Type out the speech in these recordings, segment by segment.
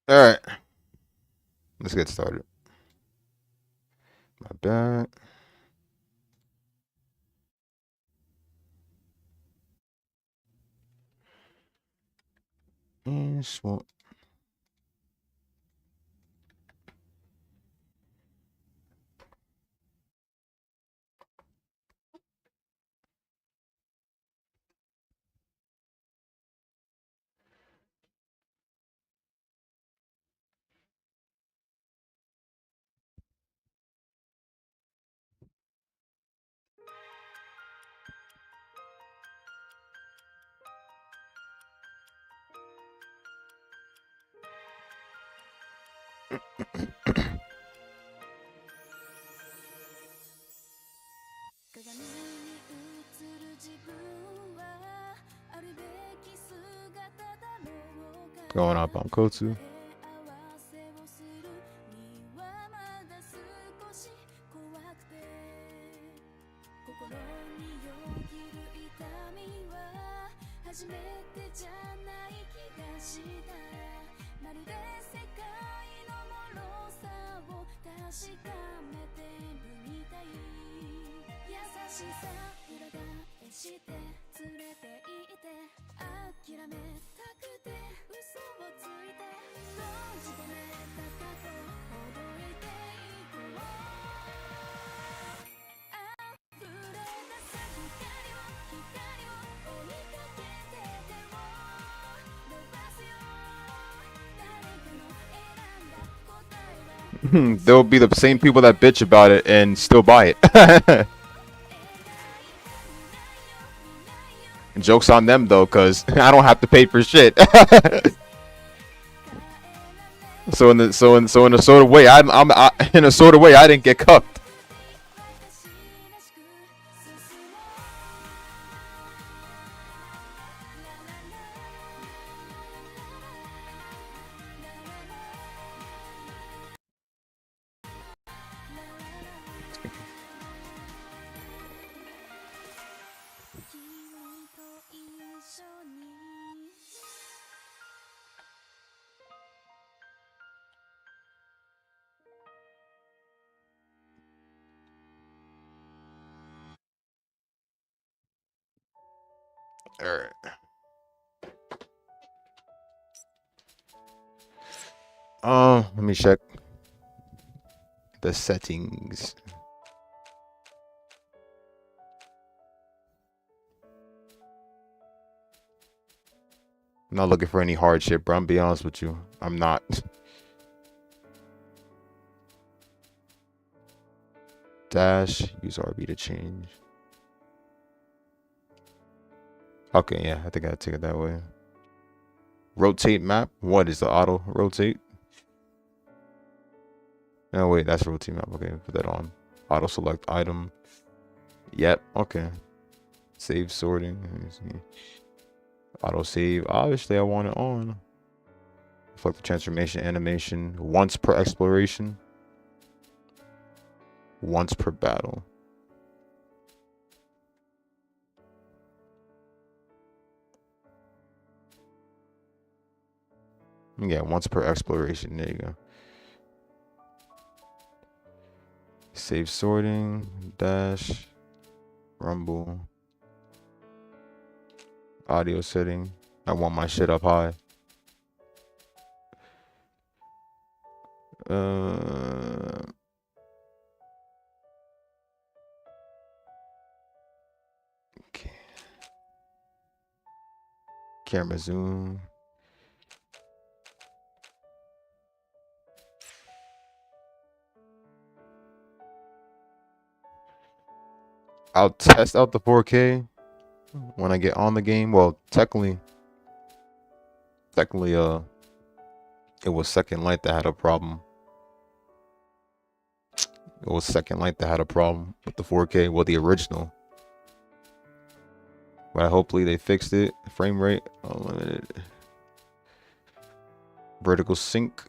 All right, let's get started. My bad. And swamp. Going up on Kotu. There'll be the same people that bitch about it and still buy it. Jokes on them though, cause I don't have to pay for shit. So in a sort of way, in a sort of way I didn't get cucked. All right. Let me check the settings. I'm not looking for any hardship, bro. I'm be honest with you. I'm not. Dash. Use RB to change. Okay, yeah. I think I take it that way. Rotate map. What is the auto rotate? No, wait. That's rotate map. Okay, put that on. Auto select item. Yep. Okay. Save sorting. Let me see. Auto save. Obviously, I want it on. Reflect the transformation animation once per exploration. Once per battle. Yeah, once per exploration. There you go. Save sorting. Dash. Rumble. Audio setting. I want my shit up high. Okay. Camera zoom. I'll test out the 4K when I get on the game. Well, technically, it was Second Light that had a problem. It was Second Light that had a problem with the 4K. Well, the original. But hopefully they fixed it. Frame rate unlimited. Vertical sync.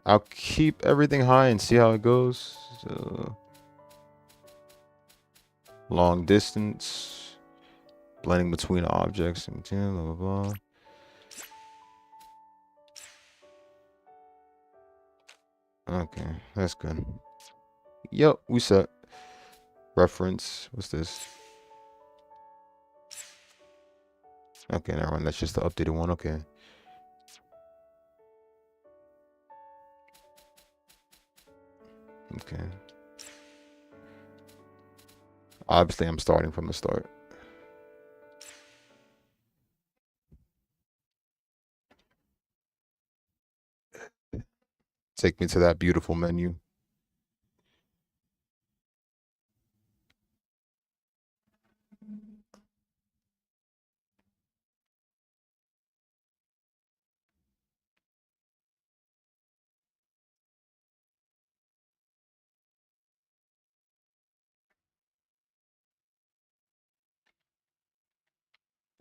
I'll keep everything high and see how it goes. So, long distance. Blending between objects and blah blah blah. Okay, that's good. Yep, we set. Reference. What's this? Okay, never mind. That's just the updated one. Okay. Okay. Obviously, I'm starting from the start. Take me to that beautiful menu.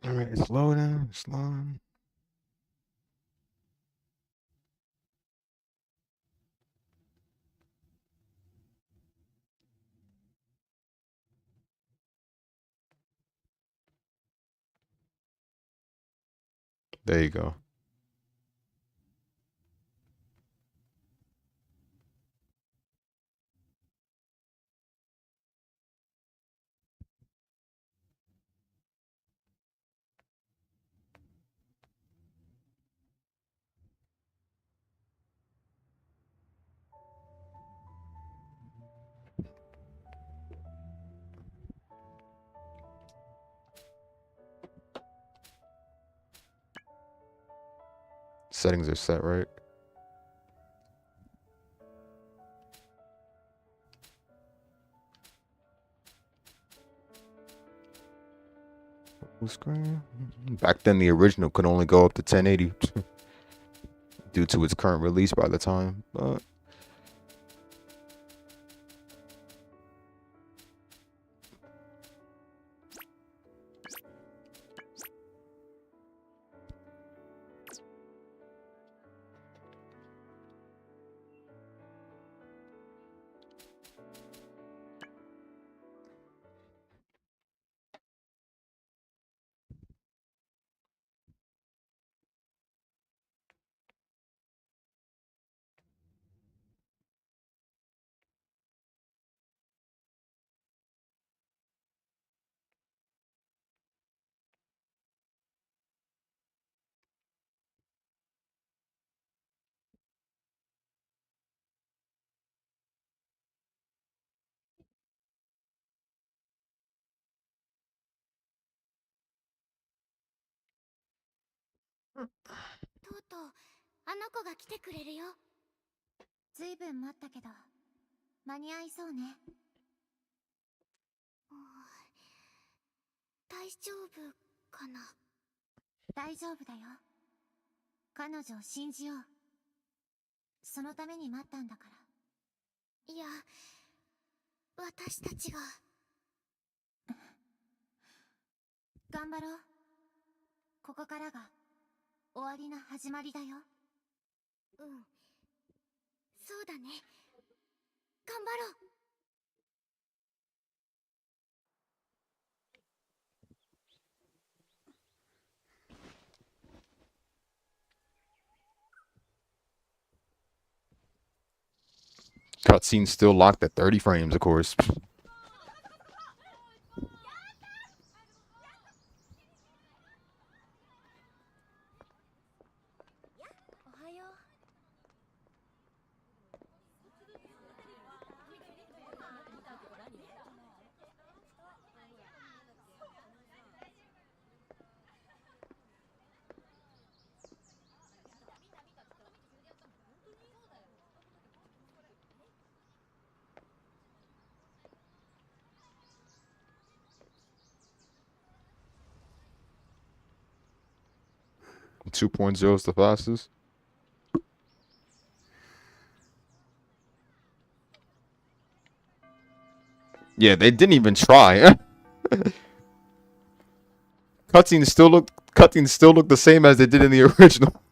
All right, slow down, slow down. There you go. Settings are set, right? Full screen. Back then, the original could only go up to 1080 due to its current release by the time. But cutscene's still locked at 30 frames, of course. Two point zero is the fastest. Yeah, they didn't even try. Cutscenes still look the same as they did in the original.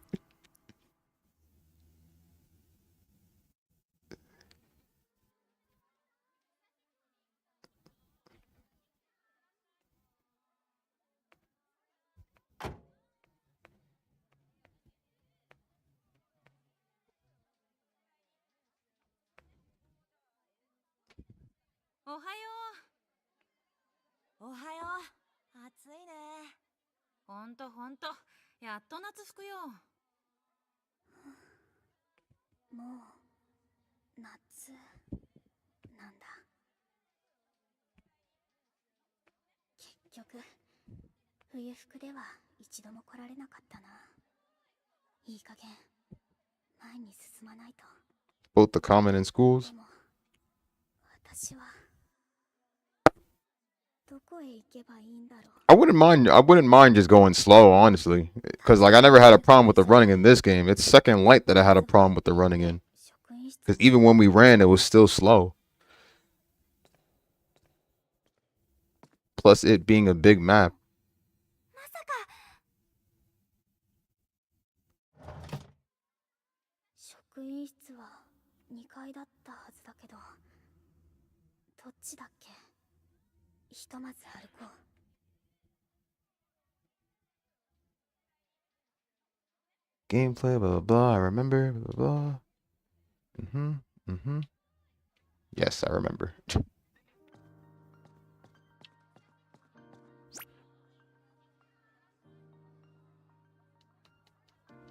おはよう。おはよう。暑いね。ほんとほんと。やっと夏服よ。もう夏なんだ。結局冬服では一度も来られなかったな。いい加減前に進まないと。 Both the common and schools. でも私はどこへ行けばいいんだろう。 I wouldn't mind just going slow, honestly. Because, like, I never had a problem with the running in this game. It's second light that I had a problem with the running in. Because even when we ran, it was still slow. Plus, it being a big map. まさか職員室は2階だったはずだけど、どっちだっけ。ひとまず歩こう。Gameplay, blah, blah, blah. I remember, blah, blah, blah. Yes, I remember.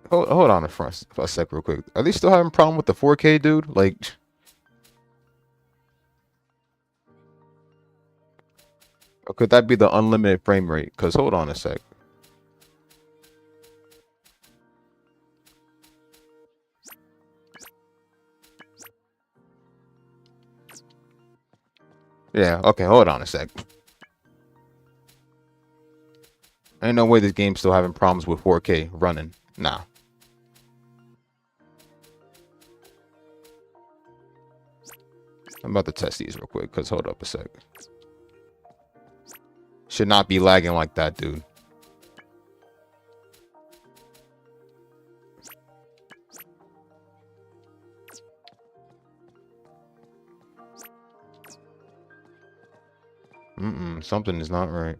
Hold on for a sec real quick. Are they still having a problem with the 4K, dude? Like, or could that be the unlimited frame rate? Because hold on a sec. Yeah, okay, hold on a sec. Ain't no way this game's still having problems with 4K running. Nah. I'm about to test these real quick, because hold up a sec. Should not be lagging like that, dude. Something is not right.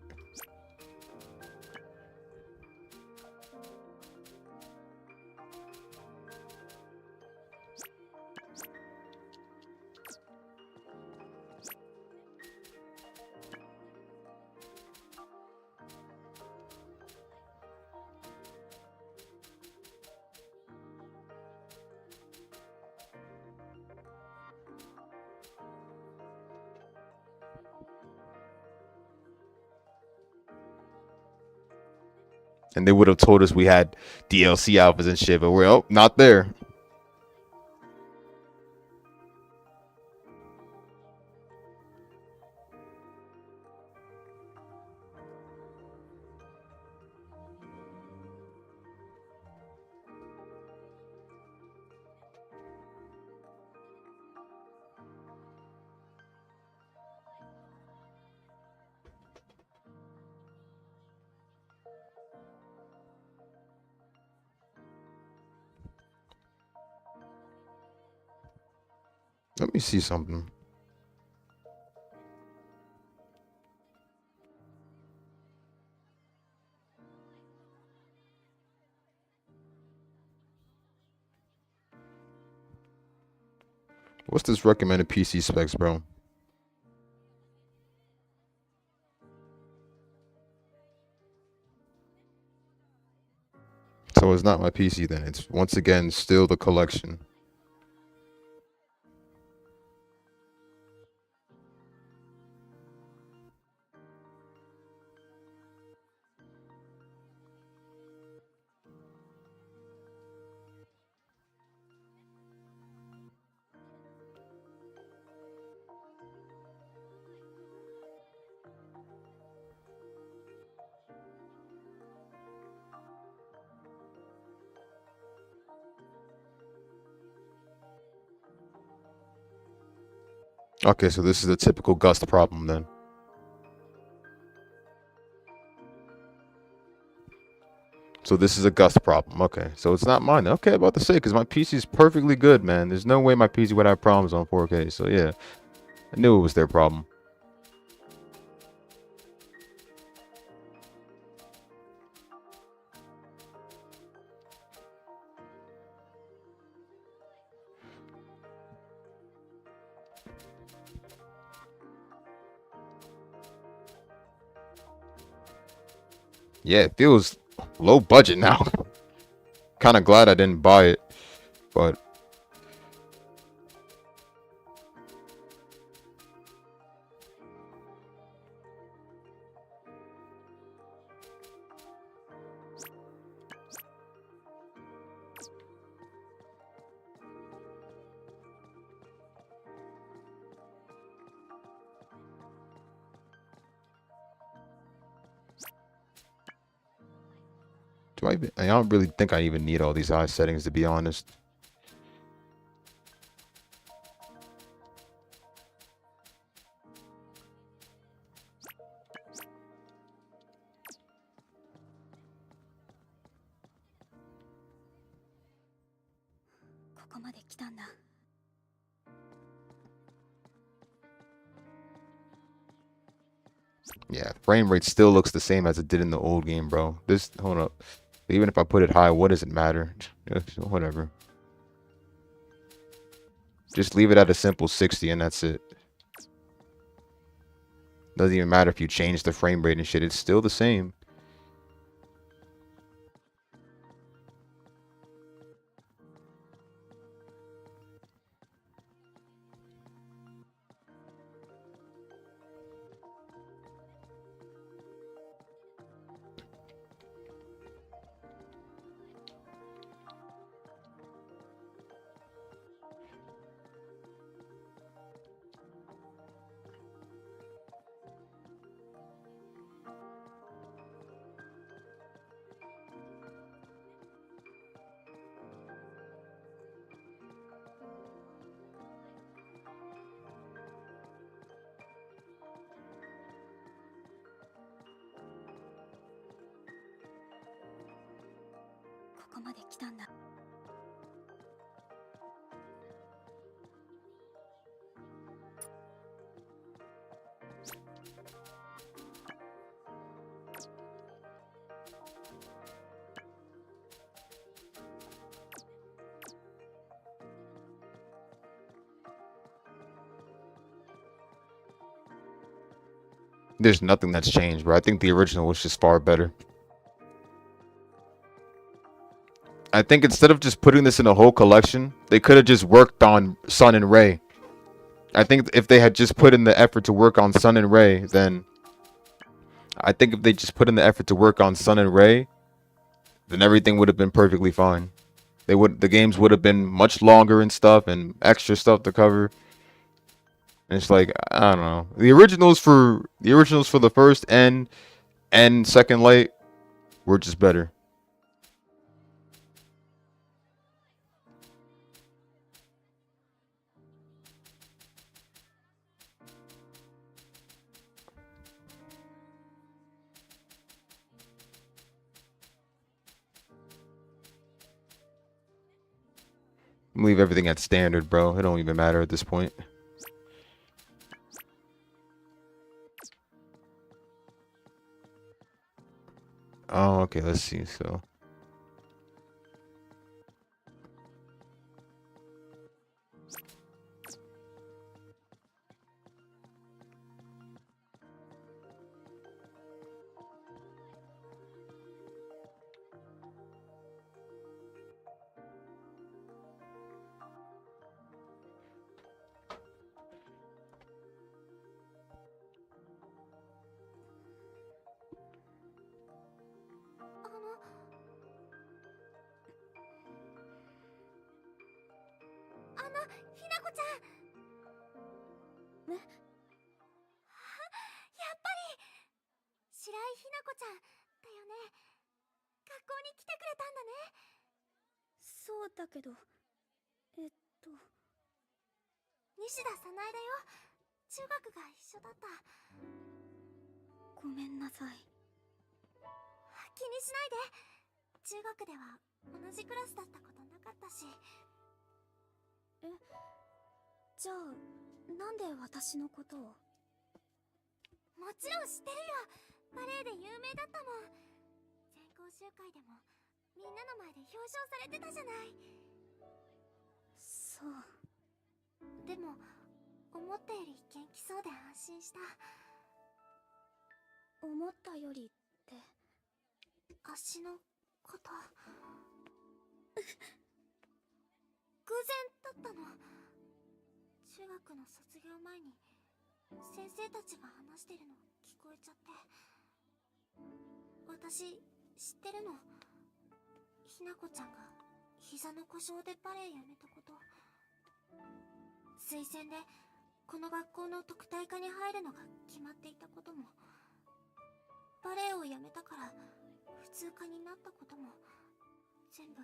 And they would have told us we had DLC alphas and shit, but we're not there. Let me see something. What's this recommended PC specs, bro? So it's not my PC then. It's once again still the collection. Okay, so this is a typical Gust problem then. So this is a Gust problem. Okay, so it's not mine. Okay, about to say, because my PC is perfectly good, man. There's no way my PC would have problems on 4K. So yeah, I knew it was their problem. Yeah, it feels low budget now. Kind of glad I didn't buy it, but I don't really think I even need all these high settings, to be honest. Yeah, frame rate still looks the same as it did in the old game, bro. This, hold up. Even if I put it high, what does it matter? Whatever. Just leave it at a simple 60 and that's it. Doesn't even matter if you change the frame rate and shit. It's still the same. There's nothing that's changed, bro. I think the original was just far better. I think instead of just putting this in a whole collection, they could have just worked on Sun and Ray. I think if they had just put in the effort to work on Sun and Ray, then I think if they just put in the effort to work on Sun and Ray, then everything would have been perfectly fine. The games would have been much longer and stuff and extra stuff to cover. And it's like, I don't know. The originals for the first and second light were just better. Leave everything at standard, bro. It don't even matter at this point. Oh, okay, let's see. So 足のこと、偶然だったの。中学の卒業前に先生たちが話してるの聞こえちゃって。私知ってるの。ひなこちゃんが膝の故障でバレエやめたこと。推薦でこの学校の特待科に入るのが決まっていたことも、バレエをやめたから普通科になったことも、全部。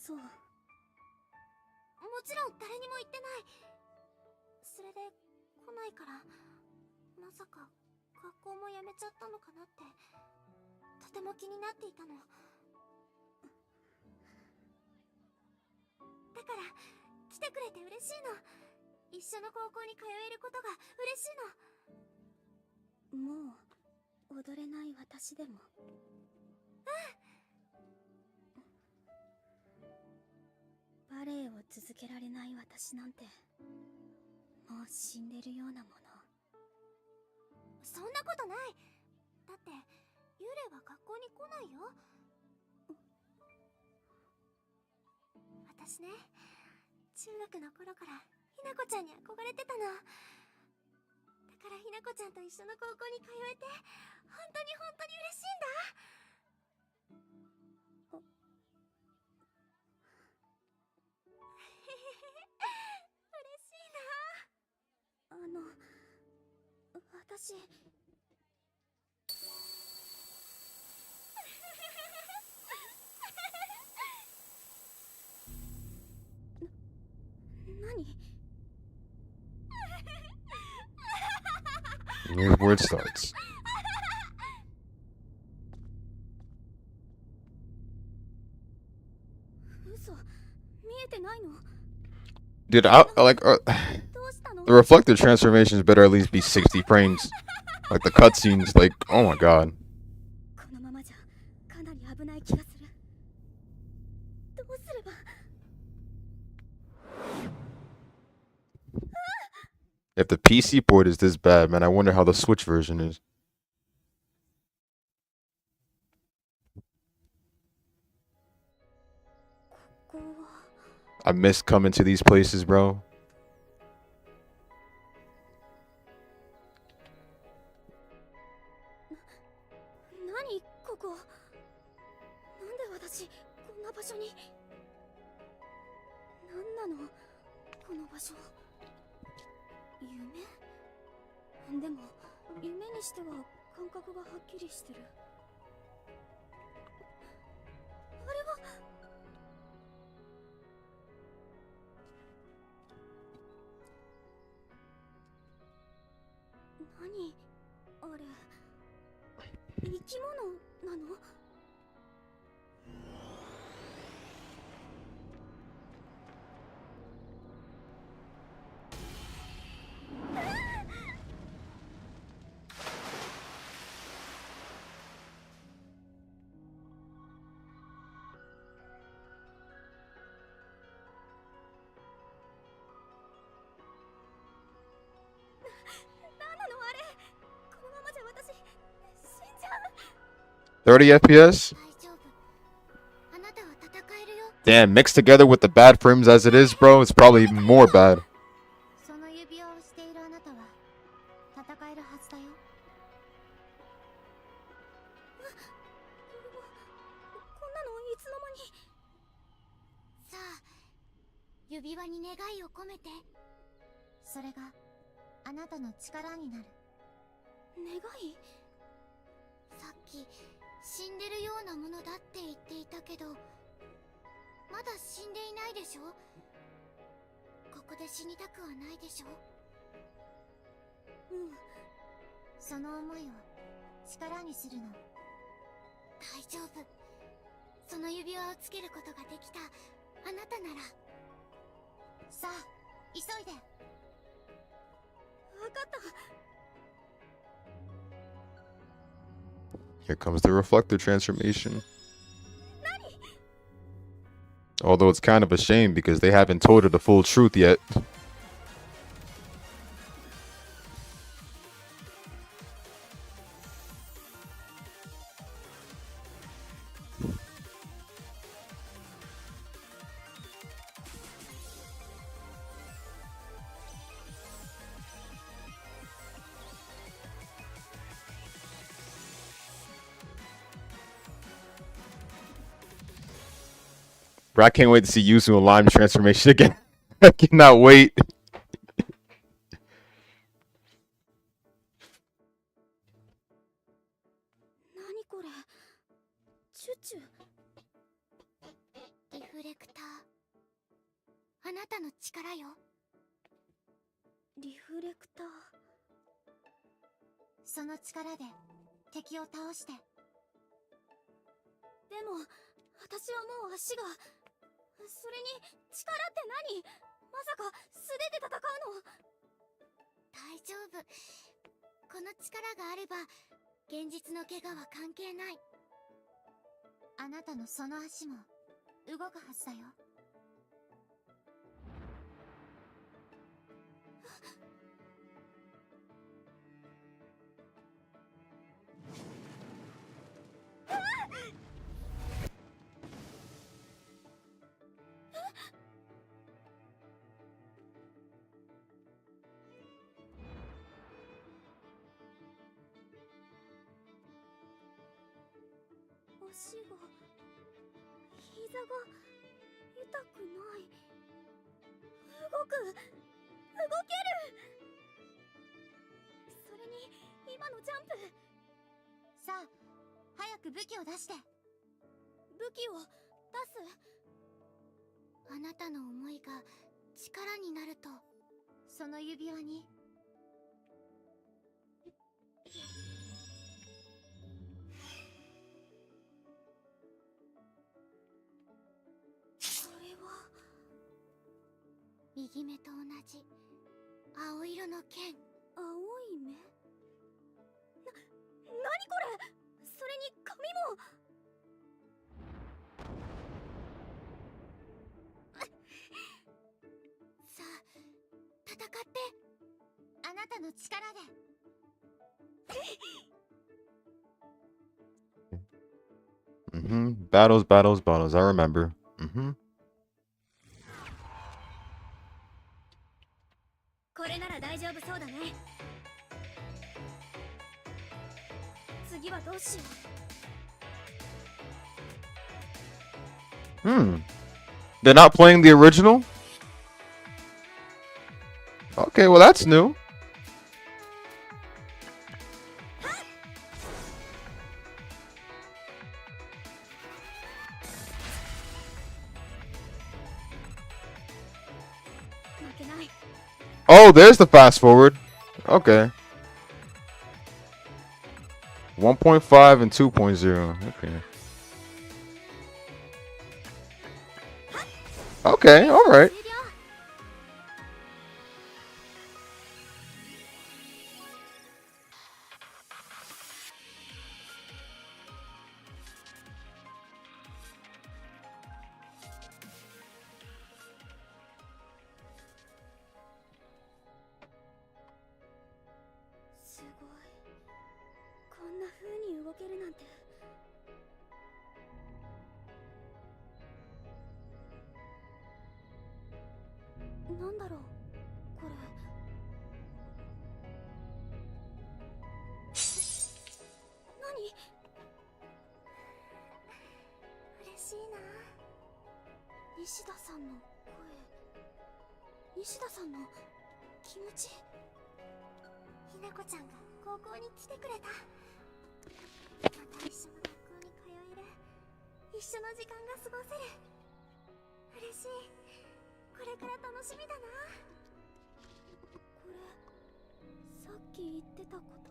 そう。もちろん誰にも言ってない。それで来ないから、まさか学校も辞めちゃったのかなって、とても気になっていたの。だから来てくれて嬉しいの。一緒の高校に通えることが嬉しいの。もう踊れない私でも。バレエを続けられない私なんて、もう死んでるようなもの。そんなことない。だって幽霊は学校に来ないよ。私ね、中学の頃からひなこちゃんに憧れてたの。だからひなこちゃんと一緒の高校に通えて本当に嬉しいんだ。嬉しいな。私何？ Here's where it starts. 嘘、見えてないの？ Dude, the reflective transformations better at least be 60 frames. Like the cutscenes, like, oh my god. このままじゃかなり危ない気がする。どうすれば。 If the PC port is this bad, man, I wonder how the Switch version is. I miss coming to these places, bro. 何ここ。なんで私こんな場所に。なんなのこの場所。夢？でも夢にしては感覚がはっきりしてる。あれは。何あれ。生き物なの？30 FPS? Damn, mixed together with the bad frames as it is, bro, it's probably even more bad. Here comes the reflector transformation. Although it's kind of a shame because they haven't told her the full truth yet. Bro, I can't wait to see Yuzu in Lime transformation again. I cannot wait. 何これ。チュチュ。リフレクター。あなたの力よ。リフレクター。その力で敵を倒して。でも私はもう足が。それに力って何？まさか素手で戦うの？大丈夫。この力があれば現実の怪我は関係ない。あなたのその足も動くはずだよ。足が膝が痛くない。動ける。それに今のジャンプ。さあ早く武器を出して。武器を出す。あなたの思いが力になるとその指輪に。右目と同じ青色の剣。青い目？何これ？それに髪も。さあ戦って。あなたの力で。Battles. I remember. これなら大丈夫そうだね。次はどうしよう。They're not playing the original? Okay, well that's new. Oh, there's the fast forward. Okay. 1.5 and 2.0. Okay. Okay, alright.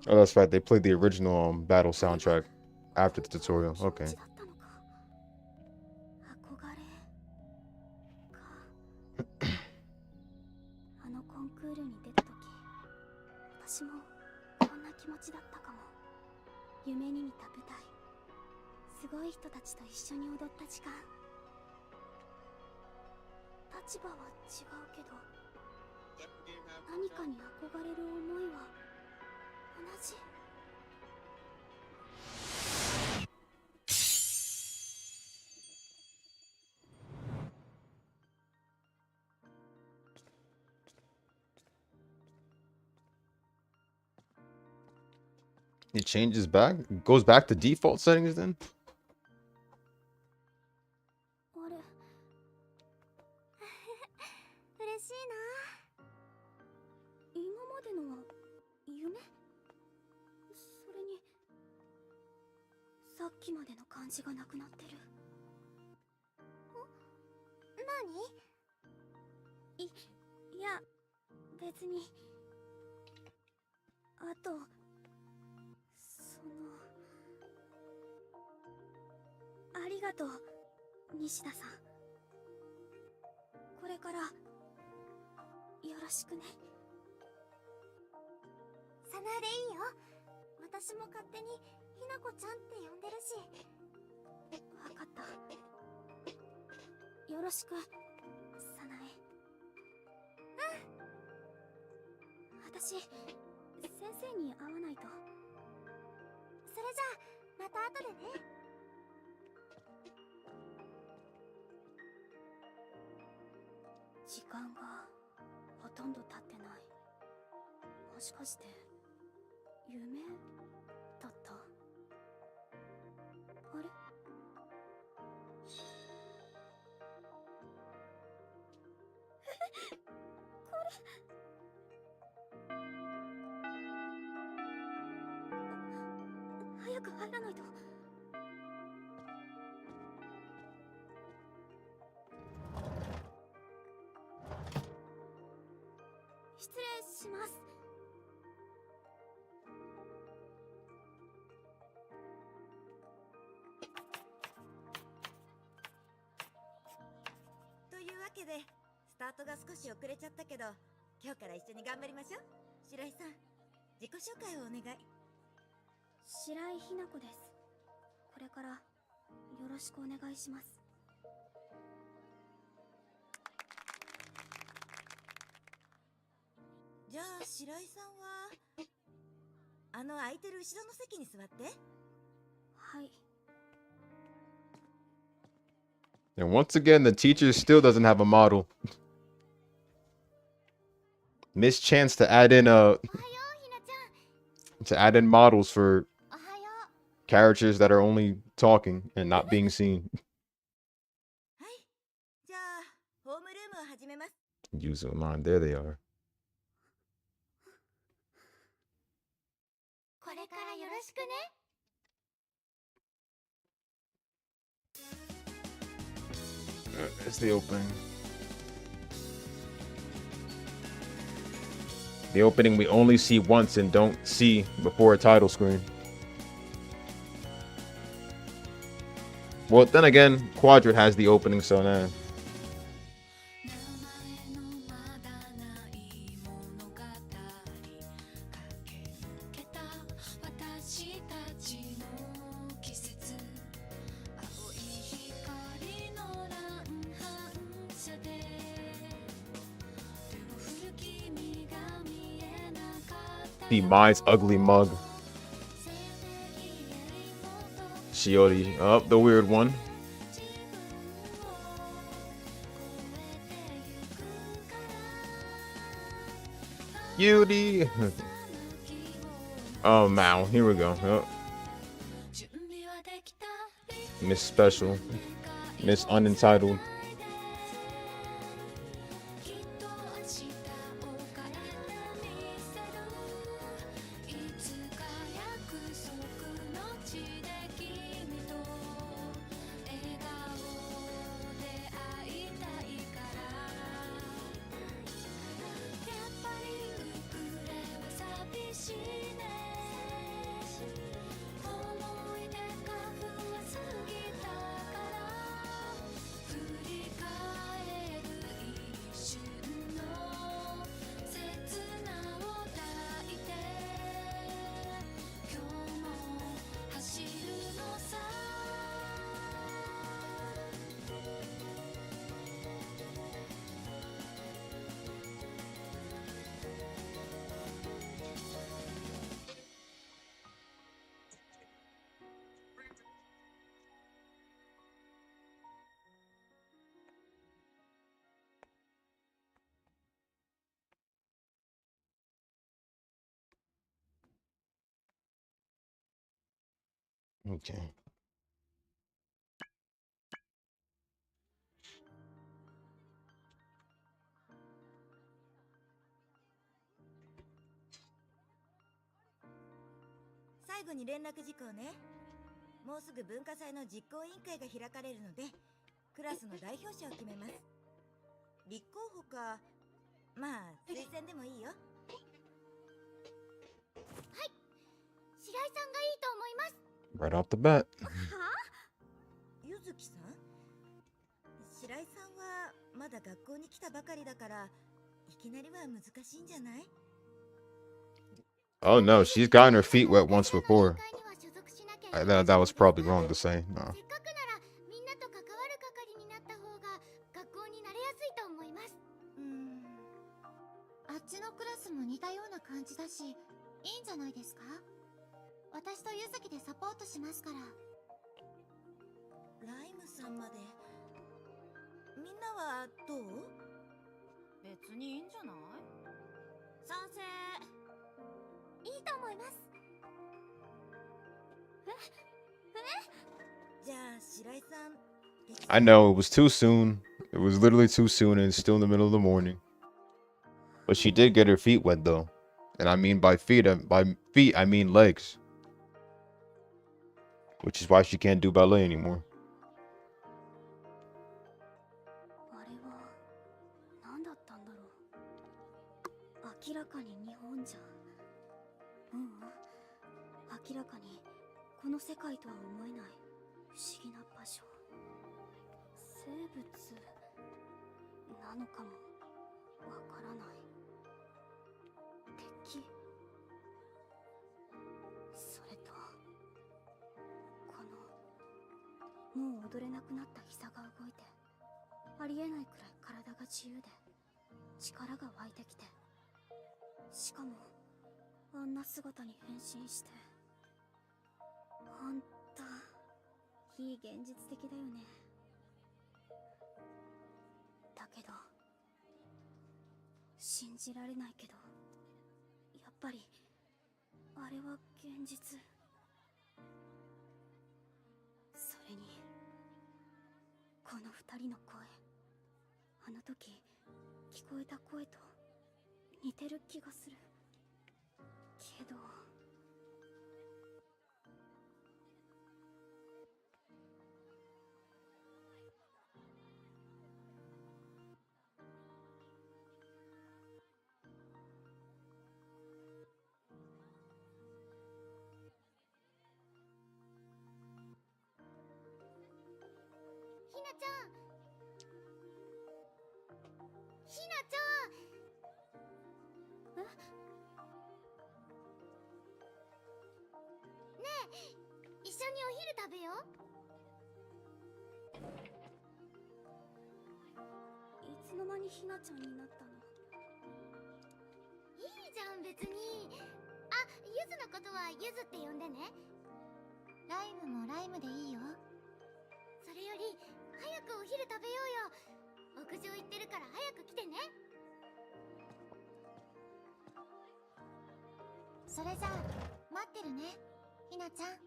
Oh, that's right. They played the original battle soundtrack after the tutorial. Okay. 夢に見た舞台。すごい人たちと一緒に踊った時間。立場は違うけど、何かに憧れる思いは同じ。It changes back? Goes back to default settings then? あれ、きまでの感じがなくなってる。何？いや、別に。あと、ありがとう、西田さん。これから、よろしくね。さなでいいよ。私も勝手にひなこちゃんって呼んでるし。わかった。よろしく、さなえ。私、先生に会わないと。それじゃあ、また後でね。時間がほとんど経ってない。もしかして夢だった？あれ？これ早く入らないと。失礼します。というわけでスタートが少し遅れちゃったけど、今日から一緒に頑張りましょう。白井さん、自己紹介をお願い。白井ひな子です。これからよろしくお願いします。じゃあ白井さんはあの空いてる後ろの席に座って。はい。 And once again, the teacher still doesn't have a model. Missed chance to add in models for characters that are only talking and not being seen. はい。じゃあホームルームを始めます。 Use of mine. There they are. これからよろしくね。It's the opening. The opening we only see once and don't see before a title screen. Well, then again, Quartet has the opening, so nah. The Mi's ugly mug. Shiori. Oh, the weird one. Beauty. Oh, Mao. Here we go. Oh. Miss Special. Miss Unentitled. Okay. もうすぐ文化祭の実行委員会が開かれるので、クラスの代表者を決めます。立候補か、まあ推薦でもいいよ。白井さんがいいと思います。 Right off the bat. ゆずきさん、白井さんはまだ学校に来たばかりだから、いきなりは難しいんじゃない？ Oh no, she's gotten her feet wet once before. That was probably wrong to say. No. せっかくならみんなと関わる係になった方が学校に慣れやすいと思います。あっちのクラスも似たような感じだし、いいんじゃないですか？私とゆずきでサポートしますから。ライムさんまで。みんなはどう？別にいいんじゃない？賛成。いいと思います。じゃあ白井さん。I know it was too soon. It was literally too soon and it's still in the middle of the morning. But she did get her feet wet though. And I mean by feet, I mean legs. Which is why she can't do ballet anymore. あれは何だったんだろう。明らかに日本じゃ。明らかにこの世界とは思えない不思議な場所。生物なのかもわからない。敵。それとこのもう踊れなくなった膝が動いて、ありえないくらい体が自由で力が湧いてきて、しかもあんな姿に変身して、ほんと非現実的だよね。だけど信じられないけど、やっぱりあれは現実。それにこの二人の声、あの時聞こえた声と似てる気がするけど。ひなちゃん、ひなちゃん。ねえ、一緒にお昼食べよう。いつの間にひなちゃんになったの？いいじゃん別に。あ、ゆずのことはゆずって呼んでね。ライムもライムでいいよ。それより早くお昼食べようよ。屋上行ってるから早く来てね。それじゃあ待ってるね、ひなちゃん。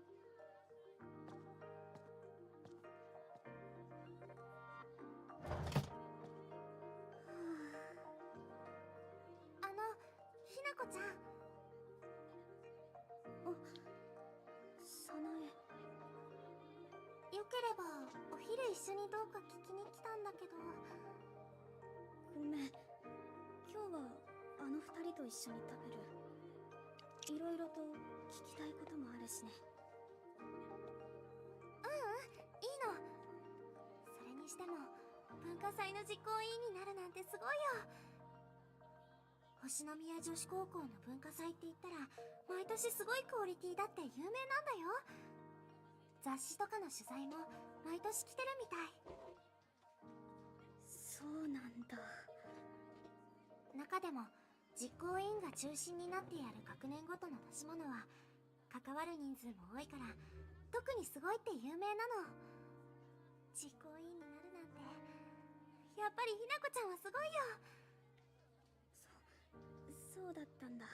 ひなこちゃん。早苗。よければお昼一緒にどうか聞きに来たんだけど。ごめん、今日はあの二人と一緒に食べる。いろいろと聞きたいこともあるしね。いいの。それにしても文化祭の実行委員になるなんてすごいよ。星宮女子高校の文化祭って言ったら毎年すごいクオリティだって有名なんだよ。雑誌とかの取材も毎年来てるみたい。そうなんだ。中でも実行委員が中心になってやる学年ごとの出し物は関わる人数も多いから特にすごいって有名なの。実行委員になるなんてやっぱりひなこちゃんはすごいよ。そうだったんだ。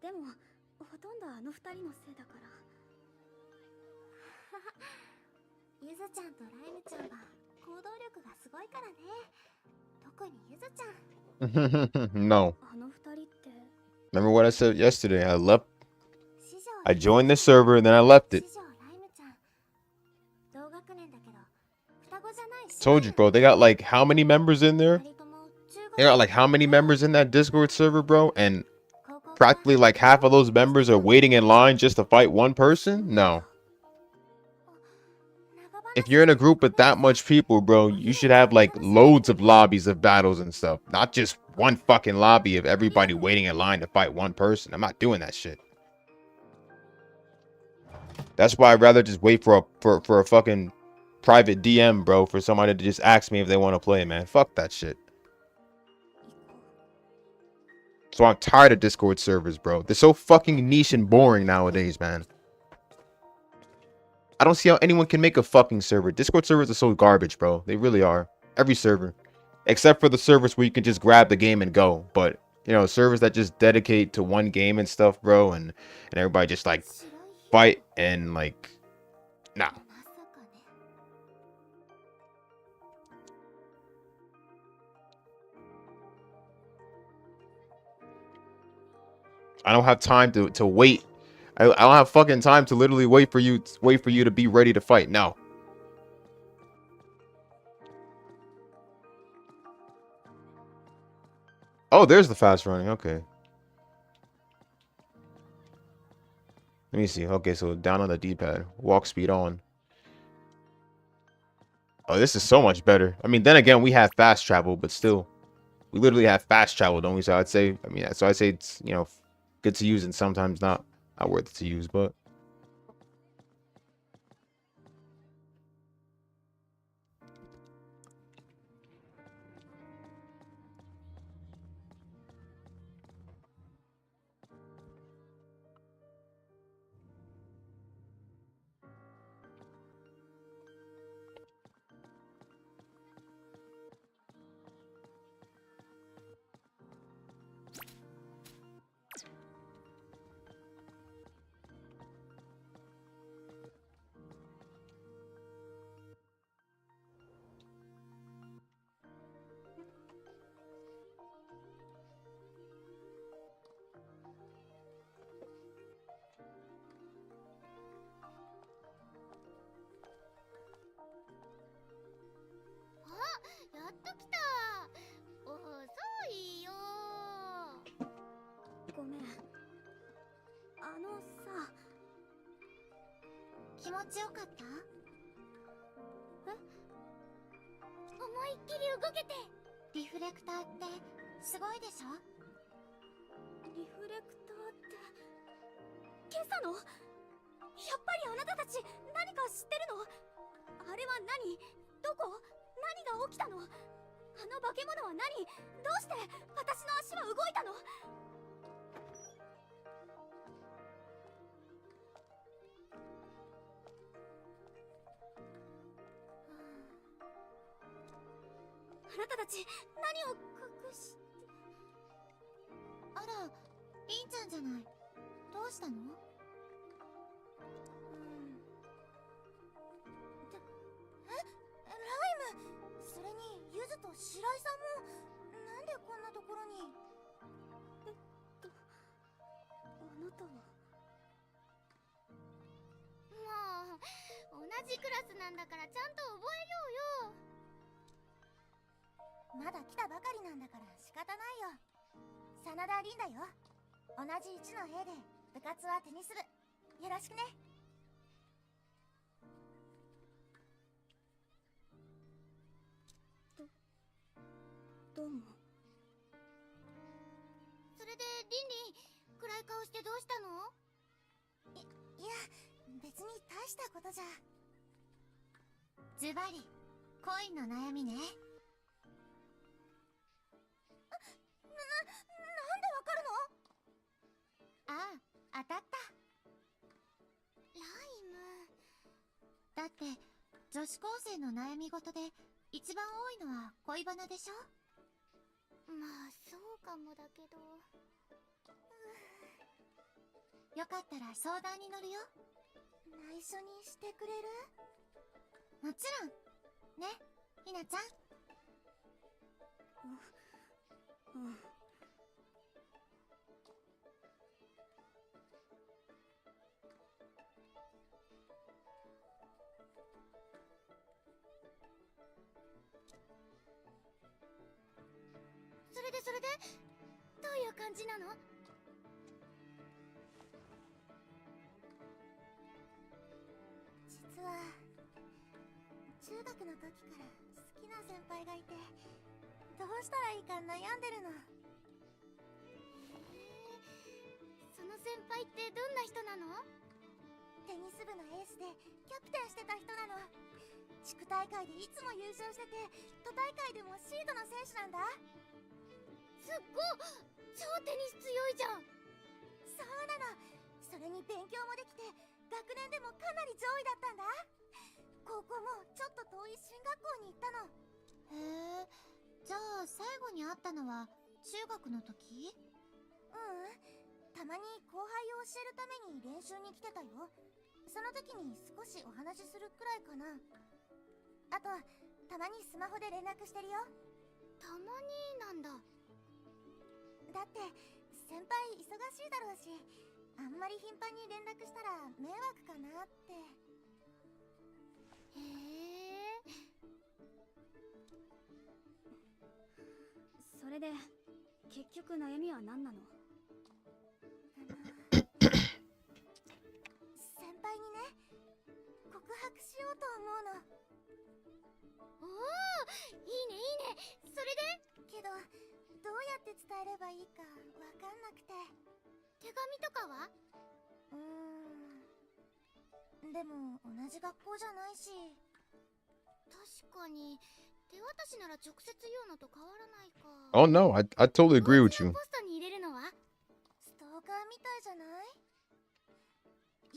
でもほとんどあの二人のせいだから。ゆずちゃんとライムちゃんは行動力がすごいからね。特にゆずちゃん。No. あの二人って。 Remember what I said yesterday? I師匠 joined the server and then I left it. 師匠ライムちゃ同学年だけど双子じゃない。 Told you, bro. They got like how many members in there? They got like how many members in that Discord server, bro? And practically like half of those members are waiting in line just to fight one person? No. If you're in a group with that much people, bro, you should have like loads of lobbies of battles and stuff. Not just one fucking lobby of everybody waiting in line to fight one person. I'm not doing that shit. That's why I'd rather just wait for a fucking private DM, bro, for somebody to just ask me if they want to play, man. Fuck that shit. So I'm tired of Discord servers, bro. They're so fucking niche and boring nowadays, man. I don't see how anyone can make a fucking server. Discord servers are so garbage, bro. They really are. Every server. Except for the servers where you can just grab the game and go. But, you know, servers that just dedicate to one game and stuff, bro. And everybody just, like, fight and, like, nah. I don't have time to wait. I don't have fucking time to literally wait for you to be ready to fight. No. Oh, there's the fast running. Okay. Let me see. Okay, so down on the D-pad. Walk speed on. Oh, this is so much better. I mean, then again, we have fast travel, but still. We literally have fast travel, don't we? So I'd say, so I'd say it's, you know, good to use and sometimes not worth it to use, but. れでどういう感じなの？実は中学の時から好きな先輩がいて、どうしたらいいか悩んでるの。その先輩ってどんな人なの？テニス部のエースでキャプテンしてた人なの。地区大会でいつも優勝してて、都大会でもシードの選手なんだ。すっごい超テニス強いじゃん。そうなの。それに勉強もできて、学年でもかなり上位だったんだ。高校もちょっと遠い進学校に行ったの。へえ、じゃあ最後に会ったのは中学の時？たまに後輩を教えるために練習に来てたよ。その時に少しお話しするくらいかな。あと、たまにスマホで連絡してるよ。たまになんだ。だって先輩忙しいだろうし、あんまり頻繁に連絡したら迷惑かなって。へえ。それで結局悩みは何なの？先輩にね、告白しようと思うの。おお、いいねいいね。それで？けど、どうやって伝えればいいかわかんなくて。手紙とかは？でも同じ学校じゃないし。確かに手渡しなら直接言うのと変わらないか。 Oh no, I totally agree with you. ポストに入れるのはストーカーみたいじゃない？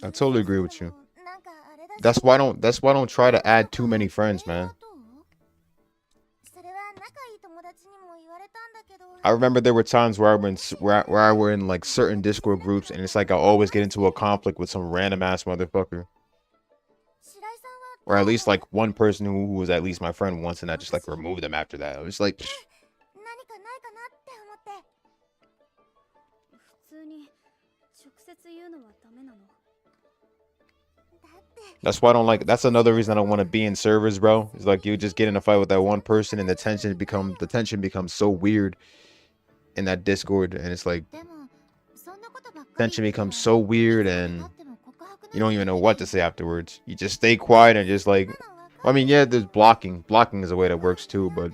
I totally agree with you. なんかあれだし。 That's why I don't try to add too many friends, man. それは仲いい友達にも言われたんだけど。 I remember there were times where I were in like certain Discord groups, and it's like I always get into a conflict with some random ass motherfucker, or at least like one person who was at least my friend once, and I just like removed them after that. It was like, 何かないかなって思って。普通に直接言うのはダメなの？ that's why I don't like. That's another reason I don't want to be in servers, bro. It's like you just get in a fight with that one person, and the tension becomes so weird in that Discord, and it's like tension becomes so weird, and you don't even know what to say afterwards. You just stay quiet and just like, I mean, yeah, there's blocking. Blocking is a way that works too, but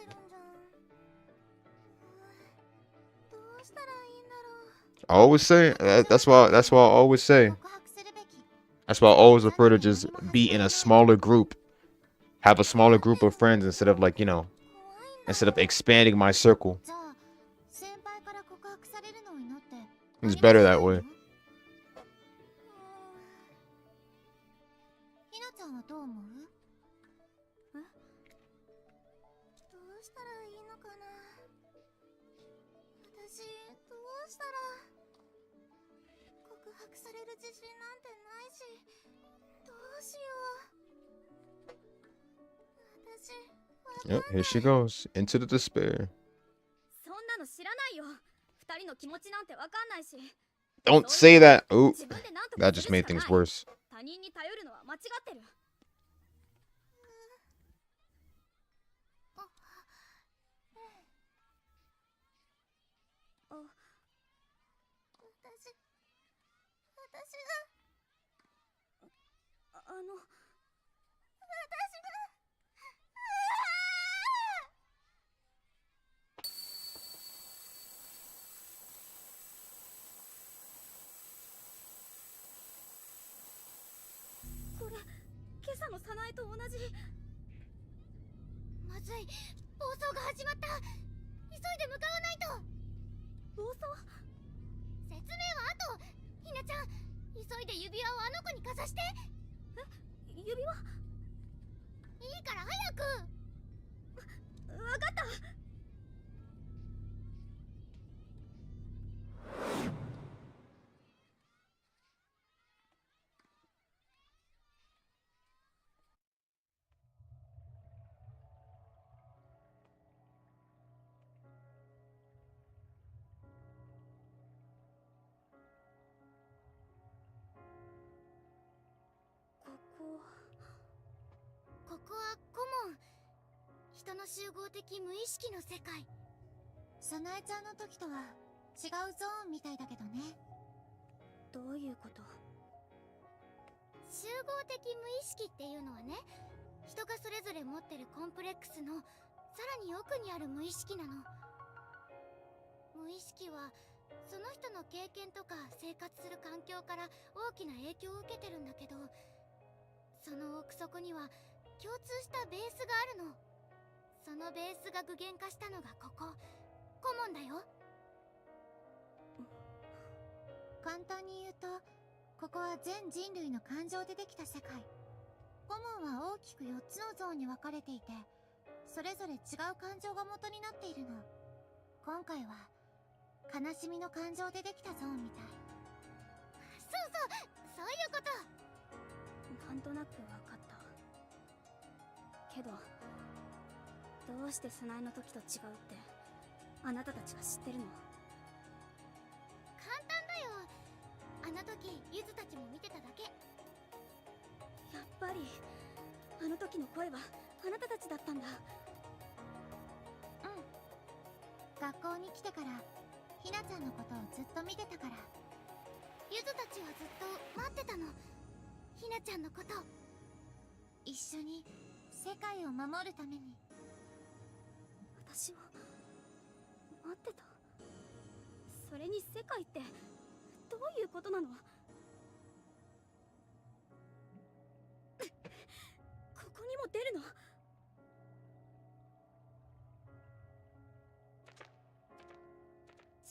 I always say that's why I always say. That's why I always prefer to just be in a smaller group, have a smaller group of friends instead of like, you know, instead of expanding my circle. It's better that way. Yep, here she goes into the despair. そんなの知らないよ。二人の気持ちなんてわかんないし。 Don't say that. Ooh, that just made things worse. 他人に頼るのは間違ってる。これ今朝の早苗と同じ。まずい、暴走が始まった。急いで向かわないと。暴走？説明は後。ひなちゃん、急いで指輪をあの子にかざして。え、指輪？いいから早く。わかった。ここはコモン。人の集合的無意識の世界。早苗ちゃんの時とは違うゾーンみたいだけどね。どういうこと？集合的無意識っていうのはね、人がそれぞれ持ってるコンプレックスのさらに奥にある無意識なの。無意識はその人の経験とか生活する環境から大きな影響を受けてるんだけど、その奥底には共通したベースがあるの。そのベースが具現化したのがここ、コモンだよ。簡単に言うと、ここは全人類の感情でできた世界。コモンは大きく4つのゾーンに分かれていて、それぞれ違う感情が元になっているの。今回は悲しみの感情でできたゾーンみたい。そういうこと。なんとなくわかった。けど、どうして早苗の時と違うってあなたたちが知ってるの？簡単だよ。あの時ゆずたちも見てただけ。やっぱりあの時の声はあなたたちだったんだ。うん。学校に来てからひなちゃんのことをずっと見てたから、ゆずたちはずっと待ってたの。ひなちゃんのこと、一緒に世界を守るために。私も待ってた。それに世界ってどういうことなの？ここにも出るの？ち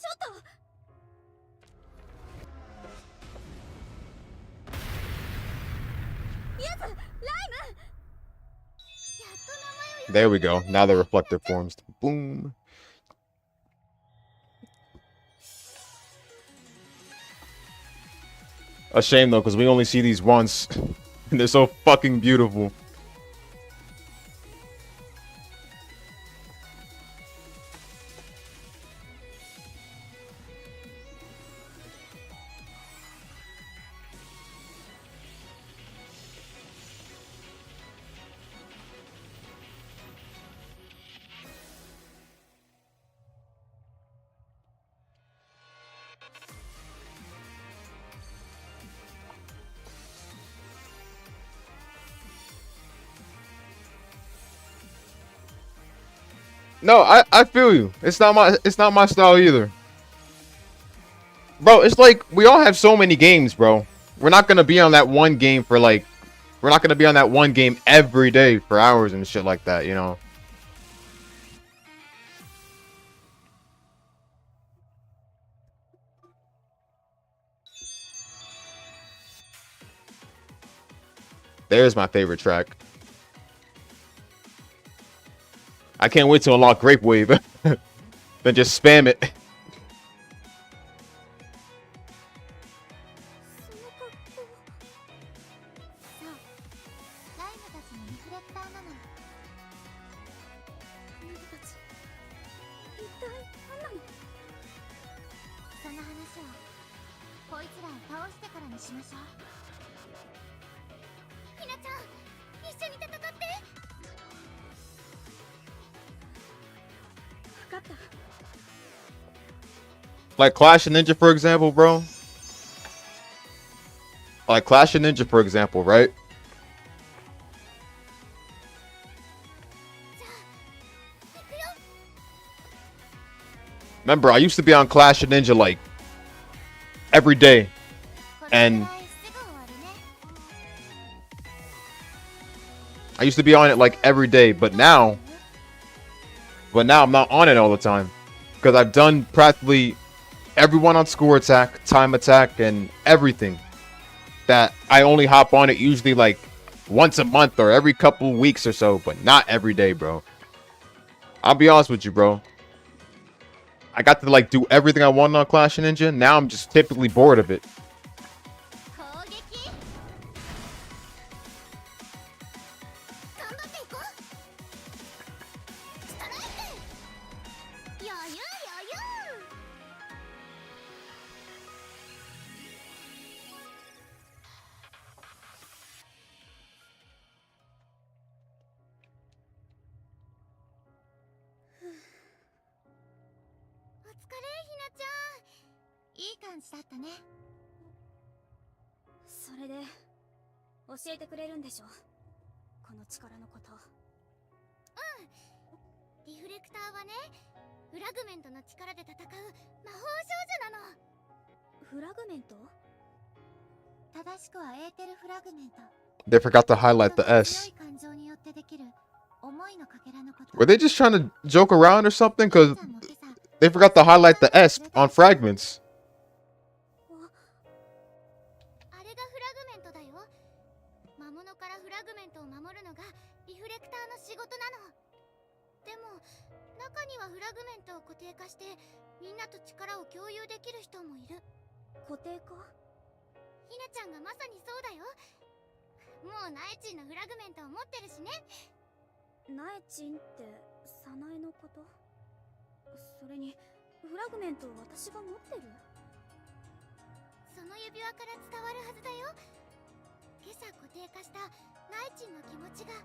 ょっと！ゆず、ライム！ There we go. Now the reflective forms. Boom. A shame though, because we only see these once. And they're so fucking beautiful. No, I feel you. It's not my style either. Bro, it's like we all have so many games, bro. We're not gonna be on that one game for like we're not gonna be on that one game every day for hours and shit like that, you know. There's my favorite track. I can't wait to unlock Grape Wave. Then just spam it. そう、ライムたちのリフレクターなの。あなたたち一体何なの？その話をこいつらを倒してからにしましょう。ひなちゃん、一緒に戦って。分かった。 Like Clash of Ninja, for example, bro. Like Clash of Ninja, for example, right? Remember, I used to be on Clash of Ninja like every day, and I used to be on it like every day, but now I'm not on it all the time because I've done practically everyone on Score Attack, Time Attack, and everything. That I only hop on it usually like once a month or every couple weeks or so, but not every day, bro. I'll be honest with you, bro. I got to like do everything I wanted on Clash of Ninja. Now I'm just typically bored of it. いい感じだったね。それで教えてくれるんでしょ、この力のこと。リフレクターはね、フラグメントの力で戦う魔法少女なの。フラグメント？正しくはエーテルフラグメント。 They forgot to highlight the 強 S. い感情によってできる思いのかけらのこと。 Were they just trying to joke around or something? Because リンちゃんも今朝 they forgot to highlight the S on fragments. あれがフラグメントだよ。魔物からフラグメントを守るのがリフレクターの仕事なの。でも中にはフラグメントを固定化してみんなと力を共有できる人もいる。固定化？ひなちゃんがまさにそうだよ。もうナエチンのフラグメントを持ってるしね。ナエチンってサナエのこと？それにフラグメントを私が持ってる？その指輪から伝わるはずだよ。今朝固定化したナエチンの気持ちが。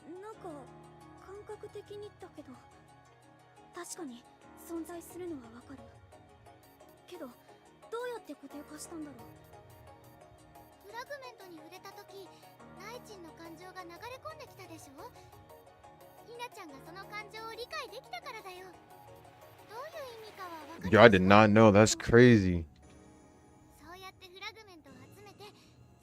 なんか感覚的にだけど、確かに存在するのはわかるけど、どうやって固定化したんだろう。フラグメントに触れた時、ナエチンの感情が流れ込んできたでしょ。ひなちゃんがその感情を理解できたからだよ。どういう意味かはわかる。 Yo, I did not know. That's crazy. そうやってフラグメントを集めて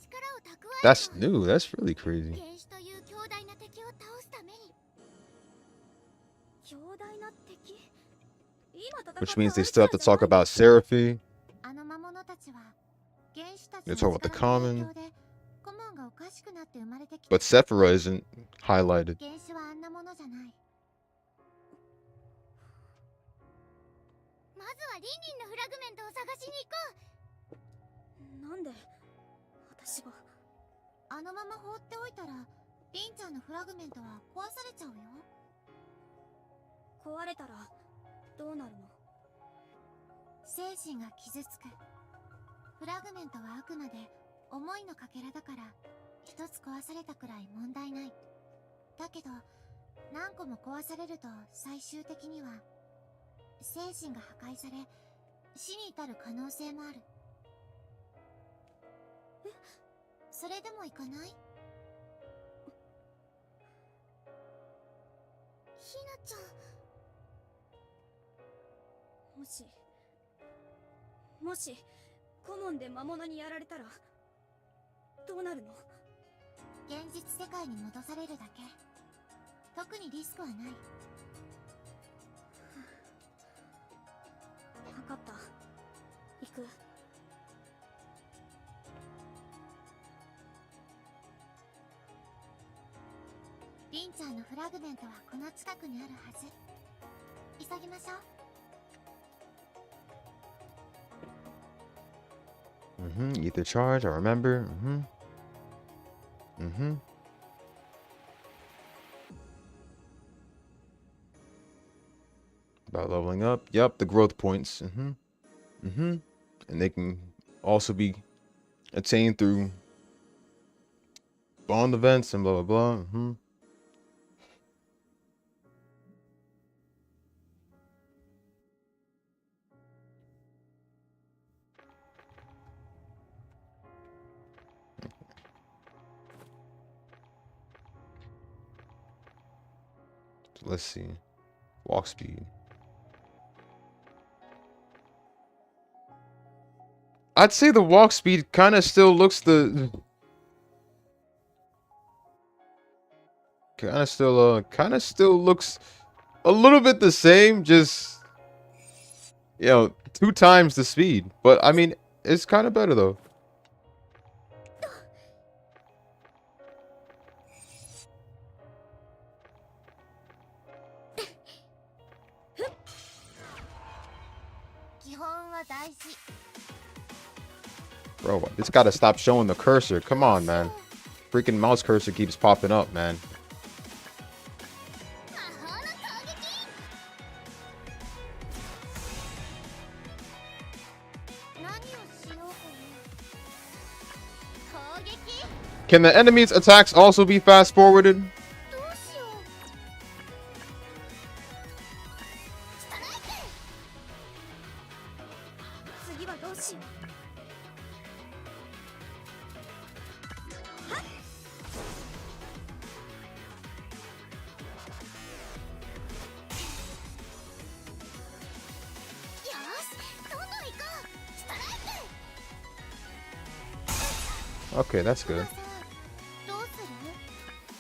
力を蓄える。 That's new. That's really crazy. 原始という強大な敵を倒すために。強大な敵？今戦った Which means they still have to talk about Seraphie. あの魔物たちは原始たち They の talk about the 力の影 common. 響で顧問がおかしくなって生まれてきた。 But Sephira isn't highlighted. 原始はあんなものじゃない。まずはリンリンのフラグメントを探しに行こう。なんで私が？あのまま放っておいたらリンちゃんのフラグメントは壊されちゃうよ。壊れたらどうなるの？精神が傷つく。フラグメントはあくまで思いのかけらだから一つ壊されたくらい問題ない。だけど何個も壊されると最終的には精神が破壊され死に至る可能性もある。それでもいかない？ひなちゃん。もし顧問で魔物にやられたらどうなるの？現実世界に戻されるだけ。特にリスクはない。分かった、行く。リンちゃんのフラグメントはこの近くにあるはず。急ぎましょう。Ether charge, I remember. About leveling up. Yep, the growth points. And they can also be attained through bond events and blah blah blah. So let's see. Walk speed. I'd say the walk speed kind of still looks the kind of still looks a little bit the same, just 2 times the speed. But I mean, it's kind of better though. Bro, it's gotta stop showing the cursor. Come on, man. Freaking mouse cursor keeps popping up, man. Can the enemy's attacks also be fast forwarded? Okay, that's トラ good. さんどうする？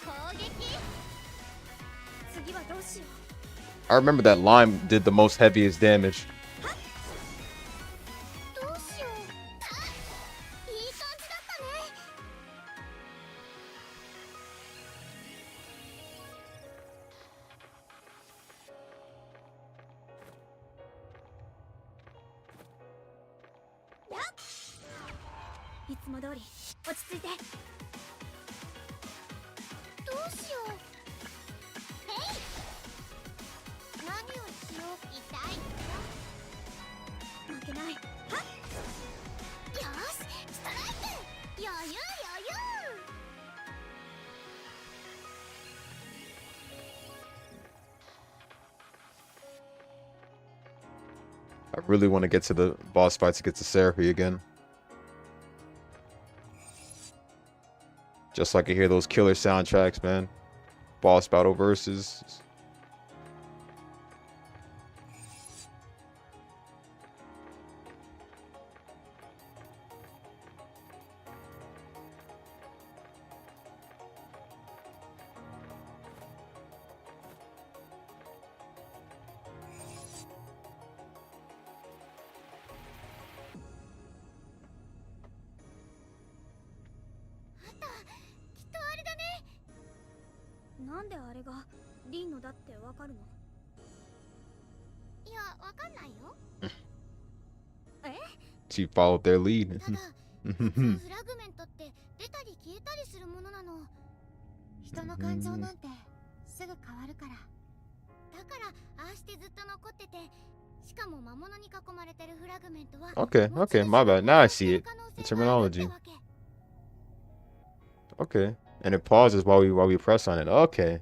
攻撃？次はどうしよ I remember that lime did the most heaviest damage. どうしよう。あ、いい感じだったね。う。いつも通り落ち着いて。どうしよう。えい。何をしよう。痛い。負けない。よし、ストライク。余裕余裕。I really want to get to the boss fight to get to Seraphie again. Just so I can hear those killer soundtracks, man. Boss battle versus. Ata, なんであれがリンのだってわかるの？いや、わかんないよ。 She followed their lead. ただ、フラグメントって出たり消えたりするものなの。人の感情なんてすぐ変わるから。だから、ああしてずっと残ってて、しかも魔物に囲まれてるフラグメントは Okay, okay, my bad. Now I see it. The terminology. Okay. And it pauses while we press on it. Okay.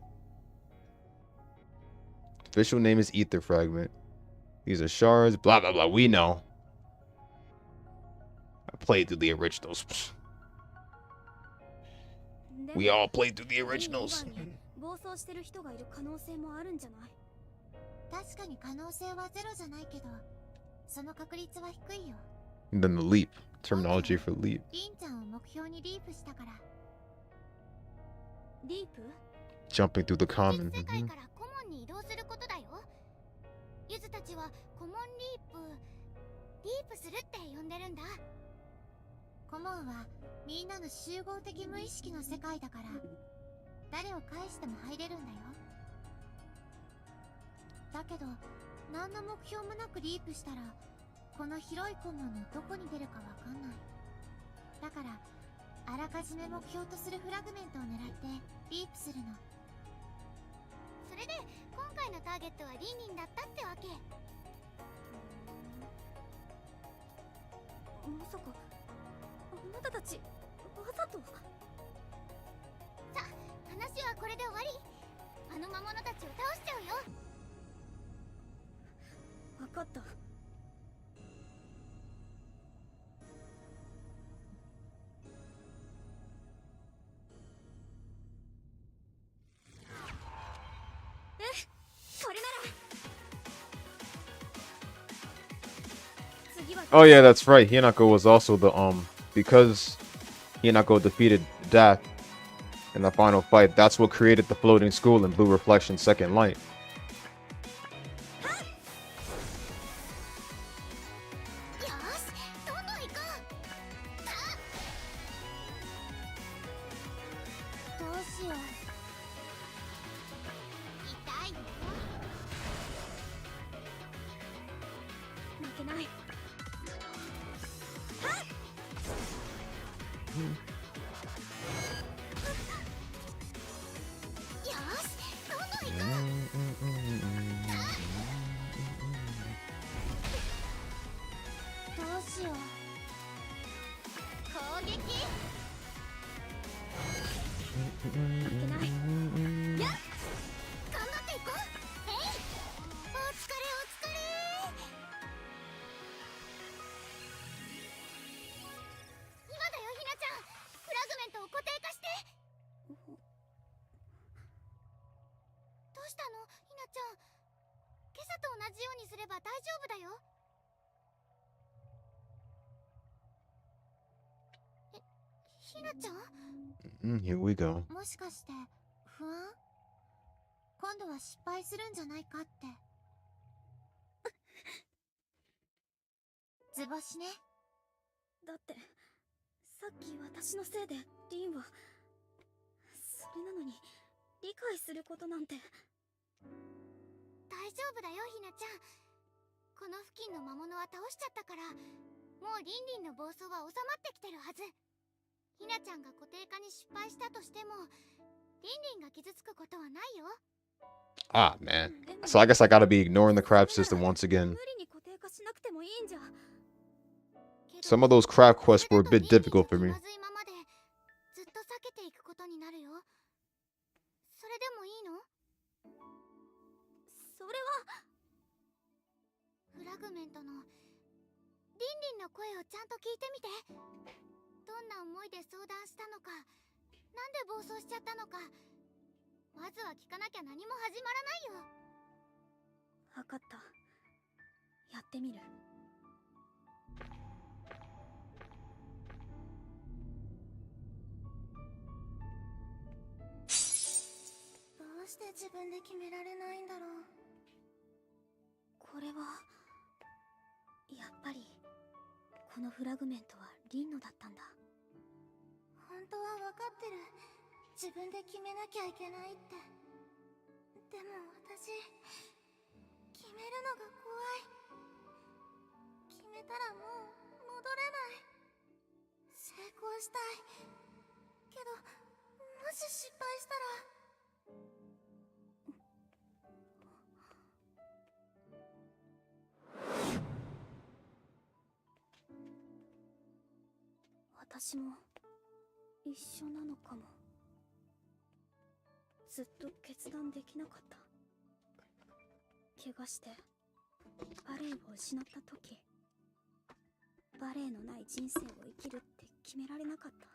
Official name is Ether Fragment. These are shards, blah blah blah. We know. I played through the originals. で We all played through the リン以 originals. 外に暴走してる人がいる可能性もあるんじゃない？確かに可能性はゼロじゃないけど、その確率は低いよ。 And then the leap. Terminology for leap. リンちゃんを目標にリープしたから。リープ？ Jumping through the 実 common. 世界 Mhm. からコモンに移動することだよ。ユズたちはコモンリープするって呼んでるんだ。コモンはみんなの集合的無意識の世界だから、誰を返しても入れるんだよ。だけど、何の目標もなくリープしたら、この広いコモンのどこに出るかわかんない。だから、あらかじめ目標とするフラグメントを狙ってリープするの。それで今回のターゲットはリンリンだったってわけ。まさかあなたたちわざと？さ、話はこれで終わり。あの魔物たちを倒しちゃうよ。わかった。これなら。次は Oh yeah, that's right. Hinako was also the because Hinako defeated Dak in the final fight. That's what created the floating school in Blue Reflection Second Light. よし、どんどん行こう。どうしよう。痛いよ。負けない。よし、どんどん行こう。どうしよう。攻撃？負けない。頑張っていこう。えい、お疲れお疲れ。今だよ、ひなちゃん。フラグメントを固定化して。どうしたの、ひなちゃん。今朝と同じようにすれば大丈夫だよ。ひひなちゃん Here we go. もしかして不安？今度は失敗するんじゃないかって。図星ね。だってさっき私のせいでリンはそれなのに理解することなんて。大丈夫だよひなちゃん。この付近の魔物は倒しちゃったから、もうリンリンの暴走は収まってきてるはず。ひなちゃんが固定化に失敗したとしても、リンリンが傷つくことはないよ。Ah, man. So I guess I gotta be ignoring the craft system once again. 無理に固定化しなくてもいいんじゃ。Some of those craft quests were a bit difficult for me. 気まずいままでずっと避けていくことになるよ。それでもいいの？それはフラグメントのリンリンの声をちゃんと聞いてみて。どんな思いで相談したのか、なんで暴走しちゃったのか、まずは聞かなきゃ何も始まらないよ。分かった。やってみる。どうして自分で決められないんだろう。これはやっぱりこのフラグメントはリンノだったんだ。本当は分かってる。自分で決めなきゃいけないって。でも私、決めるのが怖い。決めたらもう戻れない。成功したいけど、もし失敗したら。私も一緒なのかも。ずっと決断できなかった。怪我してバレエを失った時、バレエのない人生を生きるって決められなかった。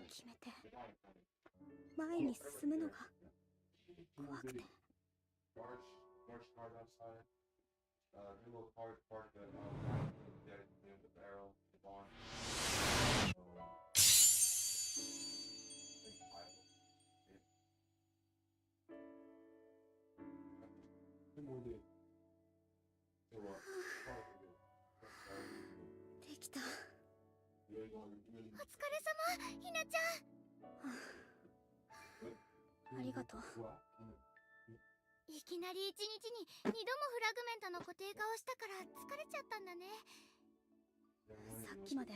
決めて前に進むのが怖くて。できた。お疲れ様、ひなちゃん。ありがとう。いきなり一日に2度もフラグメントの固定化をしたから疲れちゃったんだね。さっきまで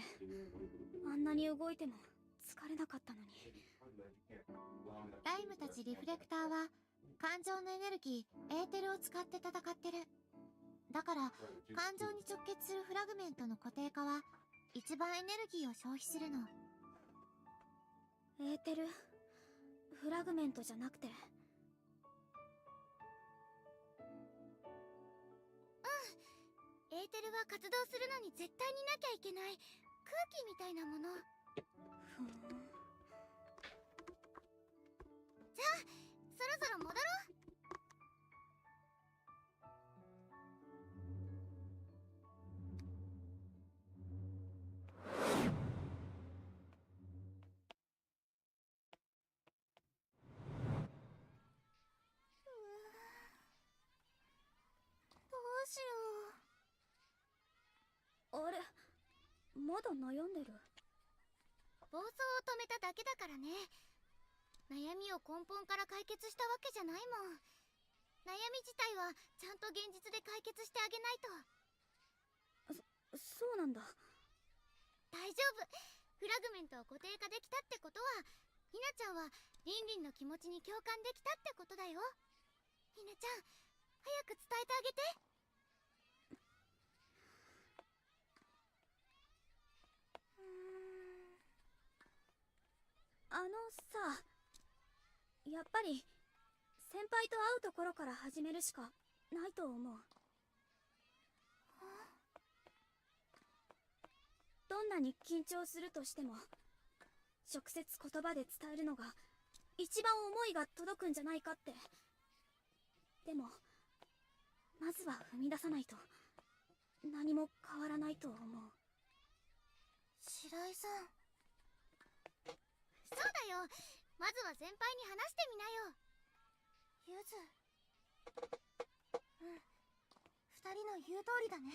あんなに動いても疲れなかったのに。ライムたちリフレクターは感情のエネルギーエーテルを使って戦ってる。だから感情に直結するフラグメントの固定化は一番エネルギーを消費するの。エーテルフラグメントじゃなくて。エーテルは活動するのに絶対になきゃいけない空気みたいなもの。ふん。じゃあそろそろ戻ろう。どうしよう。あれ、まだ悩んでる。暴走を止めただけだからね。悩みを根本から解決したわけじゃないもん。悩み自体はちゃんと現実で解決してあげないと。そうなんだ。大丈夫。フラグメントを固定化できたってことは、ひなちゃんはリンリンの気持ちに共感できたってことだよ。ひなちゃん、早く伝えてあげて。さ、やっぱり先輩と会うところから始めるしかないと思う。どんなに緊張するとしても直接言葉で伝えるのが一番思いが届くんじゃないかって。でもまずは踏み出さないと何も変わらないと思う。白井さん。そうだよ。まずは先輩に話してみなよ。ゆず。うん。二人の言う通りだね。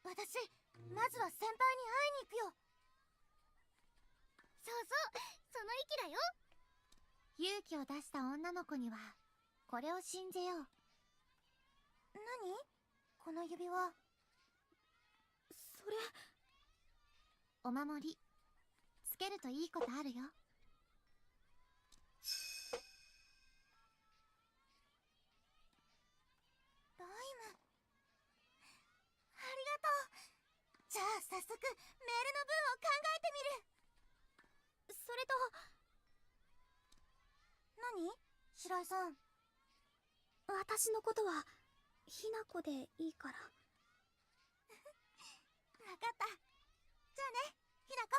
私、まずは先輩に会いに行くよ。そうそう、その意気だよ。勇気を出した女の子にはこれを信じよう。何？この指輪。それお守りつけるといいことあるよ。ライム、ありがとう。じゃあ早速メールの文を考えてみる。それと。何？白井さん。私のことはひなこでいいから。わかった。じゃあね、ひなこ。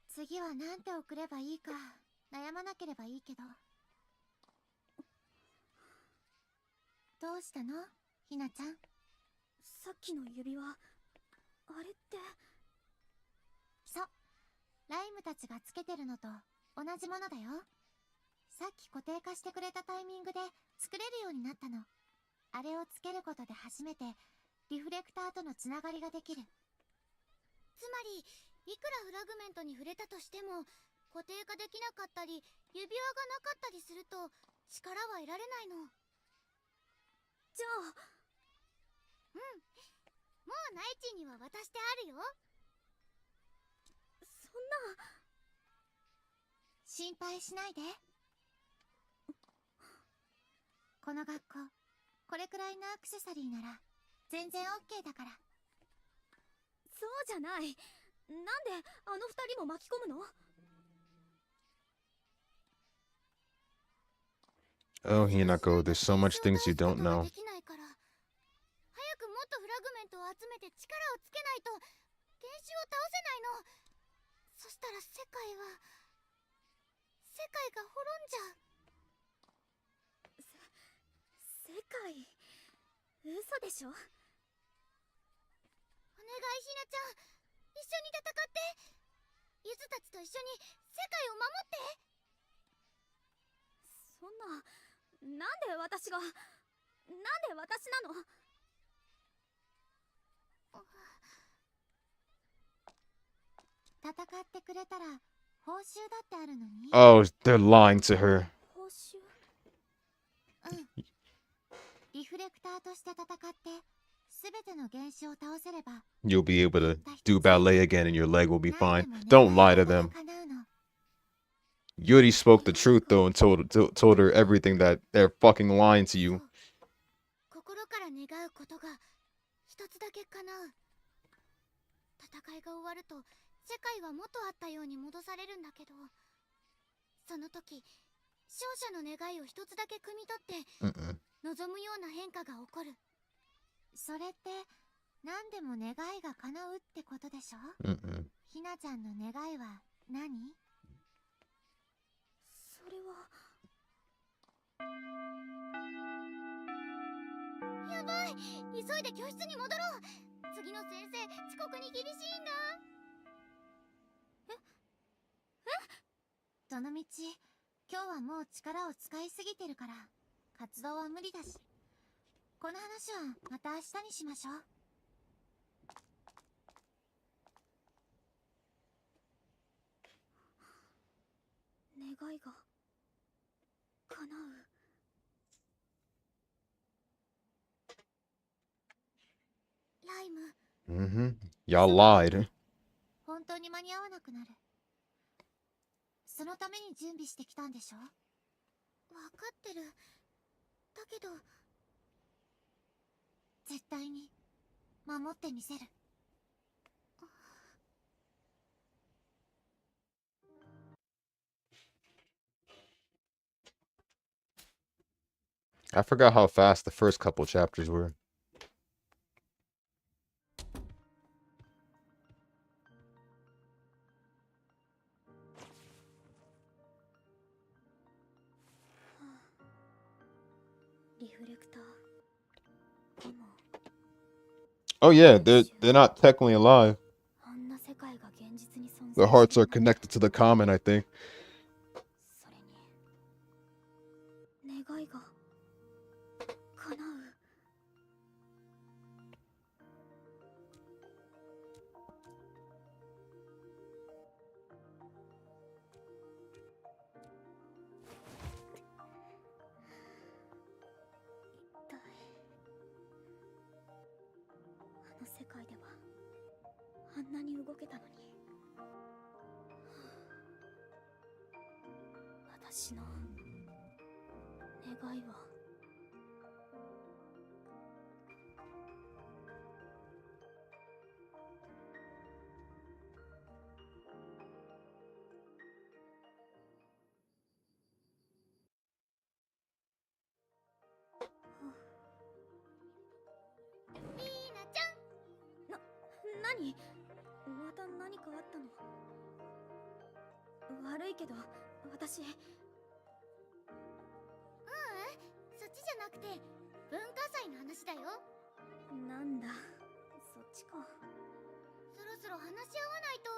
次はなんて送ればいいか悩まなければいいけど。どうしたのひなちゃん。さっきの指輪、あれって。そう、ライムたちがつけてるのと同じものだよ。さっき固定化してくれたタイミングで作れるようになったの。あれをつけることで初めてリフレクターとのつながりができる。つまりいくらフラグメントに触れたとしても固定化できなかったり指輪がなかったりすると力は得られないの。じゃあ。うん、もうナイチには渡してあるよ。そんな。心配しないで。この学校これくらいのアクセサリーなら全然 OK だから。そうじゃない。なんであの二人も巻き込むの？ Oh, Hinako, there's so much things you don't know. できないから、早くもっとフラグメントを集めて力をつけないと原種を倒せないの。そしたら世界が滅んじゃう。世界。嘘でしょ？お願いひなちゃん、一緒に戦って。ゆずたちと一緒に世界を守って。そんな。なんで私が。なんで私なの？戦ってくれたら報酬だってあるのに。 Oh, they're lying to her. 報酬？うん。リフレクターとして戦って全ての原種を倒せれば You'll be able to do ballet again and your leg will be fine. Don't lie to them. You already spoke the truth though and told her everything that they're fucking lying to you. 心から願うことが一つだけ叶う。戦いが終わると世界は元あったように戻されるんだけど、その時勝者の願いを一つだけ汲み取って望むような変化が起こる。それって何でも願いが叶うってことでしょ。ひなちゃんの願いは何？それは。やばい、急いで教室に戻ろう。次の先生遅刻に厳しいんだ。どのみち今日はもう力を使いすぎてるから活動は無理だし、この話はまた明日にしましょう。願いが叶う。ライム、 Y'all lied. 本当に間に合わなくなる。そのために準備してきたんでしょ。わかってる。だけど絶対に守ってみせる。I forgot how fast the first couple chapters were. フレクターかも。 Oh yeah, they're not technically alive. あんな世界が現実に存 Their 在 hearts して are いるなんて connected to the common, I think. それに願いが叶う。一体あの世界ではあんなに動けたのに、私の願いはリーナちゃん。何？また何かあったの？悪いけど私。そっちじゃなくて文化祭の話だよ。なんだ、そっちか。そろそろ話し合わないと。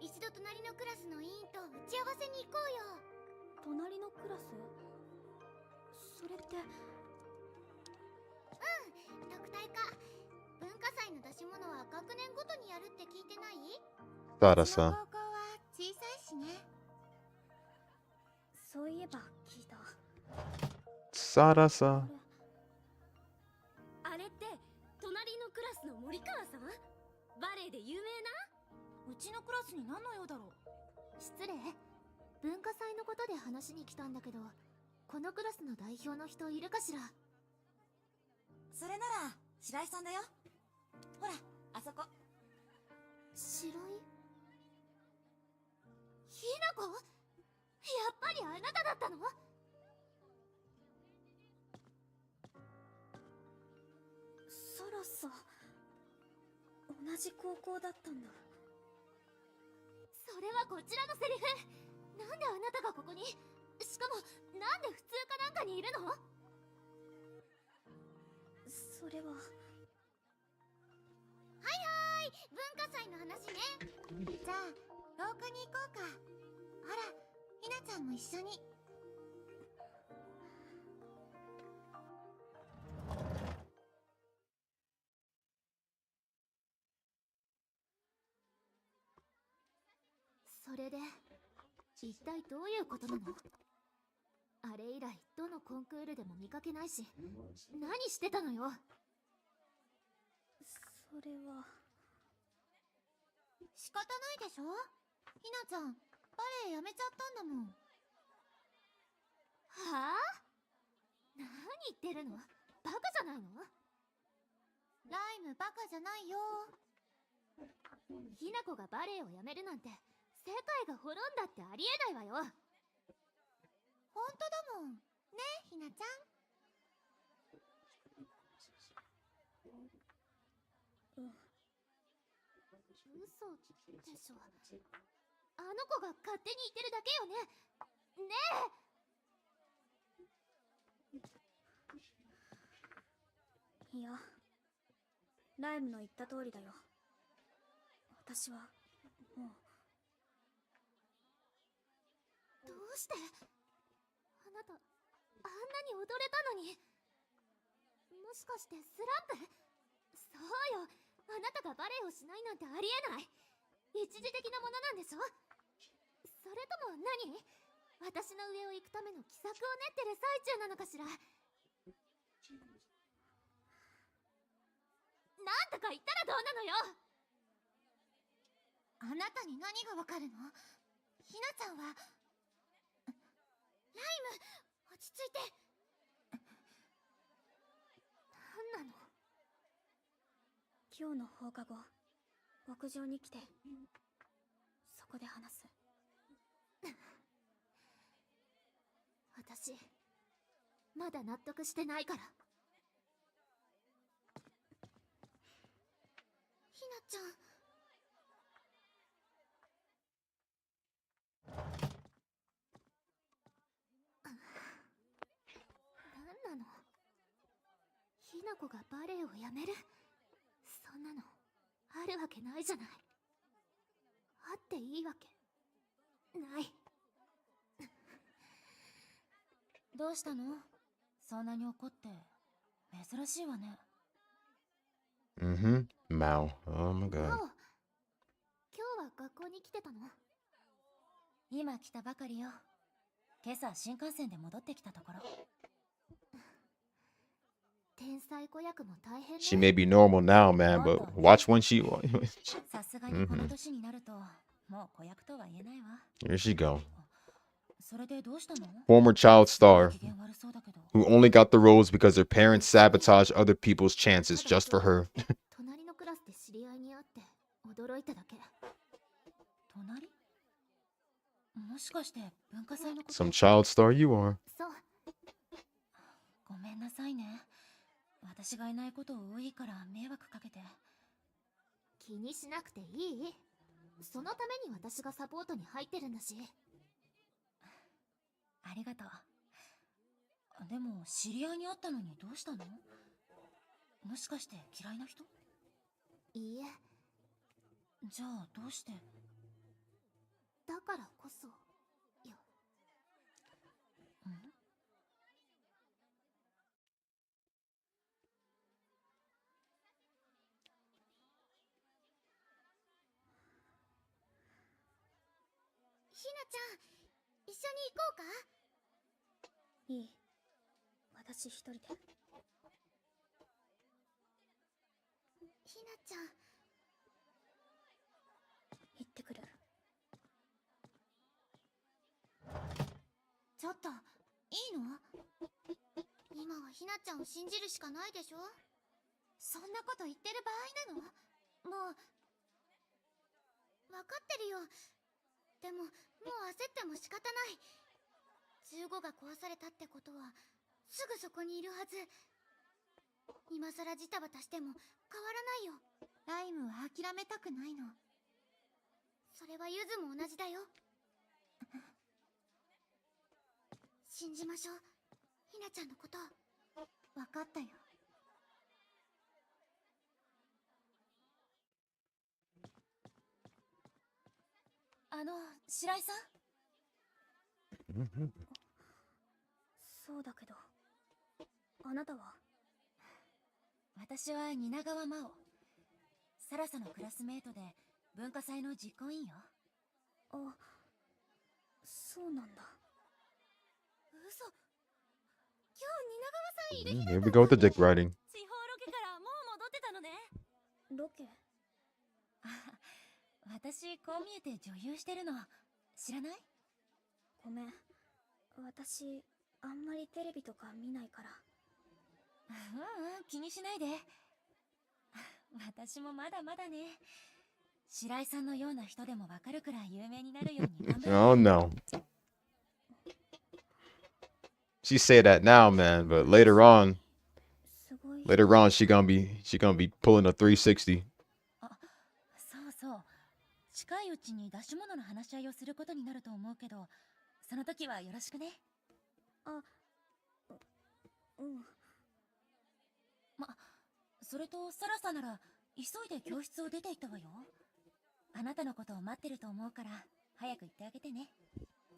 一度隣のクラスの委員と打ち合わせに行こうよ。隣のクラス？それって。特待科。文化祭の出し物は学年ごとにやるって聞いてない？Sada うちの san. 高校は小さいしね。そういえば聞いた。 Sada san. あれって隣のクラスの森川さん？バレエで有名な？うちのクラスに何の用だろう。失礼。文化祭のことで話しに来たんだけど、このクラスの代表の人いるかしら？それなら白井さんだよ。ほらあそこ。白い？ひなこ？やっぱりあなただったの？そろそ同じ高校だったんだ。それはこちらのセリフ。なんであなたがここに？しかもなんで普通かなんかにいるの？それは。文化祭の話ね。じゃあ廊下に行こうか。ほらひなちゃんも一緒に。それで一体どういうことなの？あれ以来どのコンクールでも見かけないし、何してたのよ？それは。仕方ないでしょ。ひなちゃんバレエやめちゃったんだもん。はあ？何言ってるの？バカじゃないの？ライムバカじゃないよ。ひなこがバレエをやめるなんて世界が滅んだってありえないわよ。本当だもんねえひなちゃん。嘘でしょ。あの子が勝手に言ってるだけよね。ねいや、ライムの言った通りだよ。私はもう。どうして？あなたあんなに踊れたのに。もしかしてスランプ？そうよ、あなたがバレエをしないなんてありえない。一時的なものなんでしょ？それとも何？私の上を行くための奇策を練ってる最中なのかしら？なんとか言ったらどうなのよ。あなたに何がわかるの？ひなちゃんは。ライム落ち着いて。何なの？今日の放課後屋上に来て、そこで話す。私まだ納得してないから。ひなちゃん。何なの？の子がバレエをやめる？そんなのあるわけないじゃない。あっていいわけない。どうしたの？そんなに怒って。珍しいわね。Mm-hmm. Mao. Oh my マオ、 god. 今日は学校に来てたの？今来たばかりよ。今朝新幹線で戻ってきたところ。天才子役も大変ね。 She may be normal now, man, but watch when she. さすがにこの年になると、もう子役とは言えないわ。 Here she go. それでどうしたの？ Former child star 機嫌悪そうだけど。 who only got the roles because their parents sabotaged other people's chances just for her. 隣のクラスで知り合いに会って驚いただけ。隣？もしかして文化祭のこと？ Some child star you are. そう、ごめんなさいね。私がいないことを多いから迷惑かけて。気にしなくていい。そのために私がサポートに入ってるんだし。ありがとう。でも知り合いに会ったのにどうしたの？もしかして嫌いな人？いいえ、じゃあどうして？だからこそよ。ひなちゃん、一緒に行こうか？いい。私一人で。ひなちゃん、行ってくる。ちょっといいの？今はひなちゃんを信じるしかないでしょ。そんなこと言ってる場合なの？もう分かってるよ。でも、もう焦っても仕方ない。15が壊されたってことは、すぐそこにいるはず。今さらジタバタしても変わらないよ。ライムは諦めたくないの。それはユズも同じだよ。信じましょう、ひなちゃんのこと。分かったよ。白井さん？そうだけど。あなたは？私は蜷川真央。サラサのクラスメートで文化祭の実行委員よ。あ、そうなんだ。嘘。今日蜷川さんいる日だ Here we go with the dick riding. 地方ロケからもう戻ってたのね。ロケ？私こう見えて女優してるの知らない？ごめん。私、あんまりテレビとか見ないから。気にしないで。私もまだまだね。白井さんのような人でもわかるくらい有名になるように頑張る。Oh no. She say that now, man, but later on, すごい。 she gonna be pulling a 360. そうそう。近いうちに出し物の話し合いをすることになると思うけど、その時はよろしくね。うん。それとサラサなら急いで教室を出て行ったわよ。あなたのことを待ってると思うから早く行ってあげてね。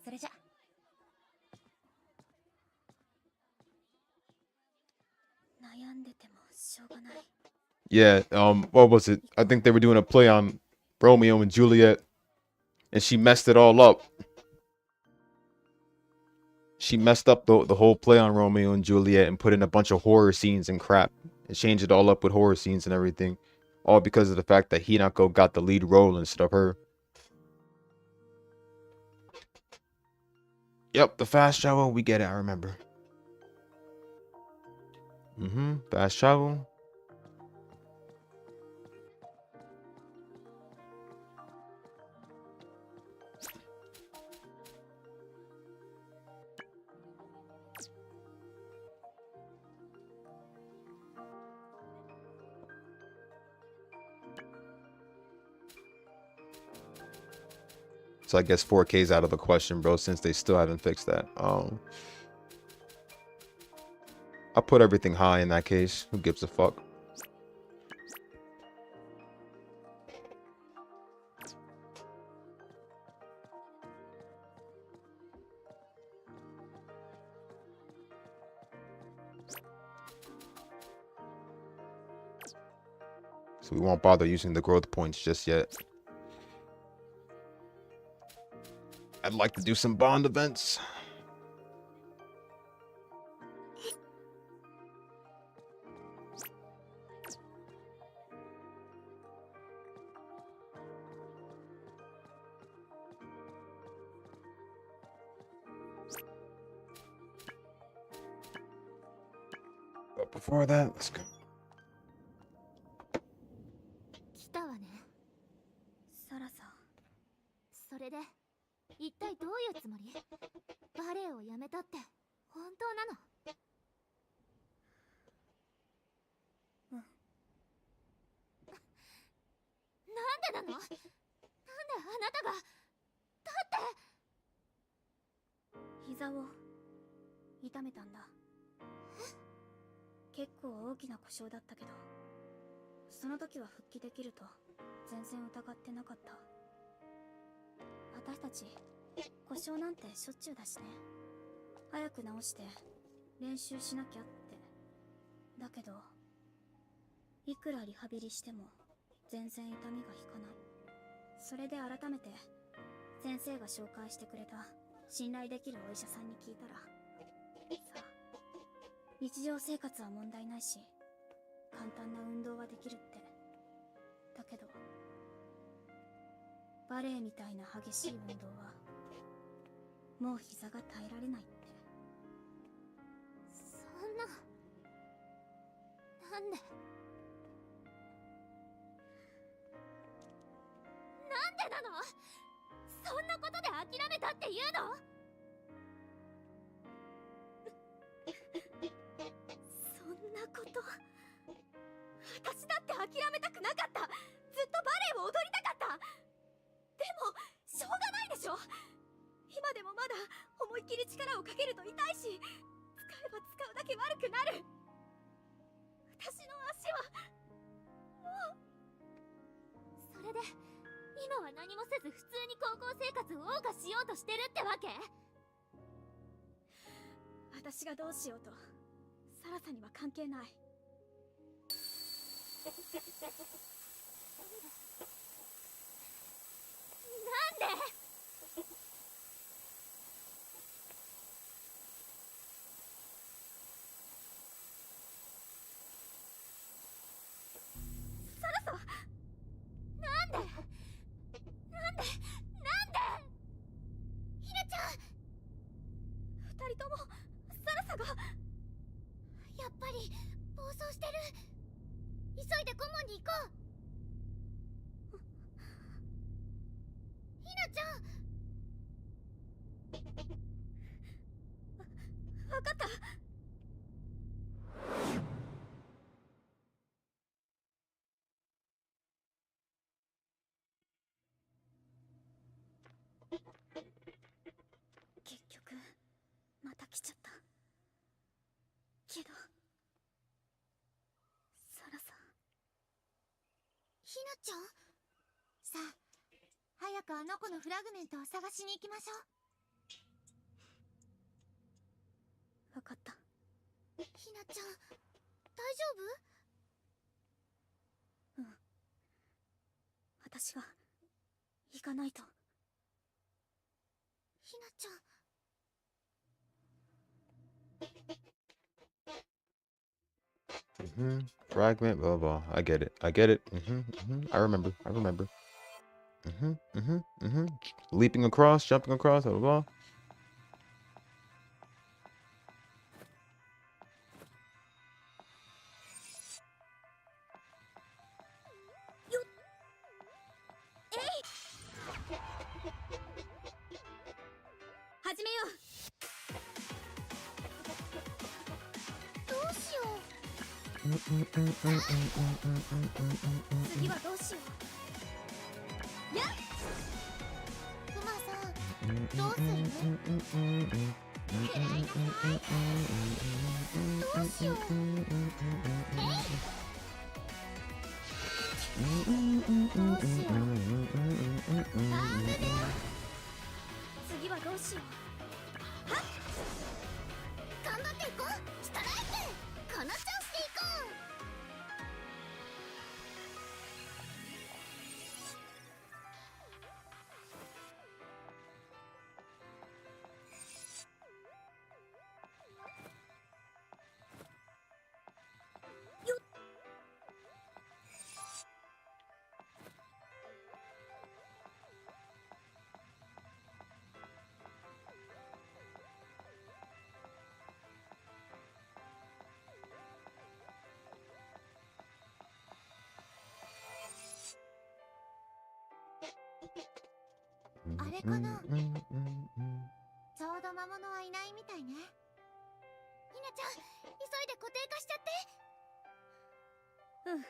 それじゃ。悩んでてもしょうがない。 Yeah, what was it? I think they were doing a play on Romeo and Juliet, and she messed it all up. She messed up the whole play on Romeo and Juliet and put in a bunch of horror scenes and crap and changed it all up with horror scenes and everything, all because of the fact that Hinako got the lead role instead of her. Yep, the fast travel, we get it, I remember. Fast travel. So I guess 4K's out of the question, bro, since they still haven't fixed that. I'll put everything high in that case. Who gives a fuck? So we won't bother using the growth points just yet. I'd like to do some bond events. But before that, let's go. 来たわね。サラさん、それで一体どういうつもり？バレエをやめたって本当なの？うん。なんでなの？なんであなたが？だって膝を痛めたんだ。結構大きな故障だったけど、その時は復帰できると全然疑ってなかった。私たち故障なんてしょっちゅうだしね。早く治して練習しなきゃって。だけどいくらリハビリしても全然痛みが引かない。それで改めて先生が紹介してくれた信頼できるお医者さんに聞いたら、さあ日常生活は問題ないし簡単な運動はできるって。だけどバレエみたいな激しい運動はもう膝が耐えられないって。そんな。なんでなの？そんなことで諦めたって言うの？そんなこと。私だって諦めたくなかった。ずっとバレエを踊りたかった。でもしょうがないでしょ。今でもまだ思いっきり力をかけると痛いし、使えば使うだけ悪くなる。私の足はもう。それで今は何もせず普通に高校生活を謳歌しようとしてるってわけ？私がどうしようとサラさんには関係ない。なんで？サラさん、なんでひなちゃん。二人ともサラさんが。やっぱり暴走してる。急いで顧問に行こう。ひなちゃん。わかった。結局また来ちゃった。けどサラさん。ひなちゃん。さあ早くあの子のフラグメントを探しに行きましょう。わかった。ひなちゃん大丈夫？うん。私が行かないと。ひなちゃん。Fragment, blah, blah. I get it. I remember. Leaping across, jumping across, blah, blah. 始めよう。どうしよう。次はどうしよう。やっ。クマさんどうする？どうしよう。次はどうしよう。頑張っていこう。ストライク。この調子でいこう。あれかな、ちょうど魔物はいないみたいね。ひなちゃん、急いで固定化しちゃって。うん。なん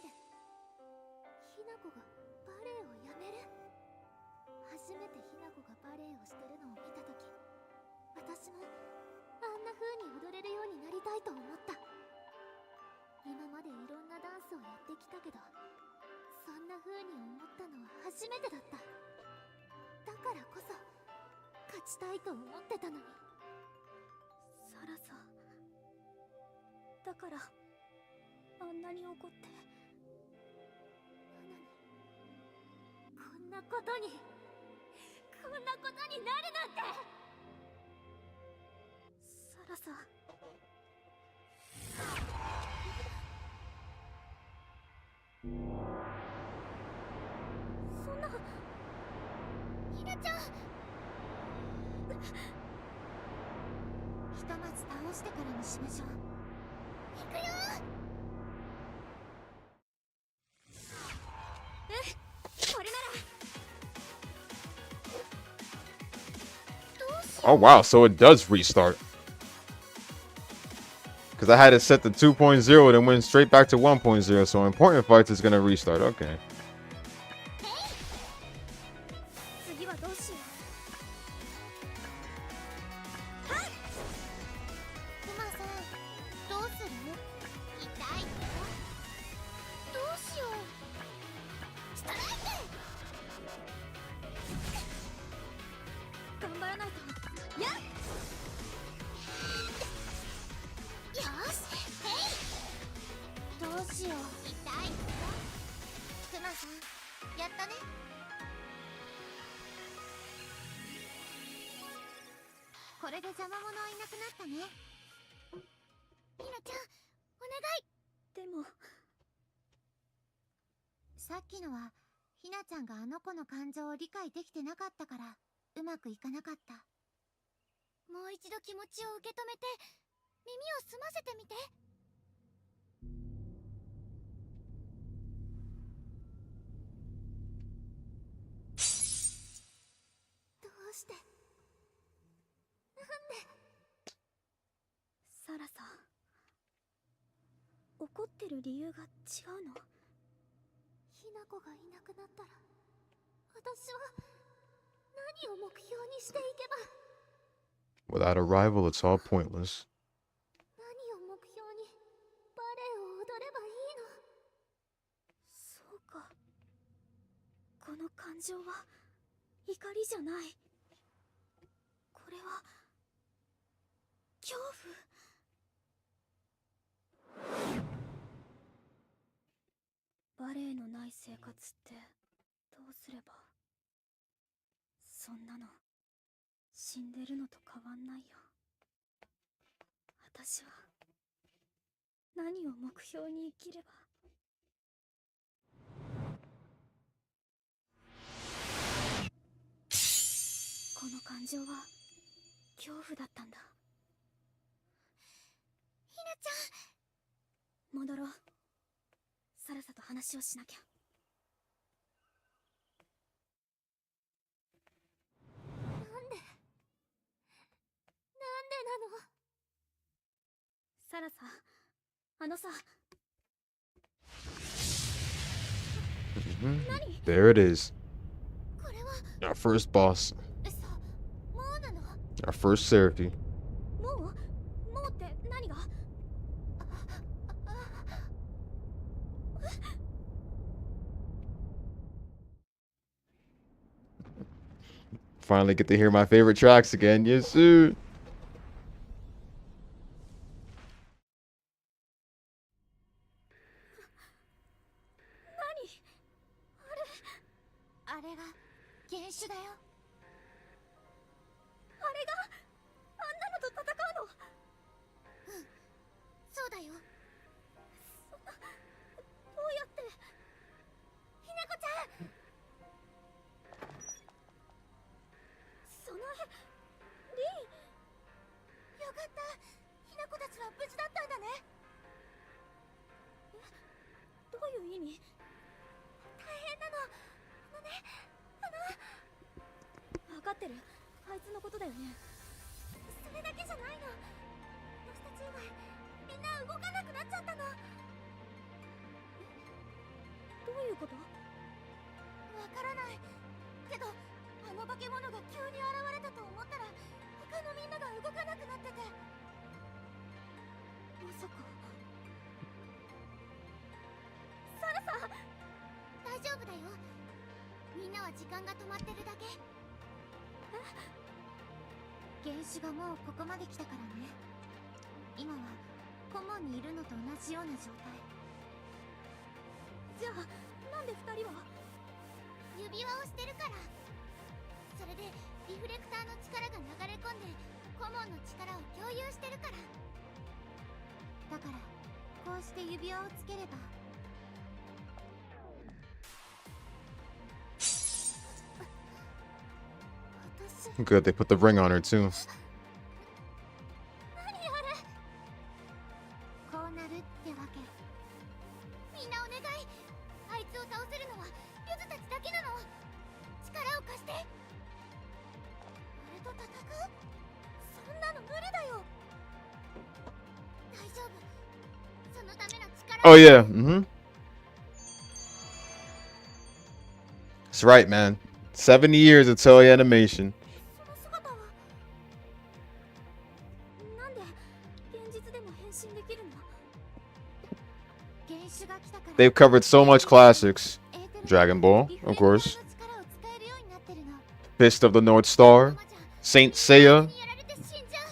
でひな子がバレエをやめる？初めてひな子がバレエをしてるのを見たとき、私もあんな風に踊れるようになりたいと思った。今までいろんなダンスをやってきたけど、そんな風に思ったのは初めてだった。だからこそ勝ちたいと思ってたのに。サラさ、だからあんなに怒って。なのにこんなことになるなんて。サラさ、そんな。ひなちゃん、ひとまず倒してからにしましょう。行くよ。これなら。 Oh wow, so it does restart. Because I had it set to 2.0 and then went straight back to 1.0. So important fights is gonna restart. Okay. 次はどうしよクマさん、どうする？痛い？どうしよう。ストライう。頑張らないと。ク。よし、どうしよう。痛い？クマさん、やったね。これで邪魔者はいなくなったね。ひなちゃん、お願い。でもさっきのはひなちゃんがあの子の感情を理解できてなかったからうまくいかなかった。もう一度気持ちを受け止めて、耳を澄ませてみて。どうして？サラさん、怒ってる理由が違うの？ひな子がいなくなったら私は何を目標にしていけば。 Without a rival, it's all pointless. 何を目標にバレエを踊ればいいの？そうか。この感情は怒りじゃない。これは恐怖。バレエのない生活ってどうすれば。そんなの死んでるのと変わんないよ。私は何を目標に生きれば。この感情は恐怖だったんだ。ひなちゃん、戻ろう。サラサと話をしなきゃ。なんでなの？サラサ、あのさ。There it is. これは Our first boss. もうなの？ Our first Seraphie. もうって何が？ Finally get to hear my favorite tracks again. Yes, sir. あれが原種だよ。あれがあんなのと戦うの？そうだよ。どうやって？ひなこちゃん。その絵、リン。よかった。ひなこたちは無事だったんだね。どういう意味？大変なの。分かってる。あいつのことだよね。それだけじゃないの。私たち以外みんな動かなくなっちゃったの。どういうこと？わからない。けどあの化け物が急に現れたと思ったら他のみんなが動かなくなってて。まさか。サラさん、大丈夫だよ。みんなは時間が止まってるだけ。原種がもうここまで来たからね。今は顧問にいるのと同じような状態。じゃあなんで二人は？指輪をしてるから。それでリフレクターの力が流れ込んで顧問の力を共有してるから。だからこうして指輪をつければ。私 Good, they put the ring on her too. こうなるってわけ。みんなお願い。あいつを倒せるのはゆずたちだけなの。力を貸して。俺と戦う？そんなの無理だよ。大丈夫。そのための力。 Oh yeah. That's right, man. 70 years of toy animation. その姿は。なんで現実でも変身できるの？原種が来たから。 They've covered so much classics. エーテル Dragon Ball, リフレ of クターの course. 力を使えるようになってるの。 Fist of the North Star. ママちゃん Saint Seiya. にやられて死んじゃう。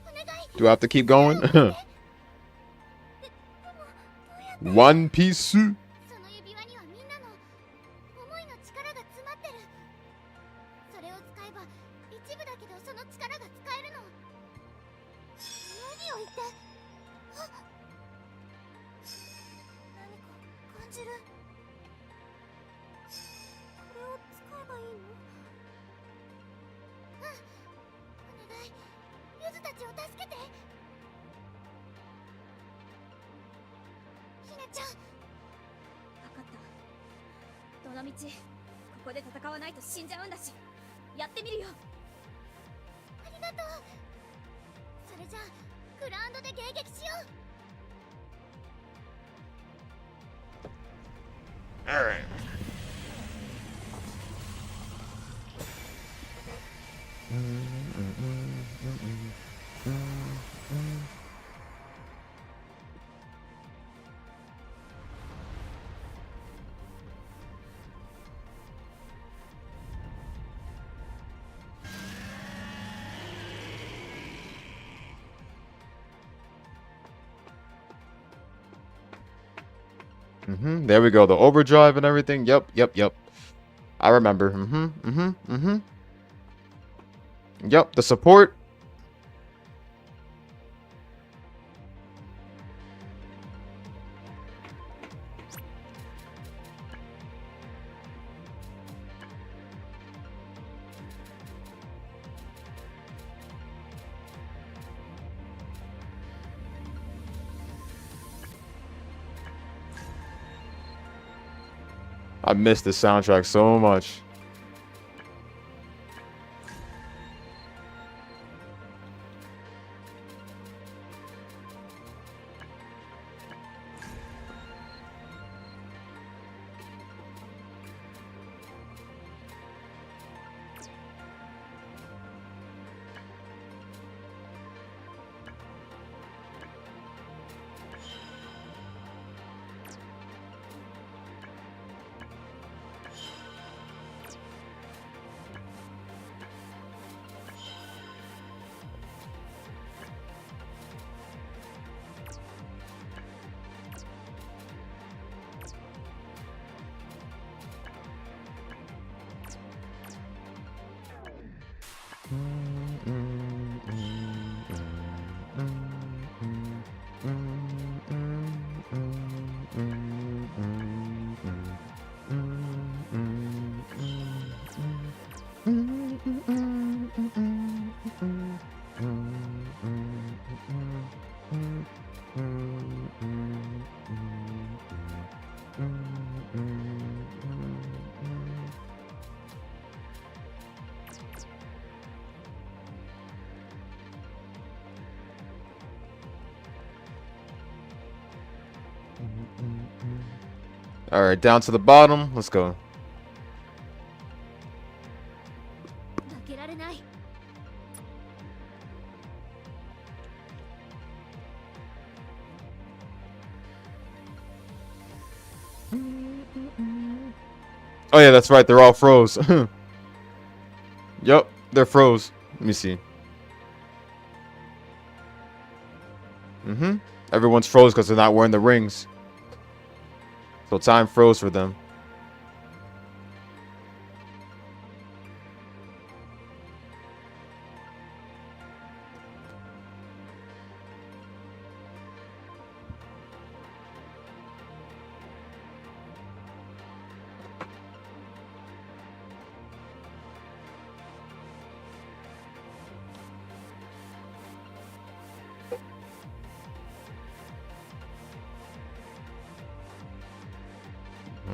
お願い。 Do I have to keep going? でもどうやって One Piece. その指輪にはみんなの思いの力が詰まってる。それを使えば一部だけどその力が使えるの。何を言って。あ、何か感じる。これを使えばいいの？お願い。ゆずたちを助けて。ひなちゃん。分かった。どのみちここで戦わないと死んじゃうんだし、やってみるよ。ありがとう。それじゃあグラウンドで迎撃しよう。 All right. There we go. The overdrive and everything. Yep. I remember. Yep. The support. I miss the soundtrack so much. All right, down to the bottom. Let's go. 負けられない。 Oh yeah, that's right. They're all froze. Yup, they're froze. Let me see. Everyone's froze because they're not wearing the rings. So time froze for them.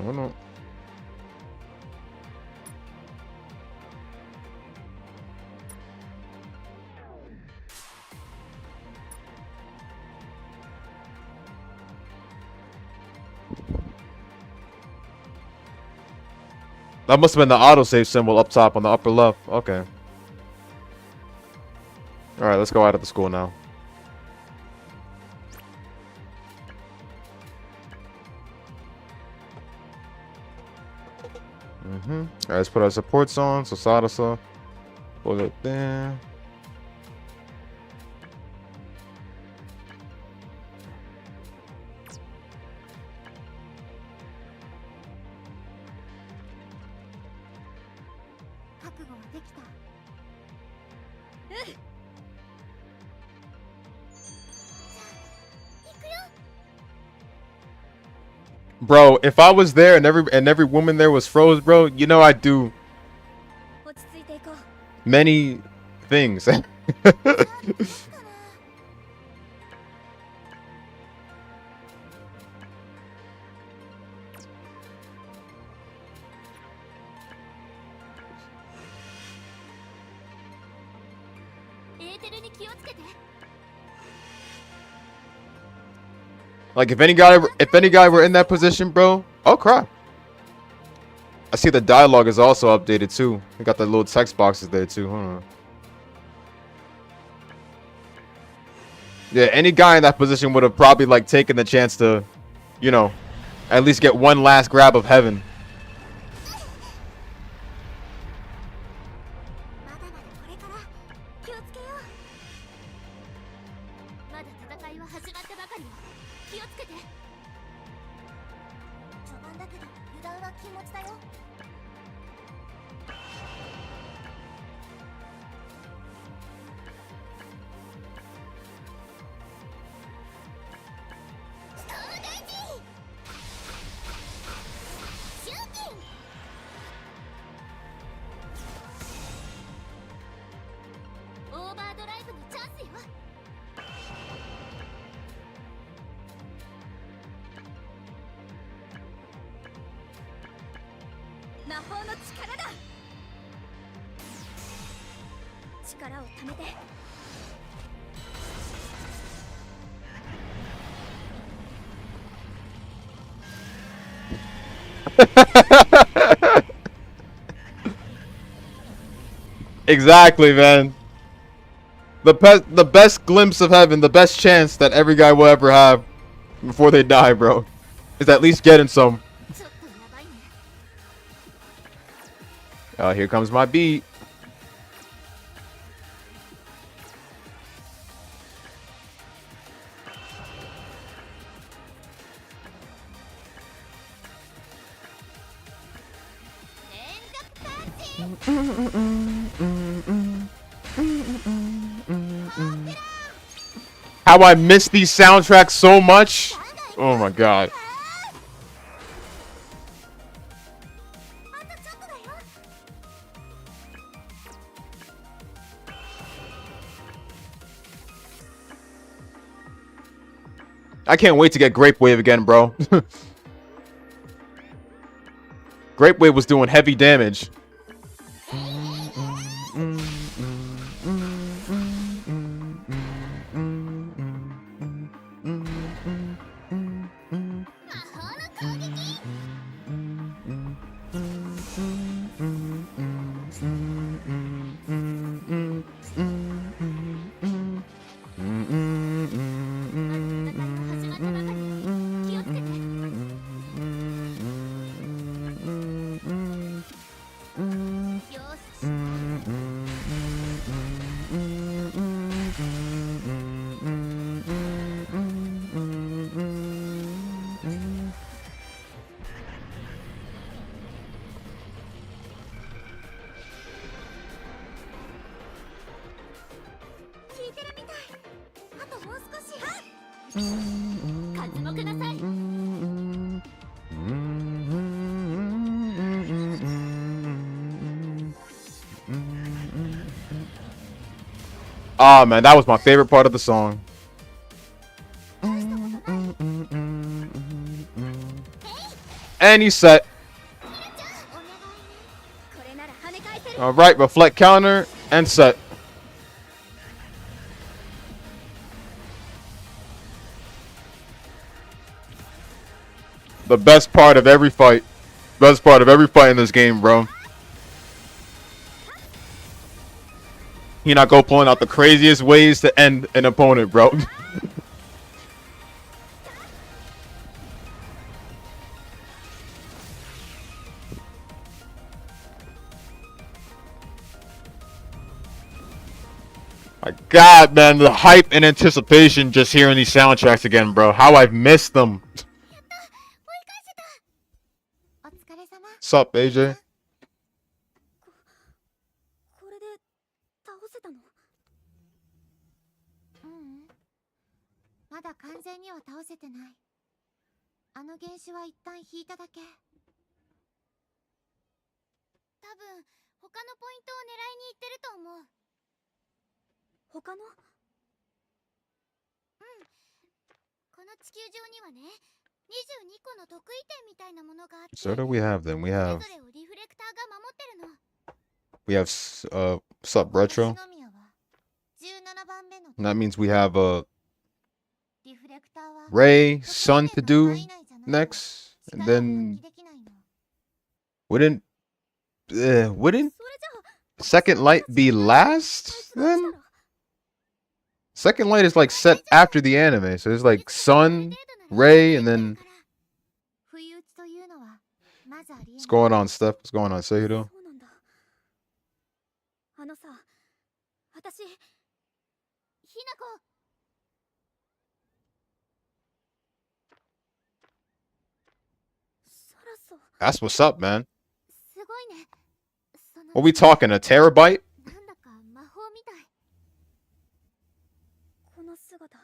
Oh no. That must have been the autosave symbol up top on the upper left. Okay. Alright, let's go out of the school now. Alright, let's put our supports on. So Sadasa. Pull it there. Bro, if I was there and every woman there was froze, bro, you know I'd do 落ち着いていこう。 many things. エーテルに気をつけて。 Like if any guy were in that position, bro. Oh crap. I see the dialogue is also updated too. We got the little text boxes there too. Hold on. Yeah, any guy in that position would have probably like taken the chance to, you know, at least get one last grab of heaven. まだまだこれから気をつけよう。まだ戦いは始まったばかりよ。気をつけて。序盤だけど油断は禁物だよ。 オーバードライブのチャンスよ。 魔法の力だ。力を貯めて。 Exactly, man. The best glimpse of heaven, the best chance that every guy will ever have before they die, bro, is at least getting some. ちょっとやばいね。 Oh, here comes my beat. How I miss these soundtracks so much. Oh my god. I can't wait to get Grape Wave again, bro. Grape Wave was doing heavy damage. Oh man, that was my favorite part of the song. And he's set. Alright, reflect counter and set. The best part of every fight. Best part of every fight in this game, bro. Hinako pulling out the craziest ways to end an opponent, bro. My god, man, the hype and anticipation just hearing these soundtracks again, bro. How I've missed them. What's up, AJ? これで倒せたの？まだ完全には倒せてない。あの原種は一旦引いただけ。多分他のポイントを狙いに行ってると思う。他の？この地球上にはね、22個の得意点みたいなものがあって、 So what do we have then? We それ have ぞれをリフレクターが守ってるの。 we have Sup Retro. 篠宮は17番目の And that means we have リフレクターは Ray, Sun to 得意 do 点の範囲内じゃないと next, 力 and を then 発揮できないの。 wouldn't それじゃ Second Light be last あいつが来 then? たら Second Light is like set after the anime, so it's like Sun, Ray, and then 不意打ちというのはまずありえない。 what's going on, Steph? What's going on, Seido? そうなんだ。あのさ、私、ひなこ、そらそ、 That's what's up, man. すごいね。その What we talking? A terabyte? なんだか魔法みたい。この姿、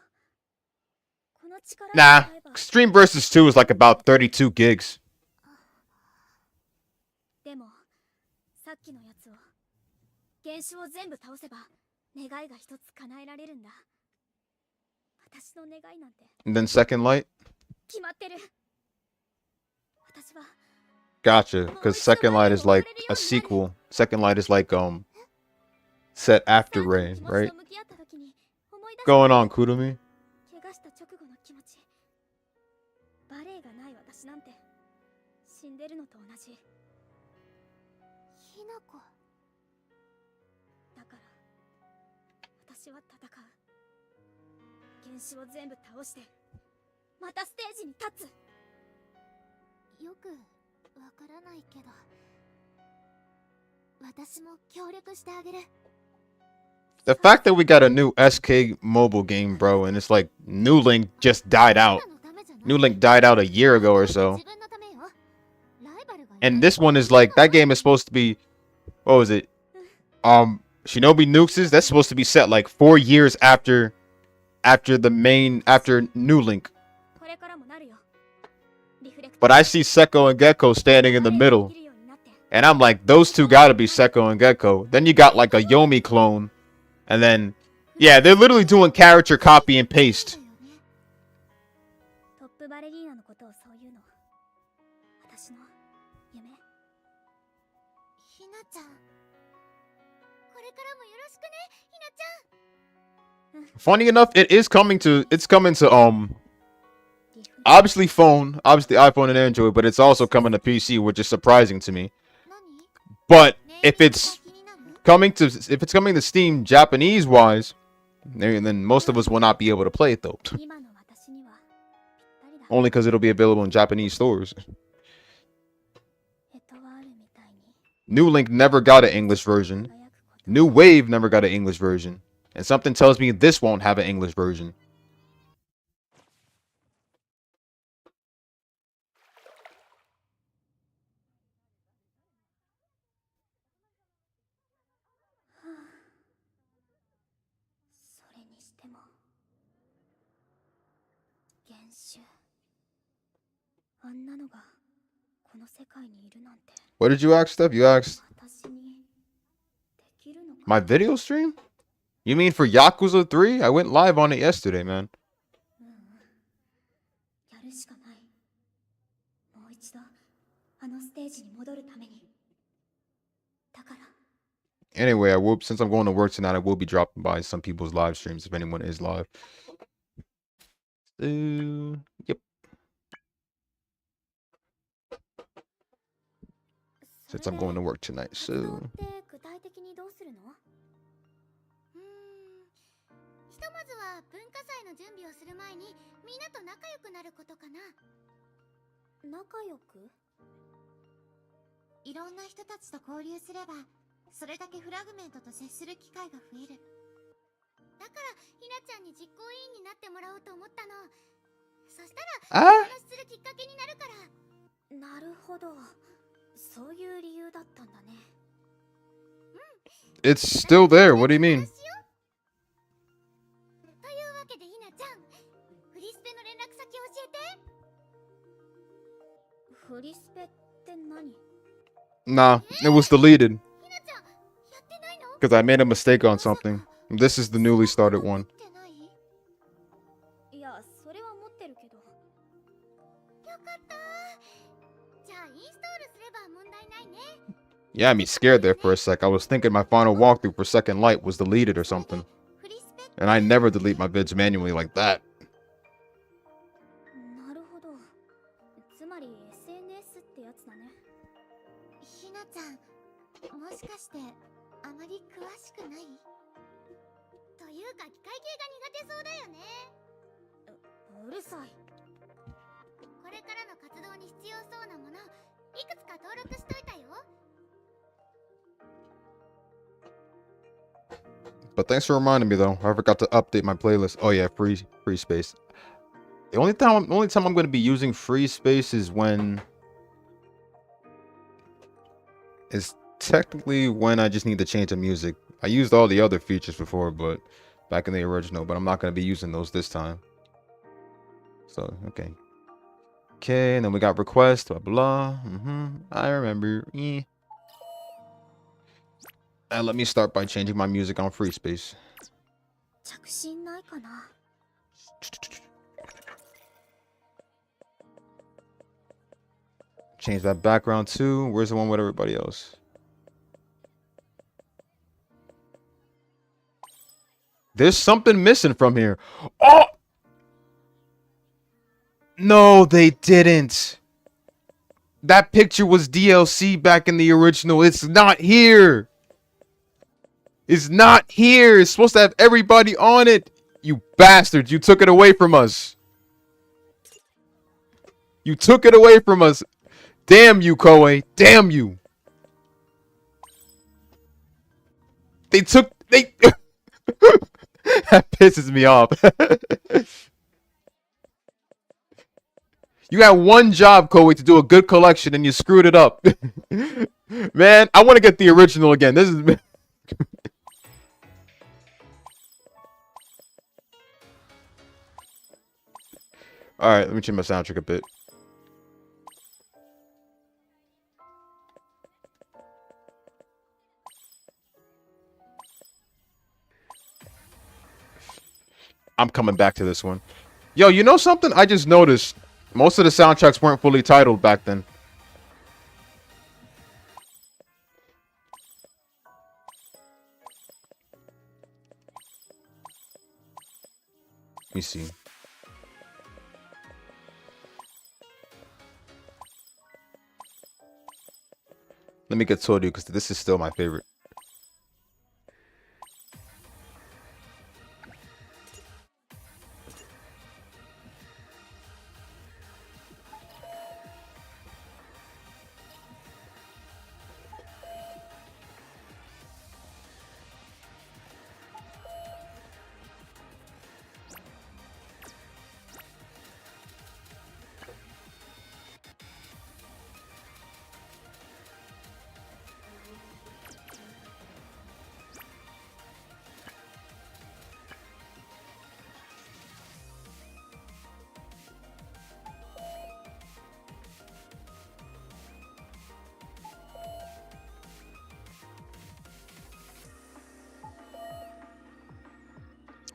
この力を Nah, 使えば Extreme Versus 2 is like about 32 gigs. でも、さっきのやつを、原種を全部倒せば、願いが一つ叶えられるんだ。私の願いなんて And then Second Light? 決まってる。私は Gotcha, because Second Light is like a sequel. Second Light is like set after サー Ray, の気持ち right? と向き合った時に思い出した Going on, Kudumi? 怪我した直後の気持ち。バレエがない私なんて死んでるのと同じ。ひなこ、だから私は戦う。原種を全部倒してまたステージに立つ。よくわからないけど、私も協力してあげる。 The fact that we got a new SK mobile game, bro, and it's like New Link just died out. みんなのためじゃない New Link died out a year ago or so. 自分のためよ。ライバルがいない And this one is like, that game is supposed to be, what was it? Shinobi Nukes, that's supposed to be set like 4 years after New Link. これからもなるよ。リフレク But I see Sekko and Gecko standing in the middle. And I'm like, those two gotta be Sekko and Gecko. Then you got like a Yomi clone. And then, yeah, they're literally doing character copy and paste. トップバレリーナのことをそういうの。私の夢。ひなちゃん、これからもよろしくね、ひなちゃん。 Funny enough, it's coming to obviously phone, obviously iPhone and Android, but it's also coming to PC, which is surprising to me. 何？ But ネーミン if グが it's 気になる？ coming to Steam Japanese wise, then most of us will not be able to play it though. 今の私にはぴったりだ。 Only because it'll be available in Japanese stores. エトワールみたいに New Link never got an English version. 輝くこと。 New Wave never got an English version. And something tells me this won't have an English version. What did you ask, Steph? You asked my video stream? You mean for Yakuza 3? I went live on it yesterday, man. やるしかない。もう一度あのステージに戻るために。だから。 Anyway, since I'm going to work tonight, I will be dropping by some people's live streams if anyone is live. Yep. Since I'm going to work tonight, so. 具体的にどうするの？ひとまずは文化祭の準備をする前にみんなと仲良くなることかな。仲良く？いろんな人たちと交流すれば、それだけフラグメントと接する機会が増える。だからひなちゃんに実行委員になってもらおうと思ったの。そしたら話するきっかけになるから。なるほど。そういう理由だったんだね。It's still there. What do you mean? というわけでひなちゃん、フリスペの連絡先教えて。フリスペって何？ Nah, it was deleted ひなちゃん、やってないの？ because I made a mistake on something. This is the newly started one. 持ってない？いや、それは持ってるけど。よかった。じゃあインストールすれば問題ないね。 Yeah, I me scared there for a sec. I was thinking my final walkthrough for Second Light was deleted or something. フリスペって And I never delete my vids manually like that. なるほど。つまり SNS ってやつだね。ひなちゃん、もしかしてあまり詳しくない？というか機械系が苦手そうだよね。うるさい。これからの活動に必要そうなものいくつか登録しといたよ。 But thanks for reminding me though. I forgot to update my playlist. Oh yeah, free space. The only time I'm going to be using free space is when technically when I just need to change the music. I used all the other features before, but back in the original, but I'm not going to be using those this time. So, okay. Okay, and then we got request, blah, blah. I remember. And let me start by changing my music on free space. 着信ないかな。 Change that background too. Where's the one with everybody else? There's something missing from here. Oh! No, they didn't. That picture was DLC back in the original. It's not here. It's not here. It's supposed to have everybody on it. You bastards. You took it away from us. You took it away from us. Damn you, Koei. Damn you. They that pisses me off. You had one job, Koei, to do a good collection and you screwed it up. Man, I want to get the original again. This is All right, let me change my soundtrack a bit. I'm coming back to this one. Yo, you know something? I just noticed most of the soundtracks weren't fully titled back then. Let me see. Let me get told you because this is still my favorite.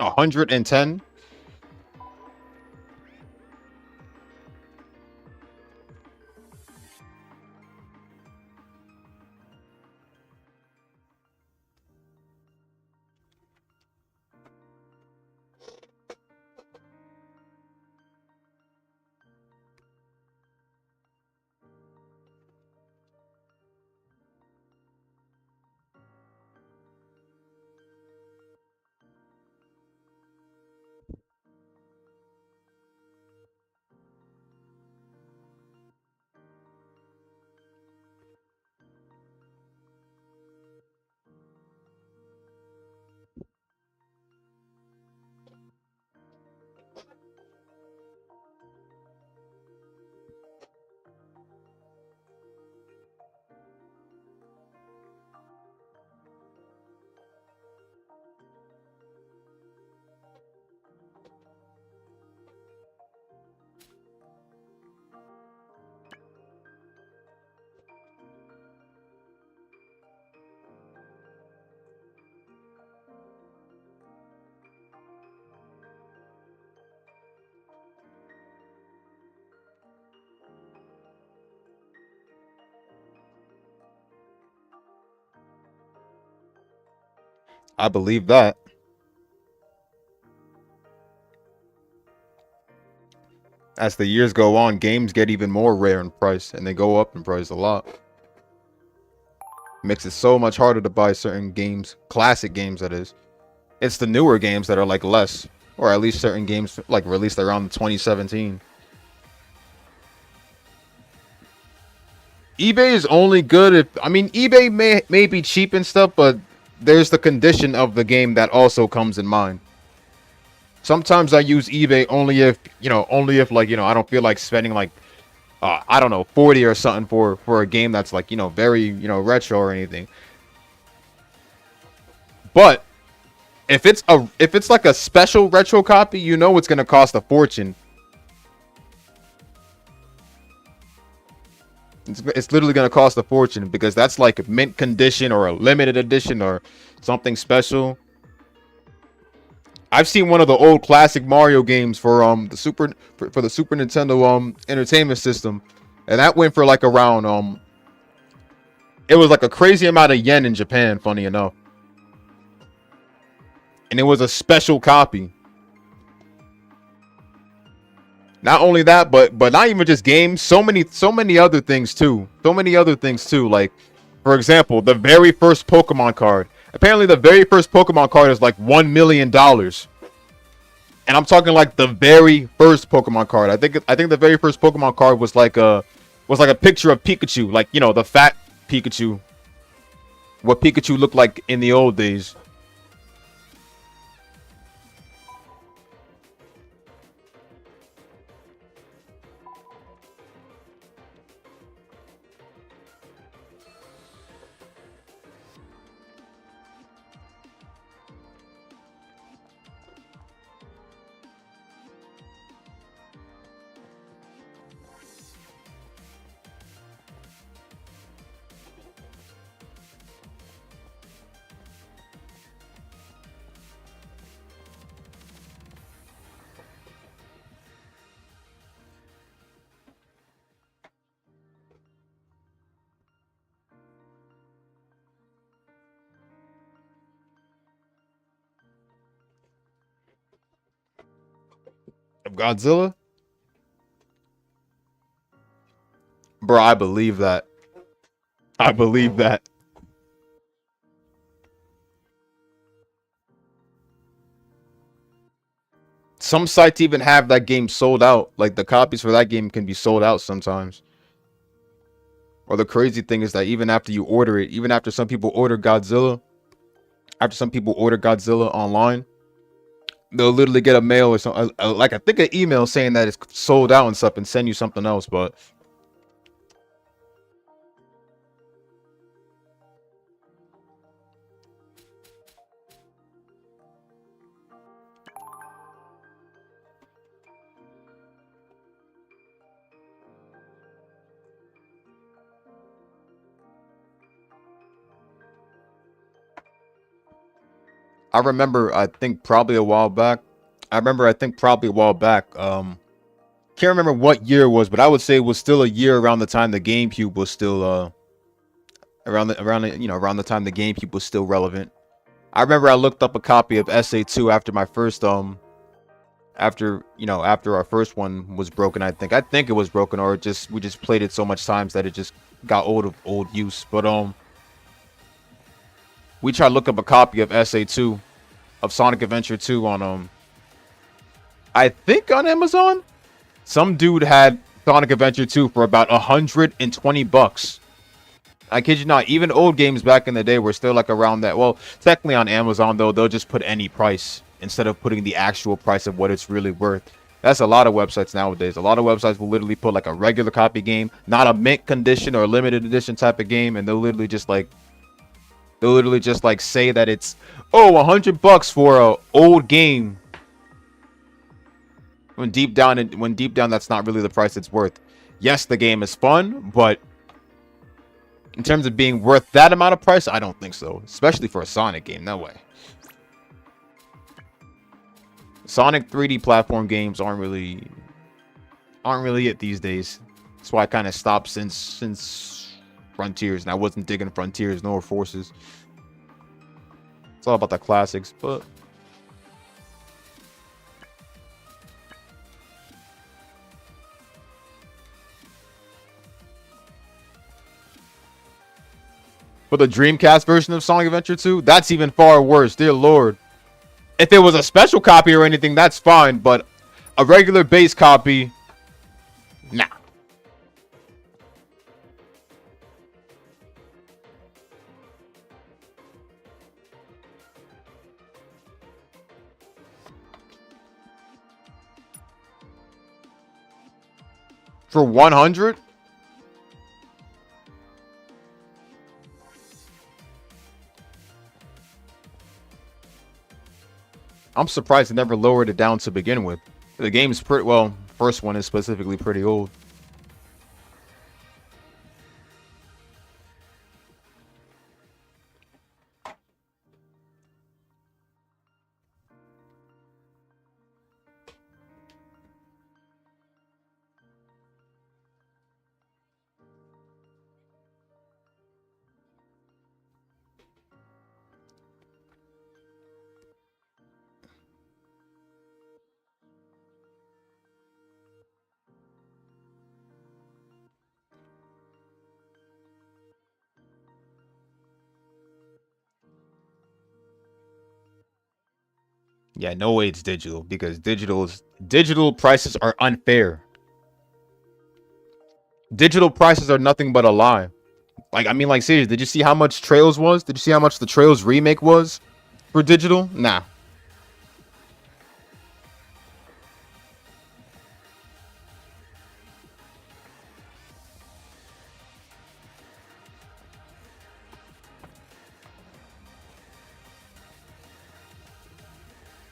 $110. I believe that. As the years go on, games get even more rare in price, and they go up in price a lot. Makes it so much harder to buy certain games, classic games that is. It's the newer games that are like less, or at least certain games like released around 2017. eBay is only good if, I mean, eBay may be cheap and stuff, but there's the condition of the game that also comes in mind. Sometimes I use eBay only if, like, I don't feel like spending like, I don't know, 40 or something for a game that's like, very, retro or anything. But if it's like a special retro copy, it's gonna cost a fortune. It's literally gonna cost a fortune because that's like mint condition or a limited edition or something special. I've seen one of the old classic Mario games for the Super Nintendo Entertainment System, and that went for like around it was like a crazy amount of yen in Japan, funny enough. And it was a special copy. Not only that, but not even just games, so many other things too. So many other things too. Like, for example, the very first Pokemon card. Apparently the very first Pokemon card is like $1 million. And I'm talking like the very first Pokemon card. I think the very first Pokemon card was like a picture of Pikachu, like, the fat Pikachu. What Pikachu looked like in the old days. Godzilla? Bro, I believe that. I believe that. Some sites even have that game sold out. Like, the copies for that game can be sold out sometimes. Or the crazy thing is that even after you order it, even after some people order Godzilla, online, they'll literally get a mail or something, like I think an email saying that it's sold out and stuff, and send you something else. But I remember, I think probably a while back. Can't remember what year it was, but I would say it was still a year around the time the GameCube was still around the time the GameCube was still relevant. I remember I looked up a copy of SA2 after my first after our first one was broken. I think it was broken, or we just played it so much times that it just got old of old use. But we tried to look up a copy of SA2 of Sonic Adventure 2 on I think on Amazon. Some dude had Sonic Adventure 2 for about $120. I kid you not. Even old games back in the day were still like around that. Well, technically on Amazon though, they'll just put any price instead of putting the actual price of what it's really worth. That's a lot of websites nowadays. A lot of websites will literally put like a regular copy game, not a mint condition or limited edition type of game, and they'll literally just like say that it's $100 for a old game. When deep down that's not really the price it's worth. Yes, the game is fun, but in terms of being worth that amount of price, I don't think so. Especially for a Sonic game, no way. Sonic 3D platform games aren't really it these days. That's why I kind of stopped since Frontiers, and I wasn't digging Frontiers nor Forces. It's all about the classics, but for the Dreamcast version of Sonic Adventure 2, that's even far worse. Dear Lord. If it was a special copy or anything, that's fine, but a regular base copy, nah. For 100? I'm surprised they never lowered it down to begin with. The game's pretty well. First one is specifically pretty old. Yeah, no way it's digital, because digital prices are unfair. Digital prices are nothing but a lie. Like, I mean, like, seriously, did you see how much Trails was? Did you see how much the Trails remake was for digital? Nah.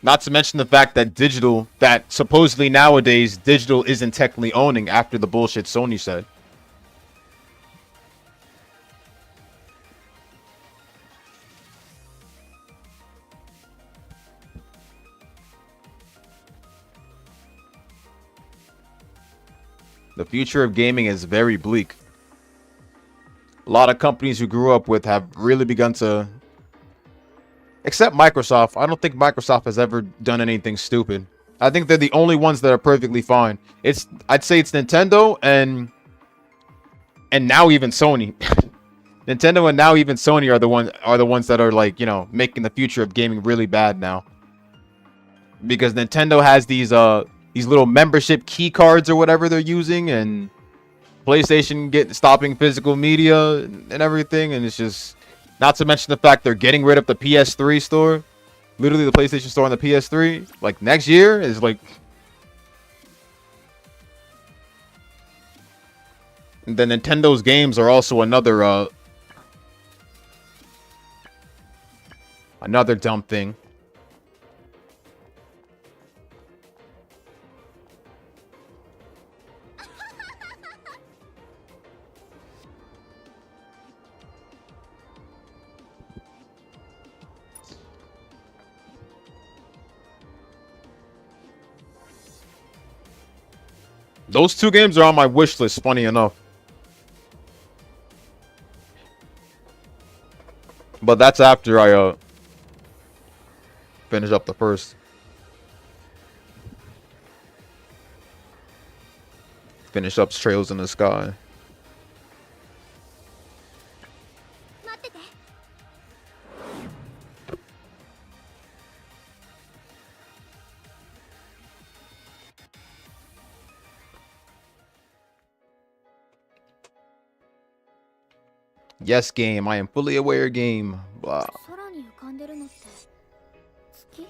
Not to mention the fact that supposedly nowadays digital isn't technically owning after the bullshit Sony said. The future of gaming is very bleak. A lot of companies who grew up with have really begun to, except Microsoft. I don't think Microsoft has ever done anything stupid. I think they're the only ones that are perfectly fine. I'd say it's Nintendo and now even Sony. Nintendo and now even Sony are the ones that are like, you know, making the future of gaming really bad now. Because Nintendo has these little membership key cards or whatever they're using, and PlayStation stopping physical media and everything, and it's just, not to mention the fact they're getting rid of the PS3 store. Literally the PlayStation store on the PS3. Like next year is like. And then Nintendo's games are also another dumb thing. Those two games are on my wish list, funny enough. But that's after I finish up the first. Finish up Trails in the Sky. Yes, game. I am fully aware, game. Blah. 空に浮かんでるのって月？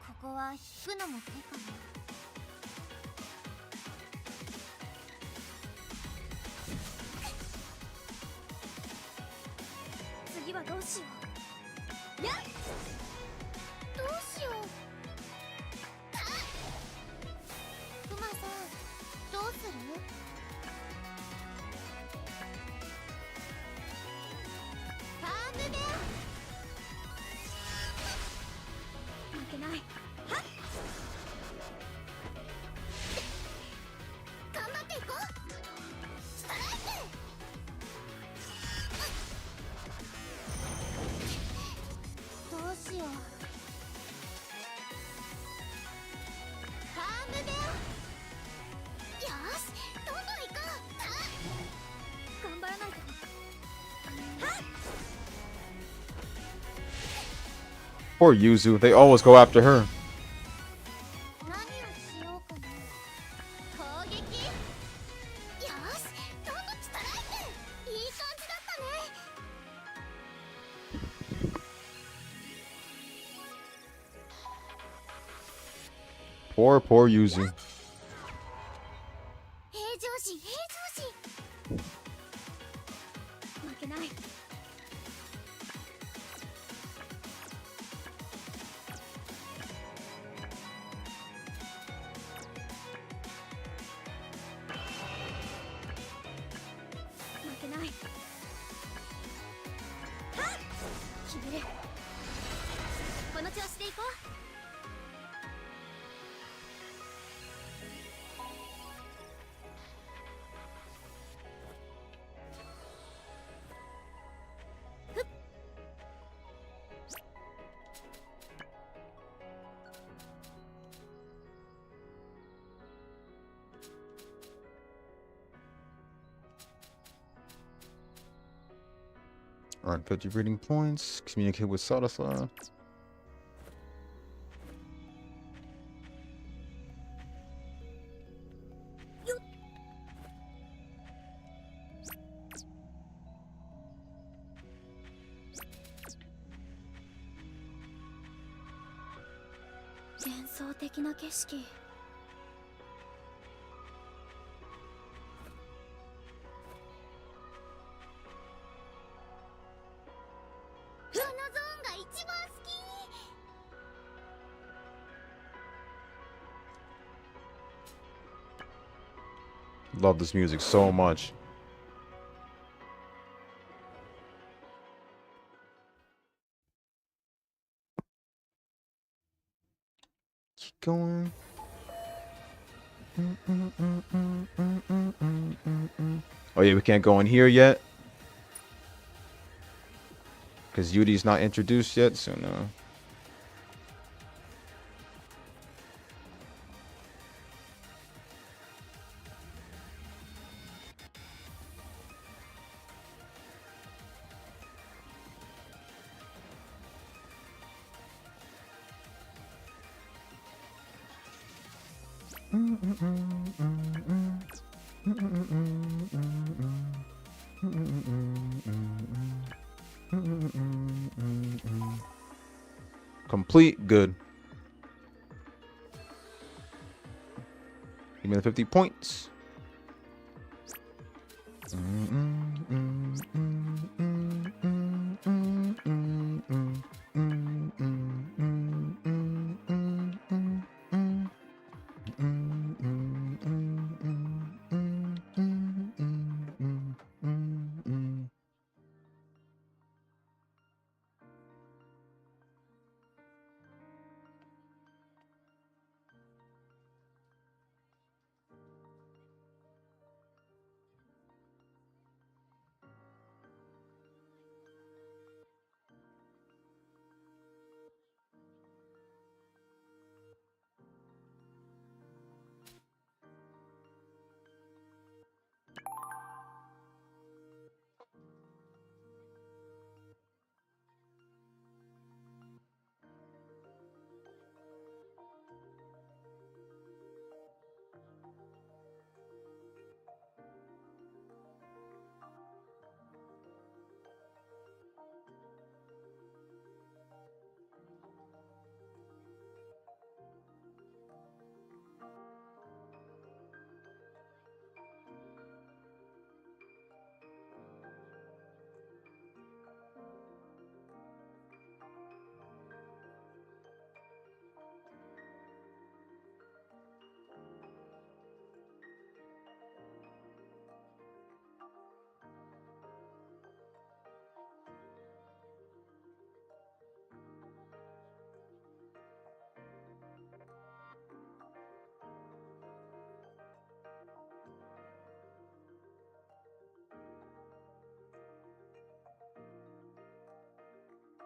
ここは引くのも手かな。次はどうしよう。どうしよう。クマさん、どうする？パームベア。負けない。頑張っていこう。ストライク。どうしよう。パームベア。よし、どんどん行こう。頑張らないと。 Poor Yuzu. They always go after her. 何をしようかな。攻撃。よし、どんどんストライク。いい感じだったね。 Poor Yuzu. 平常心、平常心。負けない。負けない。決める。この調子でいこう。 Alright, 50 reading points. Communicate with Sadasa.「幻想的な景色」 このゾーンが一番好き。 Love this music so much. Keep going. Oh yeah, we can't go in here yet. Because Yudi's not introduced yet, so no. Complete, good. Give me the 50 points.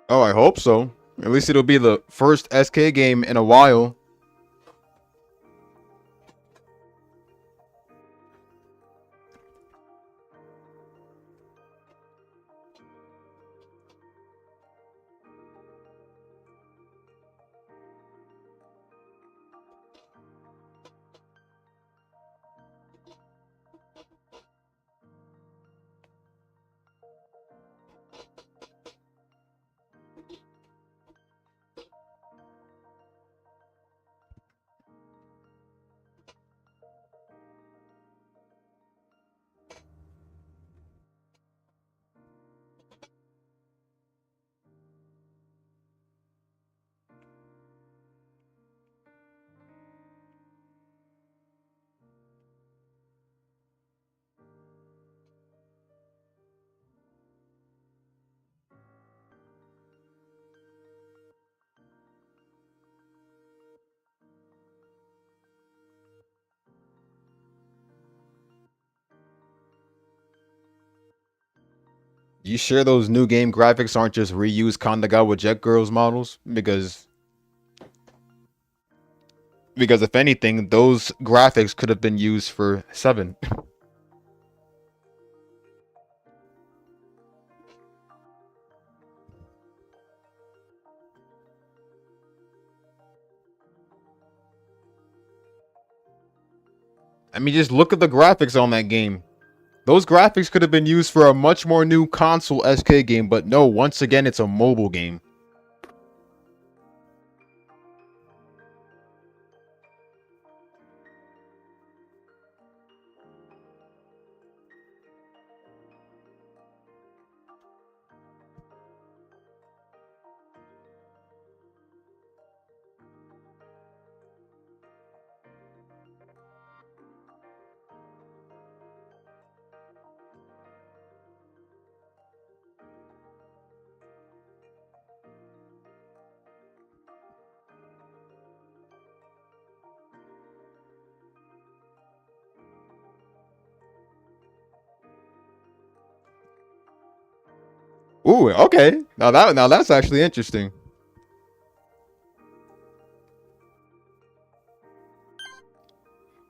Oh, I hope so. At least it'll be the first SK game in a while. You sure those new game graphics aren't just reused Kandagawa Jet Girls models? Because if anything, those graphics could have been used for 7. I mean, just look at the graphics on that game. Those graphics could have been used for a much more new console SK game, but no, once again, it's a mobile game. Ooh, okay. Now that's actually interesting.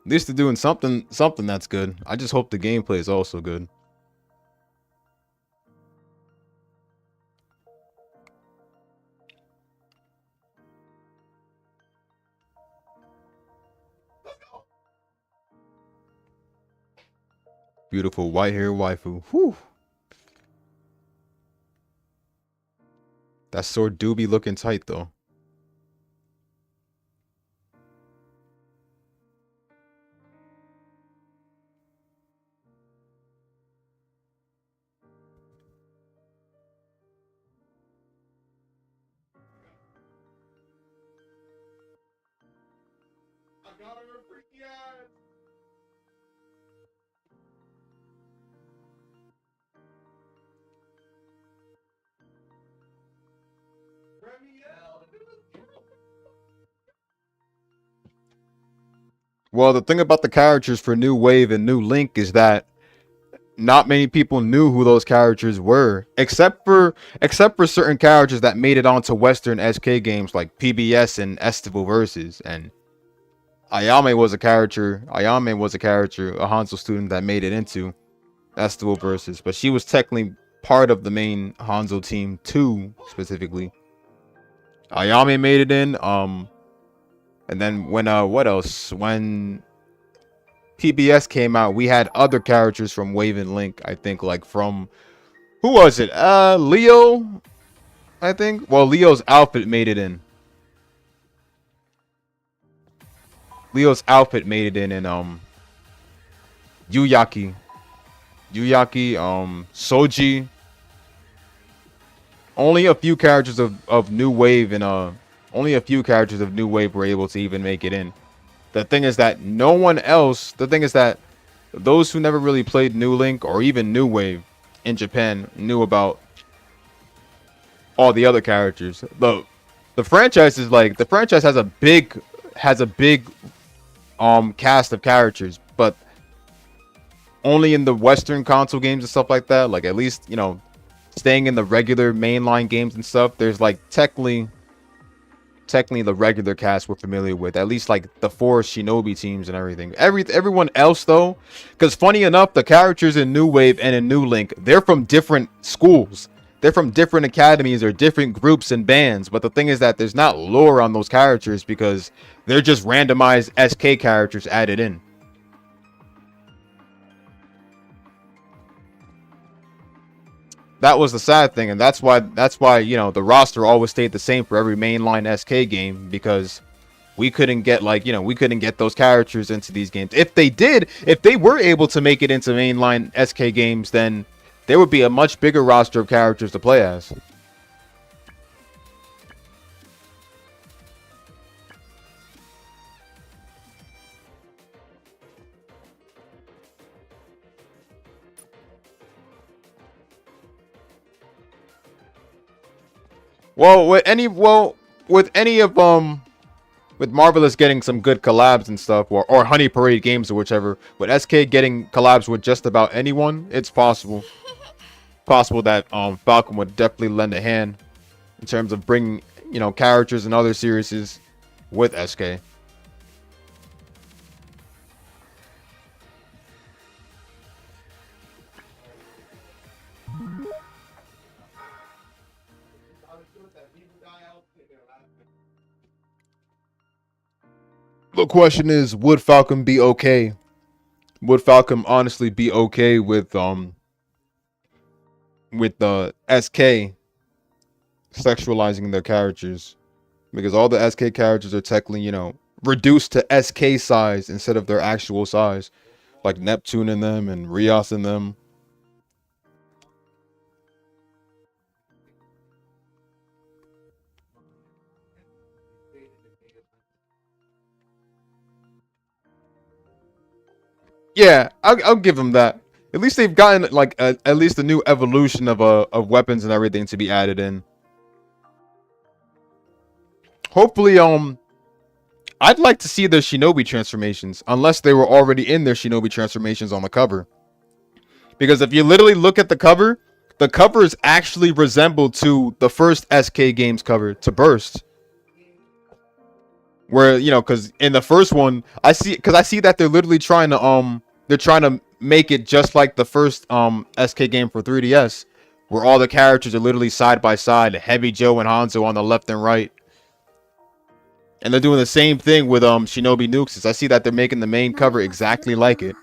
At least they're doing something that's good. I just hope the gameplay is also good. Beautiful white hair waifu. Whew. That sword do be looking tight though. Well, the thing about the characters for New Wave and New Link is that not many people knew who those characters were, except for certain characters that made it onto Western SK games like PBS and Estival Versus. And Ayame was a character. A Hanzo student that made it into Estival Versus, but she was technically part of the main Hanzo team too, specifically. Ayame made it in. And then when what else? When PBS came out, we had other characters from Wave and Link. I think like from who was it? Leo, I think. Well, Leo's outfit made it in. And Yuyaki, Soji. Only a few characters of New Wave and only a few characters of New Wave were able to even make it in. The thing is that no one else. The thing is that those who never really played New Link or even New Wave in Japan knew about all the other characters. The franchise is like the franchise has a big cast of characters, but only in the Western console games and stuff like that. Like at least, you know, staying in the regular mainline games and stuff, there's like technically the regular cast we're familiar with, at least like the 4 Shinobi teams and everything. Everyone else though, because funny enough, the characters in New Wave and in New Link, they're from different schools. They're from different academies or different groups and bands. But the thing is that there's not lore on those characters because they're just randomized SK characters added in. That was the sad thing, and that's why you know the roster always stayed the same for every mainline SK game, because we couldn't get those characters into these games. If they were able to make it into mainline SK games, then there would be a much bigger roster of characters to play as. Well, with Marvelous getting some good collabs and stuff, or Honey Parade Games or whichever, with SK getting collabs with just about anyone, it's possible that Falcon would definitely lend a hand in terms of bringing, you know, characters and other series with SK. The question is, would Falcon be okay? Would Falcon honestly be okay with the SK sexualizing their characters? Because all the SK characters are technically, you know, reduced to SK size instead of their actual size, like Neptune in them and Rios in them. Yeah, I'll give them that. At least they've gotten like at least a new evolution of weapons and everything to be added in. Hopefully, I'd like to see their Shinobi transformations, unless they were already in their Shinobi transformations on the cover. Because if you literally look at the cover, the covers actually resemble to the first SK games cover, to Burst. Where, you know, because in the first one, I see that they're literally trying to make it just like the first SK game for 3DS, where all the characters are literally side by side, Heavy Joe and Hanzo on the left and right. And they're doing the same thing with Shinobi Nukes. I see that they're making the main cover exactly like it.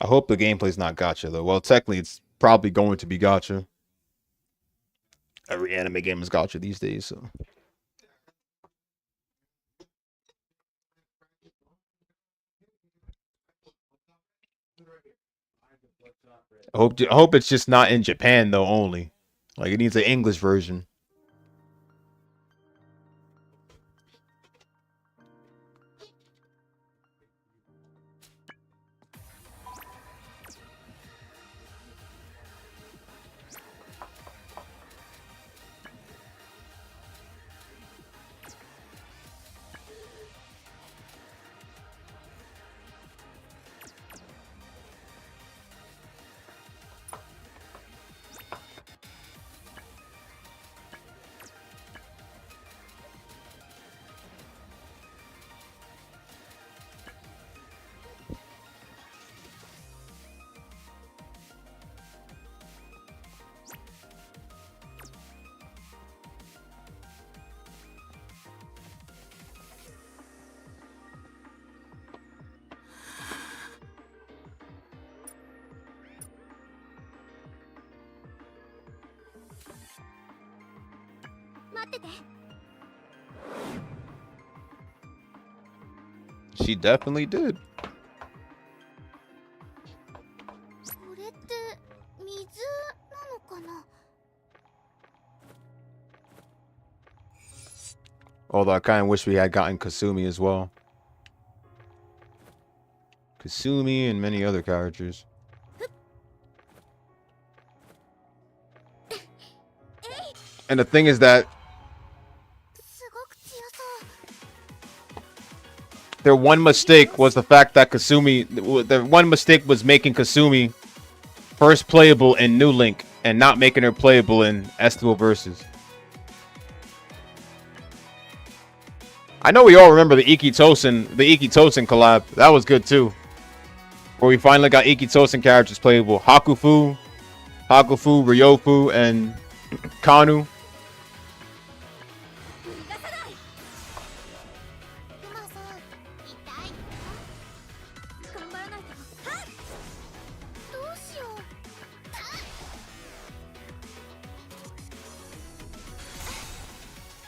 I hope the gameplay's not gacha though. Well, technically, it's probably going to be gacha. Every anime game is gacha these days, so. I hope it's just not in Japan though only. Like it needs an English version. She definitely did. これって水なのかな。 Although I kind of wish we had gotten Kasumi as well. Kasumi and many other characters. And the thing is that すごく強そう。 their one mistake was the fact that their one mistake was making Kasumi first playable in New Link and not making her playable in Estival Versus. I know we all remember the Ikitosen collab. That was good too. Where we finally got Ikitosen characters playable. Hakufu, Ryofu, and Kanu. クマさん、痛い。頑張らないと。どうしよう。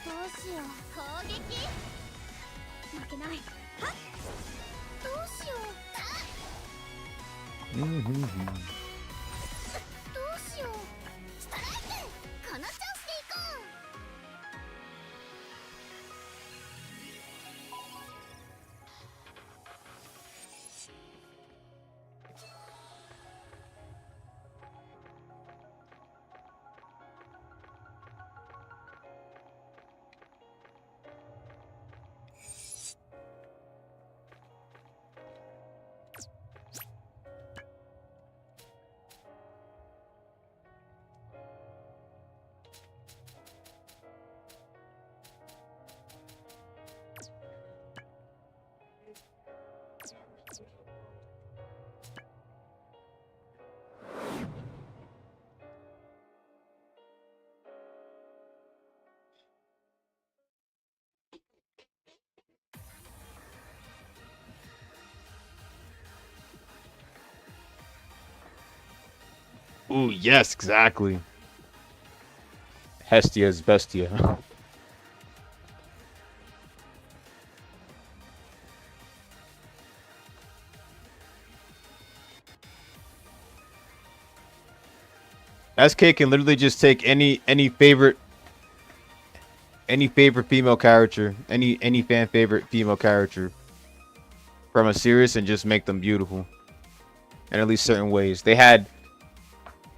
どうしよう。攻撃。負けない。どうしよう。どうしよう。ストライク。この調子でいこう。 Ooh, yes, exactly. Hestia's Bestia. SK can literally just take any favorite Any favorite female character, any fan favorite female character from a series, and just make them beautiful in at least certain ways. They had,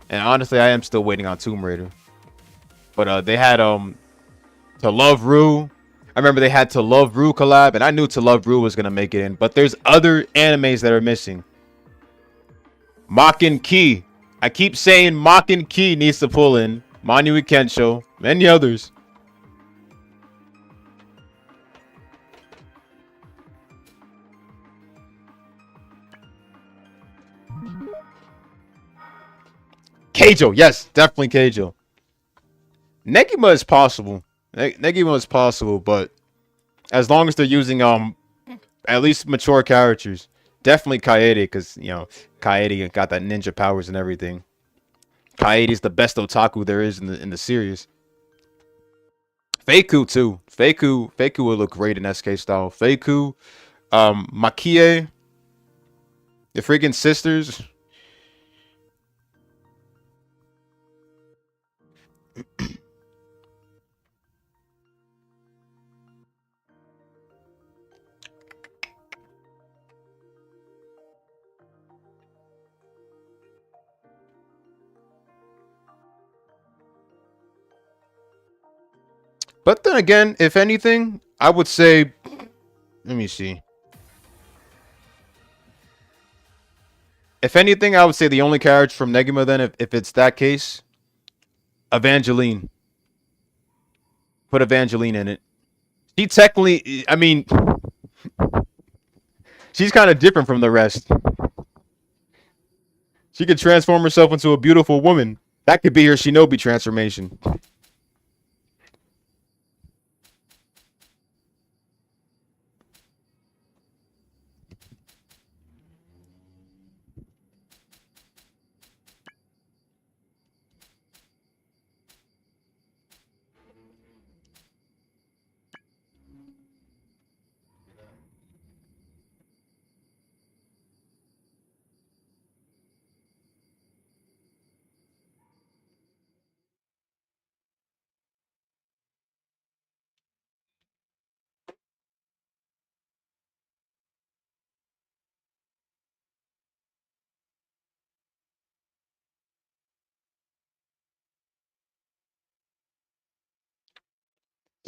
and honestly, I am still waiting on Tomb Raider, but they had To Love Ru. I remember they had To Love Ru collab, and I knew To Love Ru was gonna make it in, but there's other animes that are missing. Makin Ki. I keep saying Makin Ki needs to pull in. Manui Kensho, many others. Keijo, yes, definitely Keijo. Negima is possible. Negima is possible, but as long as they're using at least mature characters. Definitely Kaede, because Kaede got that ninja powers and everything. Kaede's the best otaku there is in the series. Feiku too. Feiku would look great in SK style. Feiku, Makie, the freaking sisters. But then again, if anything, I would say, let me see. If anything, I would say the only character from Negima then, if it's that case, Evangeline. Put Evangeline in it. She technically, I mean, she's kind of different from the rest. She could transform herself into a beautiful woman. That could be her shinobi transformation.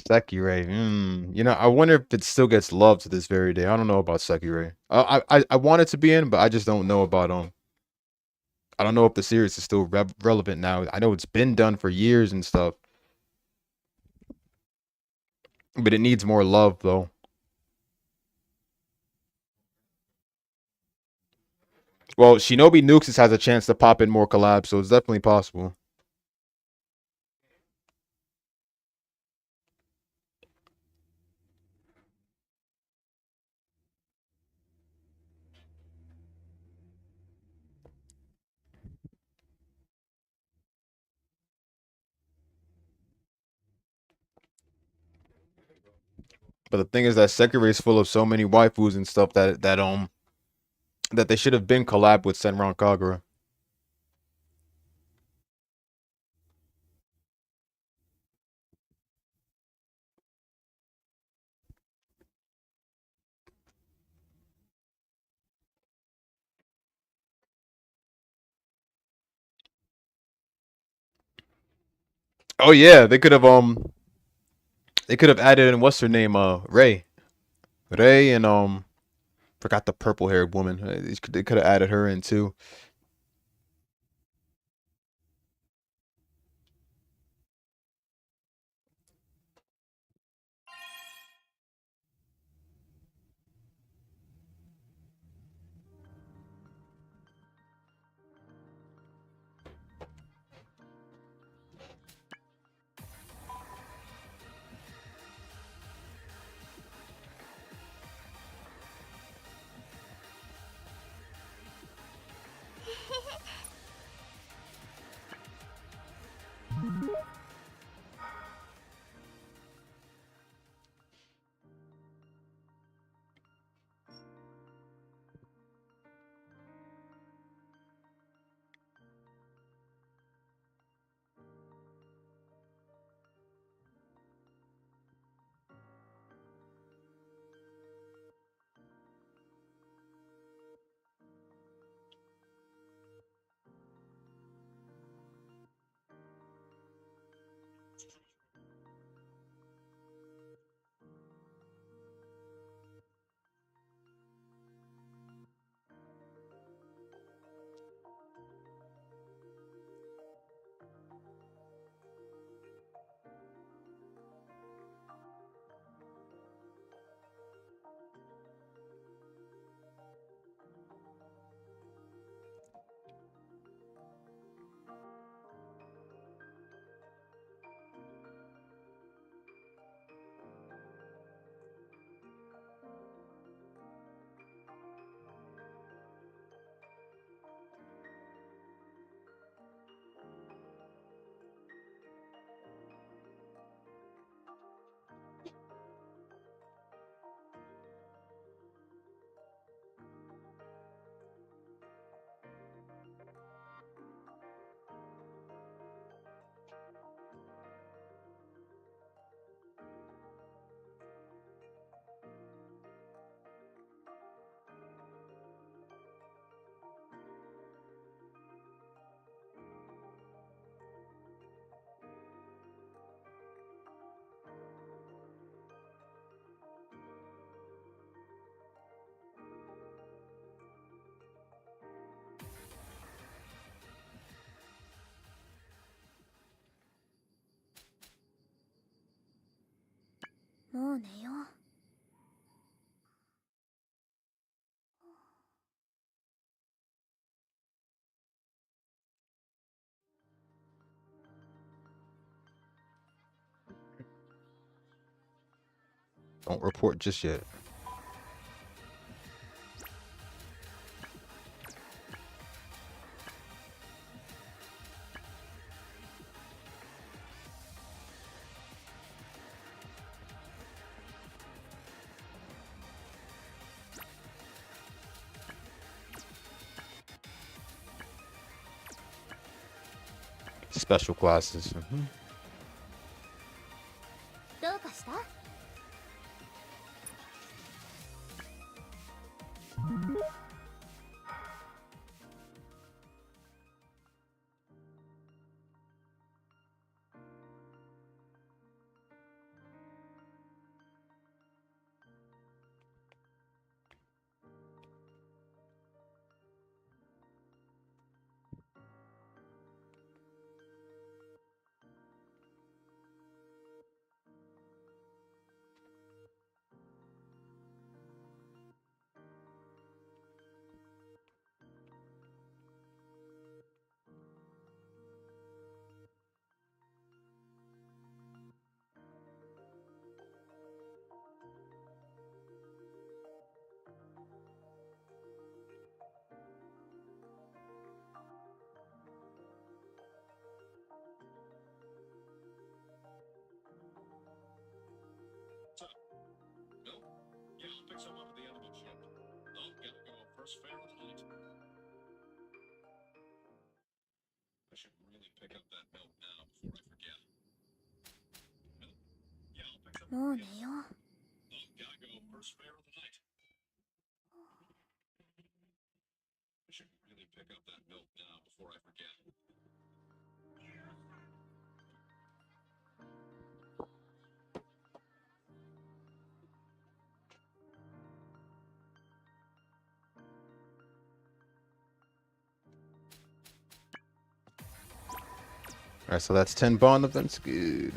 Sekirei. I wonder if it still gets love to this very day. I don't know about Sekirei. I want it to be in, but I just don't know about I don't know if the series is still relevant now. I know it's been done for years and stuff, but it needs more love though. Well, Shinobi Nukes has a chance to pop in more collabs, so it's definitely possible. But the thing is that Sekirei is full of so many waifus and stuff that they should have been collab with Senran Kagura. Oh yeah, they could have added in what's her name, Ray. Ray and forgot the purple haired woman. They could have added her in too. もう寝よう。Don't report just yet. Special classes. どうかした？ Yeah, I'll pick some up at the end of the shift. Oh, gotta go. First fare of the night. I should really pick up that milk now before I forget. Milk? Yeah, I'll pick some up もう at the 寝 end. よう。 Oh, gotta go. First fare of the night. I should really pick up that milk now before I forget. Alright, so that's 10 bond events. Good.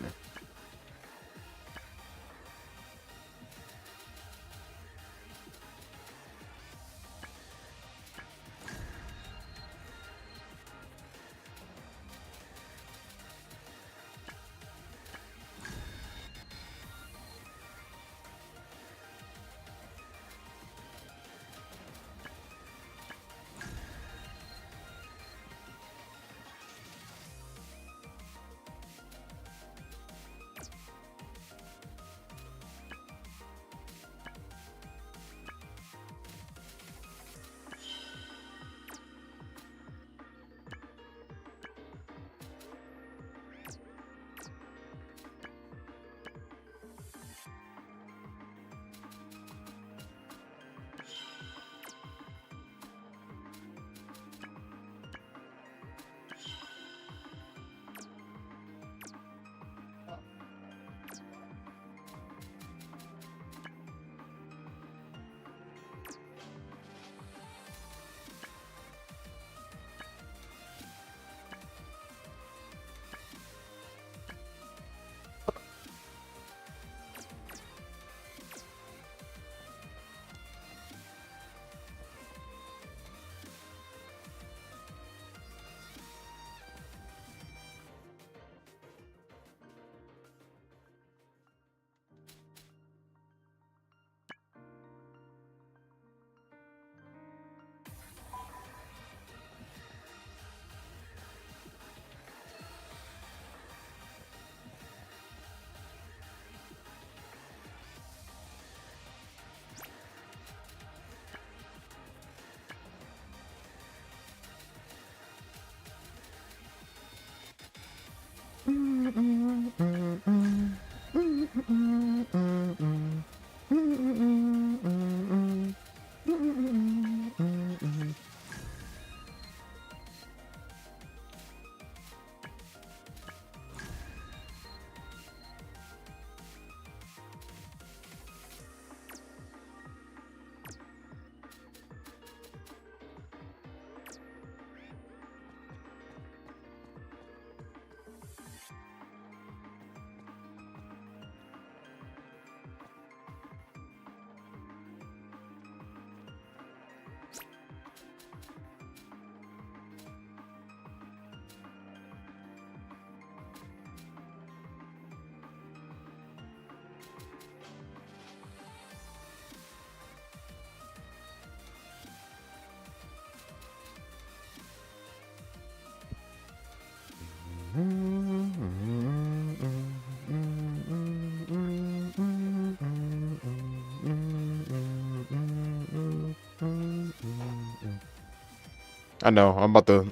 I know, I'm about to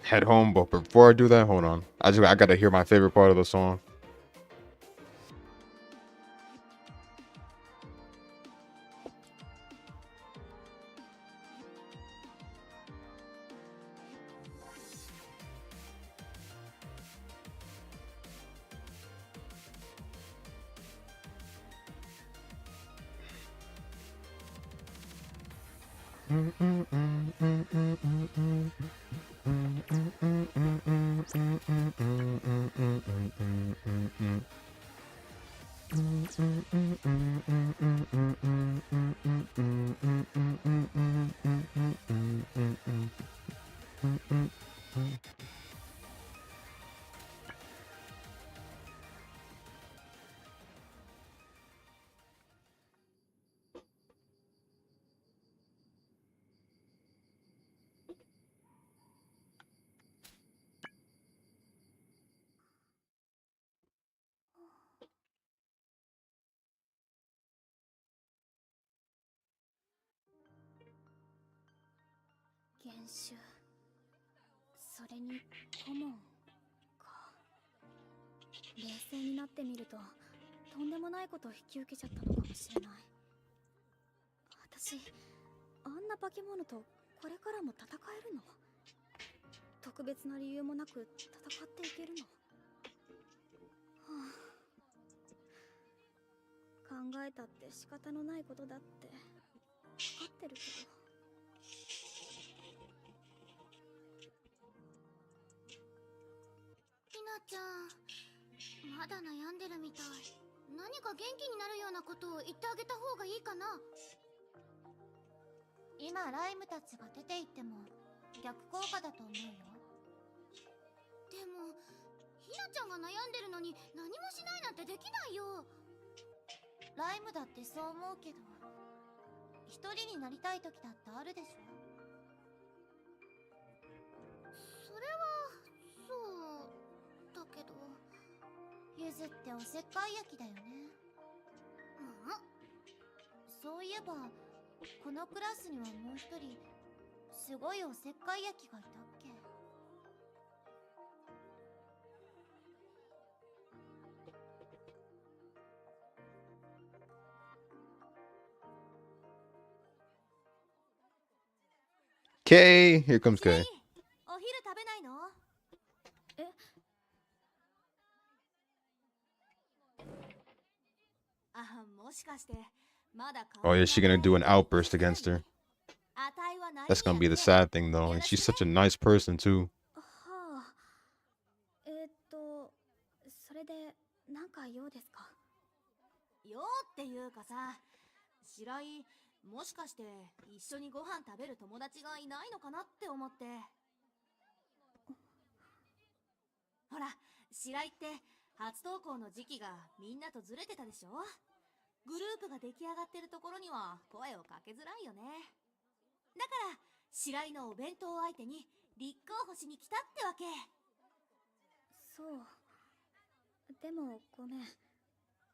head home, but before I do that, hold on. I gotta hear my favorite part of the song.「減収」それに顧問か。冷静になってみるととんでもないことを引き受けちゃったのかもしれない。私あんな化け物とこれからも戦えるの？特別な理由もなく戦っていけるの？はあ、考えたって仕方のないことだって分かってるけど。ひなちゃん、まだ悩んでるみたい。何か元気になるようなことを言ってあげた方がいいかな。今ライムたちが出て行っても逆効果だと思うよ。でもひなちゃんが悩んでるのに何もしないなんてできないよ。ライムだってそう思うけど、一人になりたい時だってあるでしょ。それはそうだけど。ゆずっておせっかい焼きだよね。そういえばこのクラスにはもう一人すごいおせっかい焼きがいたっけ。K, here comes K. お昼食べないの？もしかしてまだ Oh, is she gonna do an outburst against her? あたいは何 That's gonna be the やって sad thing, though. And she's such a nice person, too. はあ、それで何か用ですか？よっていうかさ、白井、もしかして一緒にご飯食べる友達がいないのかなって思って。ほら、白井って初登校の時期がみんなとずれてたでしょ。グループが出来上がってるところには声をかけづらいよね。だから白井のお弁当相手に立候補しに来たってわけ。そう。でもごめん、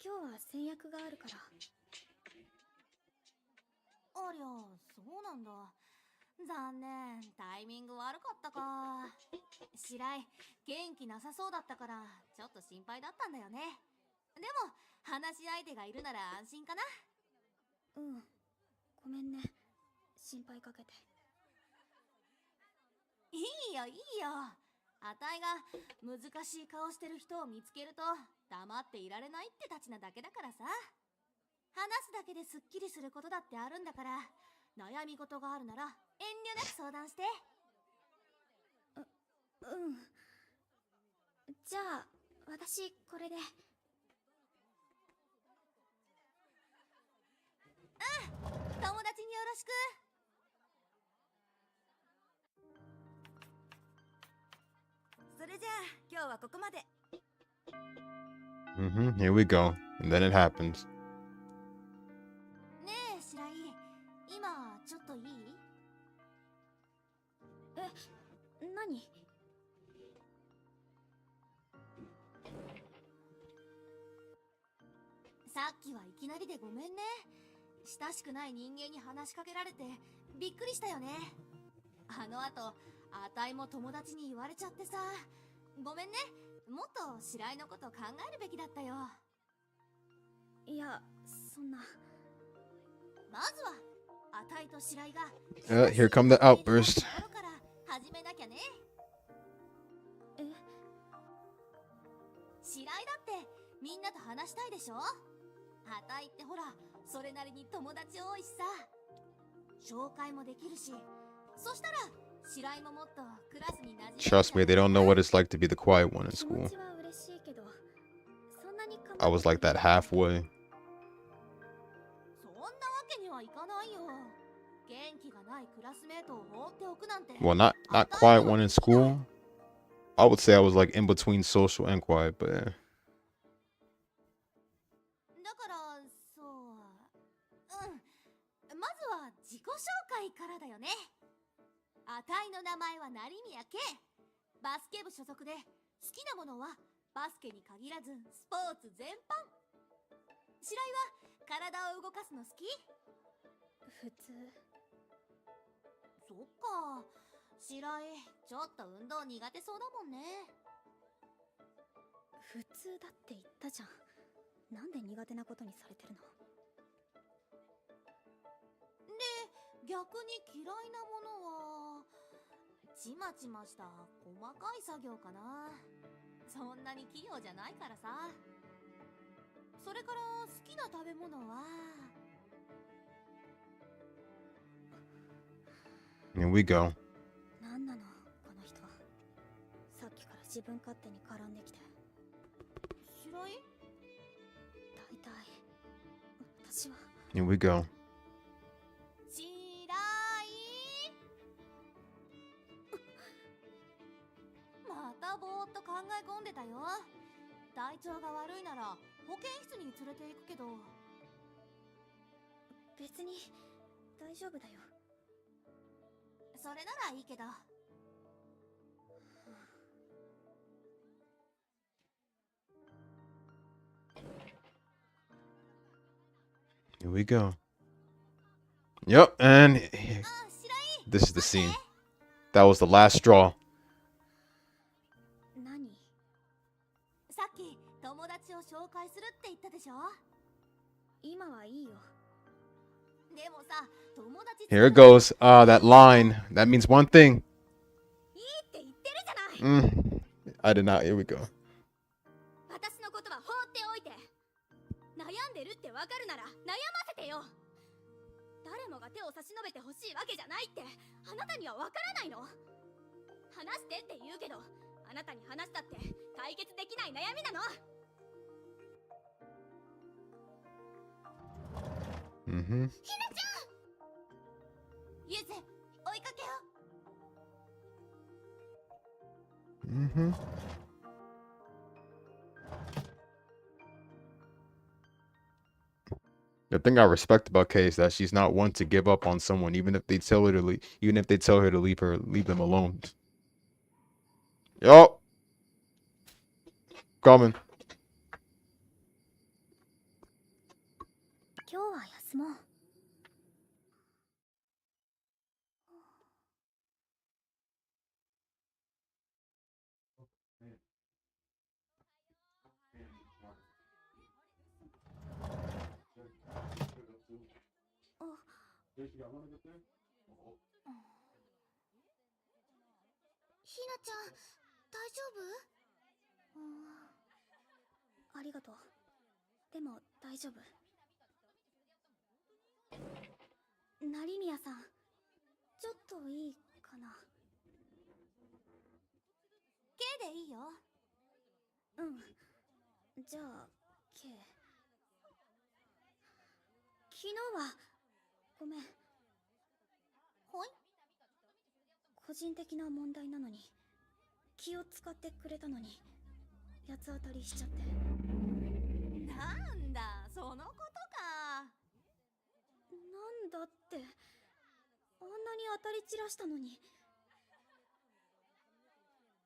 今日は先約があるから。ありゃ、そうなんだ。残念、タイミング悪かったか。白井、元気なさそうだったからちょっと心配だったんだよね。でも話し相手がいるなら安心かな。うん、ごめんね、心配かけて。いいよいいよ。あたいが難しい顔してる人を見つけると黙っていられないってたちなだけだからさ。話すだけですっきりすることだってあるんだから、悩み事があるなら遠慮なく相談して。うん。じゃあ私これで。友達によろしく。それじゃあ今日はここまで。Here we go. And then it happens. ねえ白井、今ちょっといい？え、何？さっきはいきなりでごめんね。親しくない人間に話しかけられてびっくりしたよね。あの後、あたいも友達に言われちゃってさ。ごめんね。もっと白井のこと考えるべきだったよ。いや、そんな。まずは、あたいと白井が Here come the outburst. ところから始めなきゃね。え？白井だってみんなと話したいでしょ。あたいってほら、それなりに友達多いしさ。紹介もできるし、そしたら白井ももっとクラスに馴染んで Trust me, they don't know what it's like to be the quiet one in 気持 school. ちは嬉しいけど、そんなに構 I was like that halfway. そんなわけにはいかないよ。元気がないクラスメートを放っておくなんて。 Well, not quiet one in school. I would say I was like in between social and quiet, but yeah. だからそう、まずは自己紹介からだよね。あたいの名前は成宮圭。バスケ部所属で、好きなものはバスケに限らずスポーツ全般。白井は体を動かすの好き？普通。そっか、白井ちょっと運動苦手そうだもんね。普通だって言ったじゃん。なんで苦手なことにされてるの？で、逆に嫌いなものはちまちました細かい作業かな。そんなに器用じゃないからさ。それから好きな食べ物は Here we go. なんなのこの人。さっきから自分勝手に絡んできて。白い？大体私は Here we go. 白い。またぼーっと考え込んでたよ。体調が悪いなら保健室に連れて行くけど。別に大丈夫だよ。それならいいけど。Here we go. Yep, and あ、白い。 this is the scene. That was the last straw. 何？さっき友達を紹介するって言ったでしょ。今はいいよ。でもさ、友達 Here it goes. That line. That means one thing. いいって言ってるじゃない。 I did not. Here we go. 私のことは放っておいて。悩んでるってわかるなら悩ませてよ。誰もが手を差し伸べてほしいわけじゃないってあなたにはわからないの？話してって言うけど、あなたに話したって解決できない悩みなの。Mm-hmm. ゆず、追いかけよう。 Mm-hmm. The thing I respect about Kay is that she's not one to give up on someone, even if they tell her to leave. Even if they tell her to leave them alone. Yo, coming. 今日は休もう。ひなちゃん、大丈夫？ありがとう。でも大丈夫。成宮さん、ちょっといいかな。 K でいいよ。うん。じゃあ K。昨日はごめん。ほい。個人的な問題なのに気を使ってくれたのに八つ当たりしちゃって。なんだ、そのことか。なんだって、あんなに当たり散らしたのに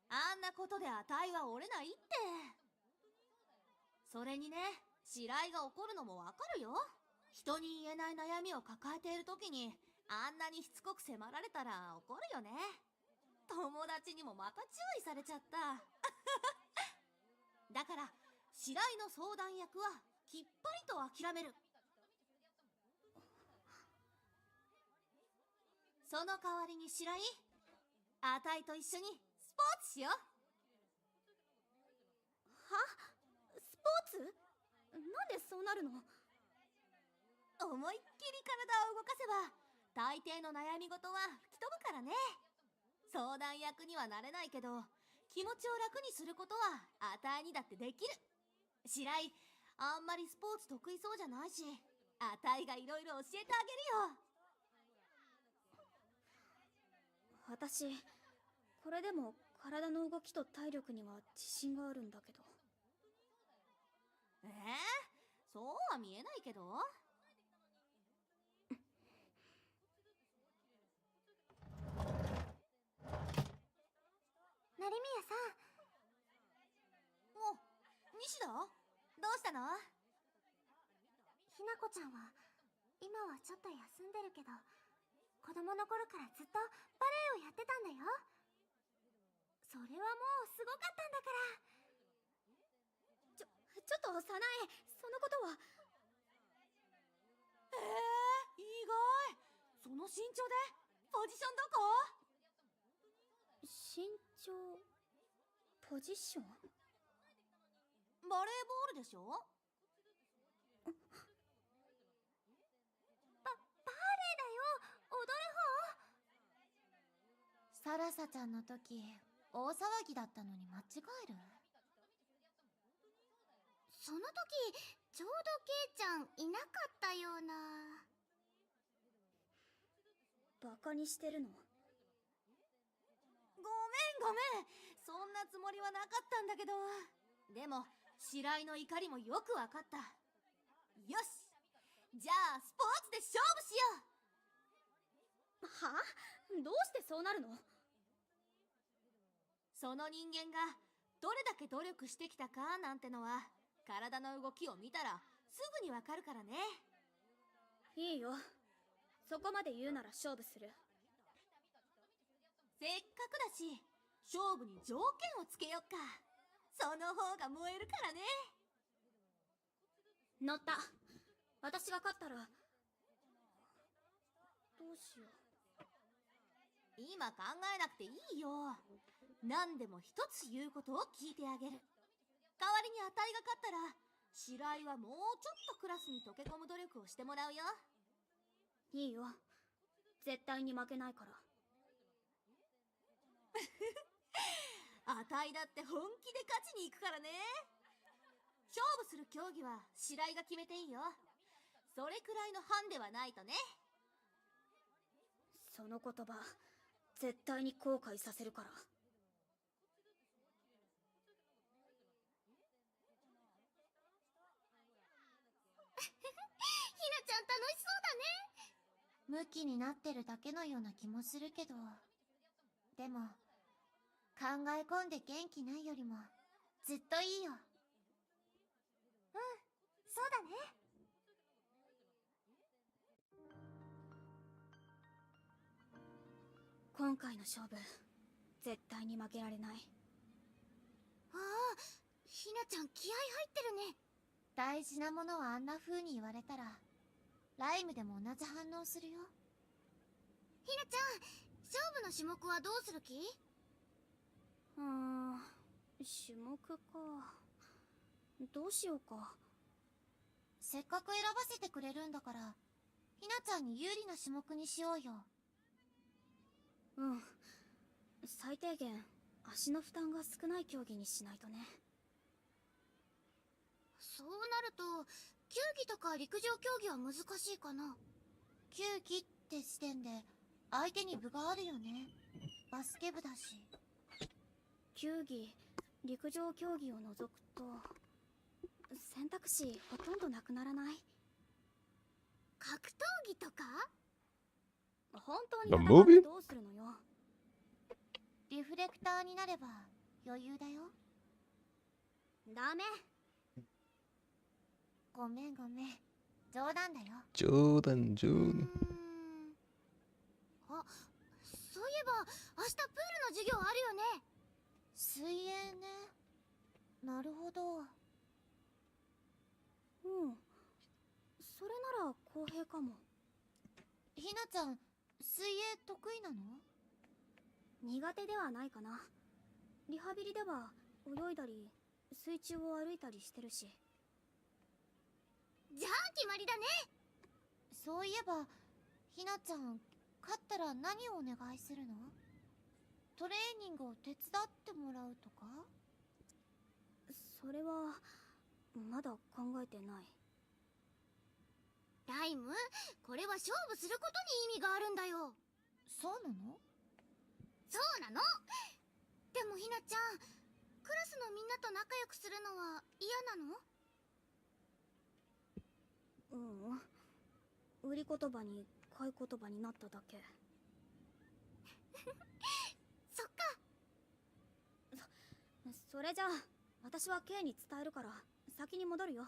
あんなことで値は折れないって。それにね、白井が怒るのもわかるよ。人に言えない悩みを抱えている時にあんなにしつこく迫られたら怒るよね。友達にもまた注意されちゃった。だから白井の相談役はきっぱりと諦める。その代わりに白井、あたいと一緒にスポーツしよう。スポーツ？なんでそうなるの？思いっきり体を動かせば大抵の悩み事は吹き飛ぶからね。相談役にはなれないけど気持ちを楽にすることはあたいにだってできる。白井、あんまりスポーツ得意そうじゃないし、あたいがいろいろ教えてあげるよ。私、これでも体の動きと体力には自信があるんだけど。そうは見えないけど。成宮さん。お、西田？どうしたの？ひなこちゃんは今はちょっと休んでるけど、子供の頃からずっとバレエをやってたんだよ。それはもうすごかったんだから。ちょっと早苗、そのことは。意外。その身長でポジションどこ？身長、ポジション？バレーボールでしょ？バレエだよ、踊る方。サラサちゃんの時大騒ぎだったのに間違える？その時ちょうどケイちゃんいなかったような。バカにしてるの？ごめん。そんなつもりはなかったんだけど。でも白井の怒りもよくわかった。よし、じゃあスポーツで勝負しよう。は？どうしてそうなるの？その人間がどれだけ努力してきたかなんてのは体の動きを見たらすぐにわかるからね。いいよ、そこまで言うなら勝負する。せっかくだし勝負に条件をつけよっか。その方が燃えるからね。乗った。私が勝ったらどうしよう。今考えなくていいよ。何でも一つ言うことを聞いてあげる。代わりにあたいが勝ったら白井はもうちょっとクラスに溶け込む努力をしてもらうよ。いいよ、絶対に負けないから。あたいだって本気で勝ちに行くからね。勝負する競技は白井が決めていいよ。それくらいのハンデはないとね。その言葉絶対に後悔させるから。ひなちゃん楽しそうだね。ムキになってるだけのような気もするけど、でも考え込んで元気ないよりもずっといいよ。そうだね。今回の勝負絶対に負けられない。ああ、ひなちゃん気合入ってるね。大事なものはあんな風に言われたらライムでも同じ反応するよ。ひなちゃん、勝負の種目はどうする気？種目か。どうしようか。せっかく選ばせてくれるんだからひなちゃんに有利な種目にしようよ。最低限足の負担が少ない競技にしないとね。そうなると球技とか陸上競技は難しいかな。球技って時点で相手に部があるよね。バスケ部だし。球技、陸上競技を除くと選択肢ほとんどなくならない？格闘技とか？本当に The 戦って movie？ どうするのよ。リフレクターになれば余裕だよ。ダメ。ごめんごめん。冗談だよ。冗談冗談。あ、そういえば明日プールの授業あるよね。水泳ね。なるほど。うん。それなら公平かも。ひなちゃん、水泳得意なの？苦手ではないかな。リハビリでは泳いだり水中を歩いたりしてるし。じゃあ決まりだね。そういえば、ひなちゃん、勝ったら何をお願いするの？トレーニングを手伝ってもらうとか？それはまだ考えてない。ライム、これは勝負することに意味があるんだよ。そうなの？そうなの。でもひなちゃん、クラスのみんなと仲良くするのは嫌なの？売り言葉に買い言葉になっただけ。そっか。それじゃあ私は K に伝えるから先に戻るよ。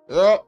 あ、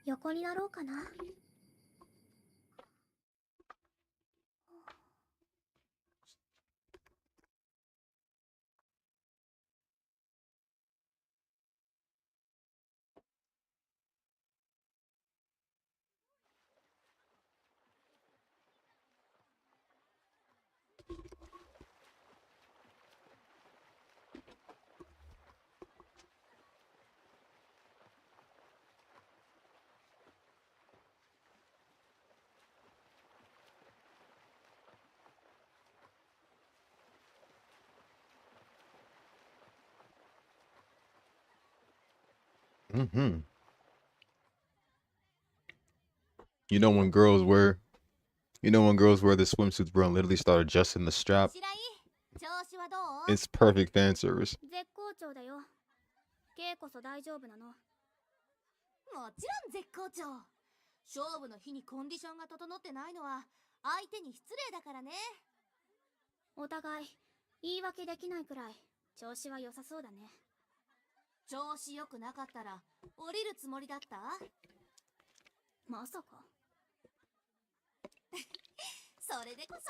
横になろうかな。Mm-hmm. You know when girls wear, the swimsuits, bro, and literally start adjusting the strap. 白井、調子はどう？ It's perfect fan service. 絶好調だよ。Kこそ大丈夫なの？もちろん絶好調。勝負の日にコンディションが整ってないのは相手に失礼だからね。お互い言い訳できないくらい調子は良さそうだね。調子良くなかったら降りるつもりだった？まさか。それでこそ。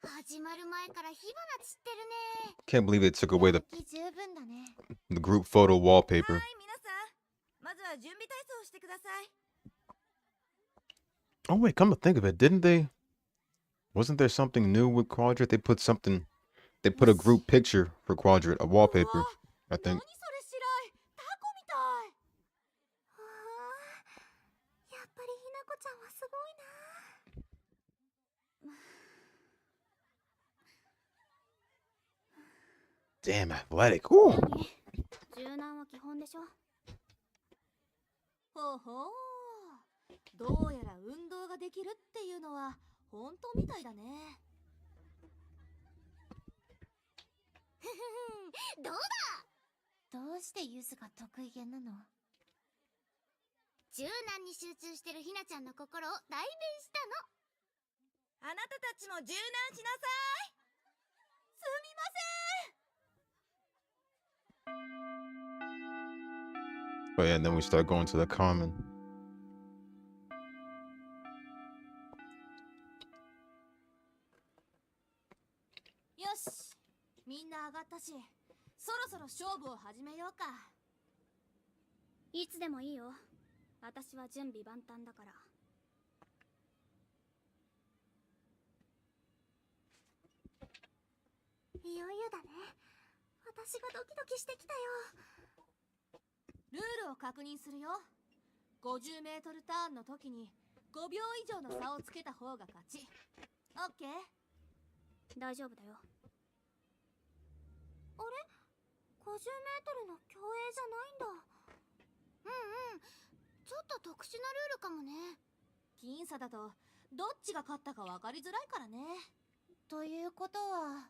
始まる前から火花散ってるね。 Can't believe they took away やる気十分だね。 the group photo wallpaper. はい、皆さん。まずは準備体操をしてください。 Oh wait, come to think of it, didn't they? Wasn't there something new with Quadrant? They put a group picture for Quadrant, a wallpaper, I 何 think. それ白い。タコみたい。ああ、やっぱりひなこちゃんはすごいな。 Damn athletic. Ooh. 柔軟は基本でしょ。ほうほう。どうやら運動ができるっていうのは本当みたいだね。ふふふん、どうだ。どうしてユズが得意げなの？柔軟に集中してるひなちゃんの心を代弁したの。あなたたちも柔軟しなさい。すみません。 But yeah, and then we start going to the common. よし、みんな上がったし、そろそろ勝負を始めようか。いつでもいいよ。私は準備万端だから。いよいよだね。私がドキドキしてきたよ。ルールを確認するよ。50メートルターンの時に5秒以上の差をつけた方が勝ち。オッケー？大丈夫だよ。あれ ?50 メートルの競泳じゃないんだ。うんうん。ちょっと特殊なルールかもね。僅差だとどっちが勝ったか分かりづらいからね。ということは、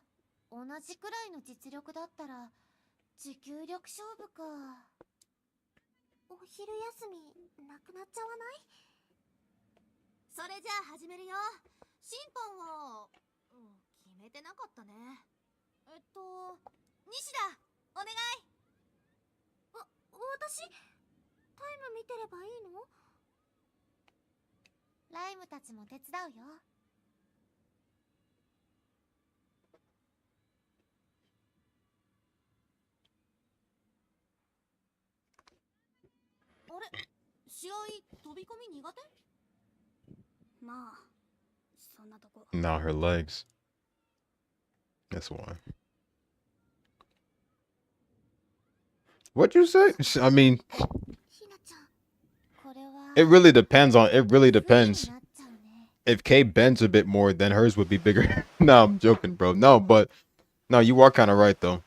同じくらいの実力だったら持久力勝負か。お昼休みなくなっちゃわない？それじゃあ始めるよ。審判は、決めてなかったね。西田、お願い。私タイム見てればいいの？ライムたちも手伝うよ。あれ、試合飛び込み苦手？まあ、そんなとこ。 Now her legs. That's why. What'd you say? I mean, ひなちゃん。これは it really depends. depends. If Kay bends a bit more, then hers would be bigger. No, I'm joking, bro. No, but no, you are kind of right though.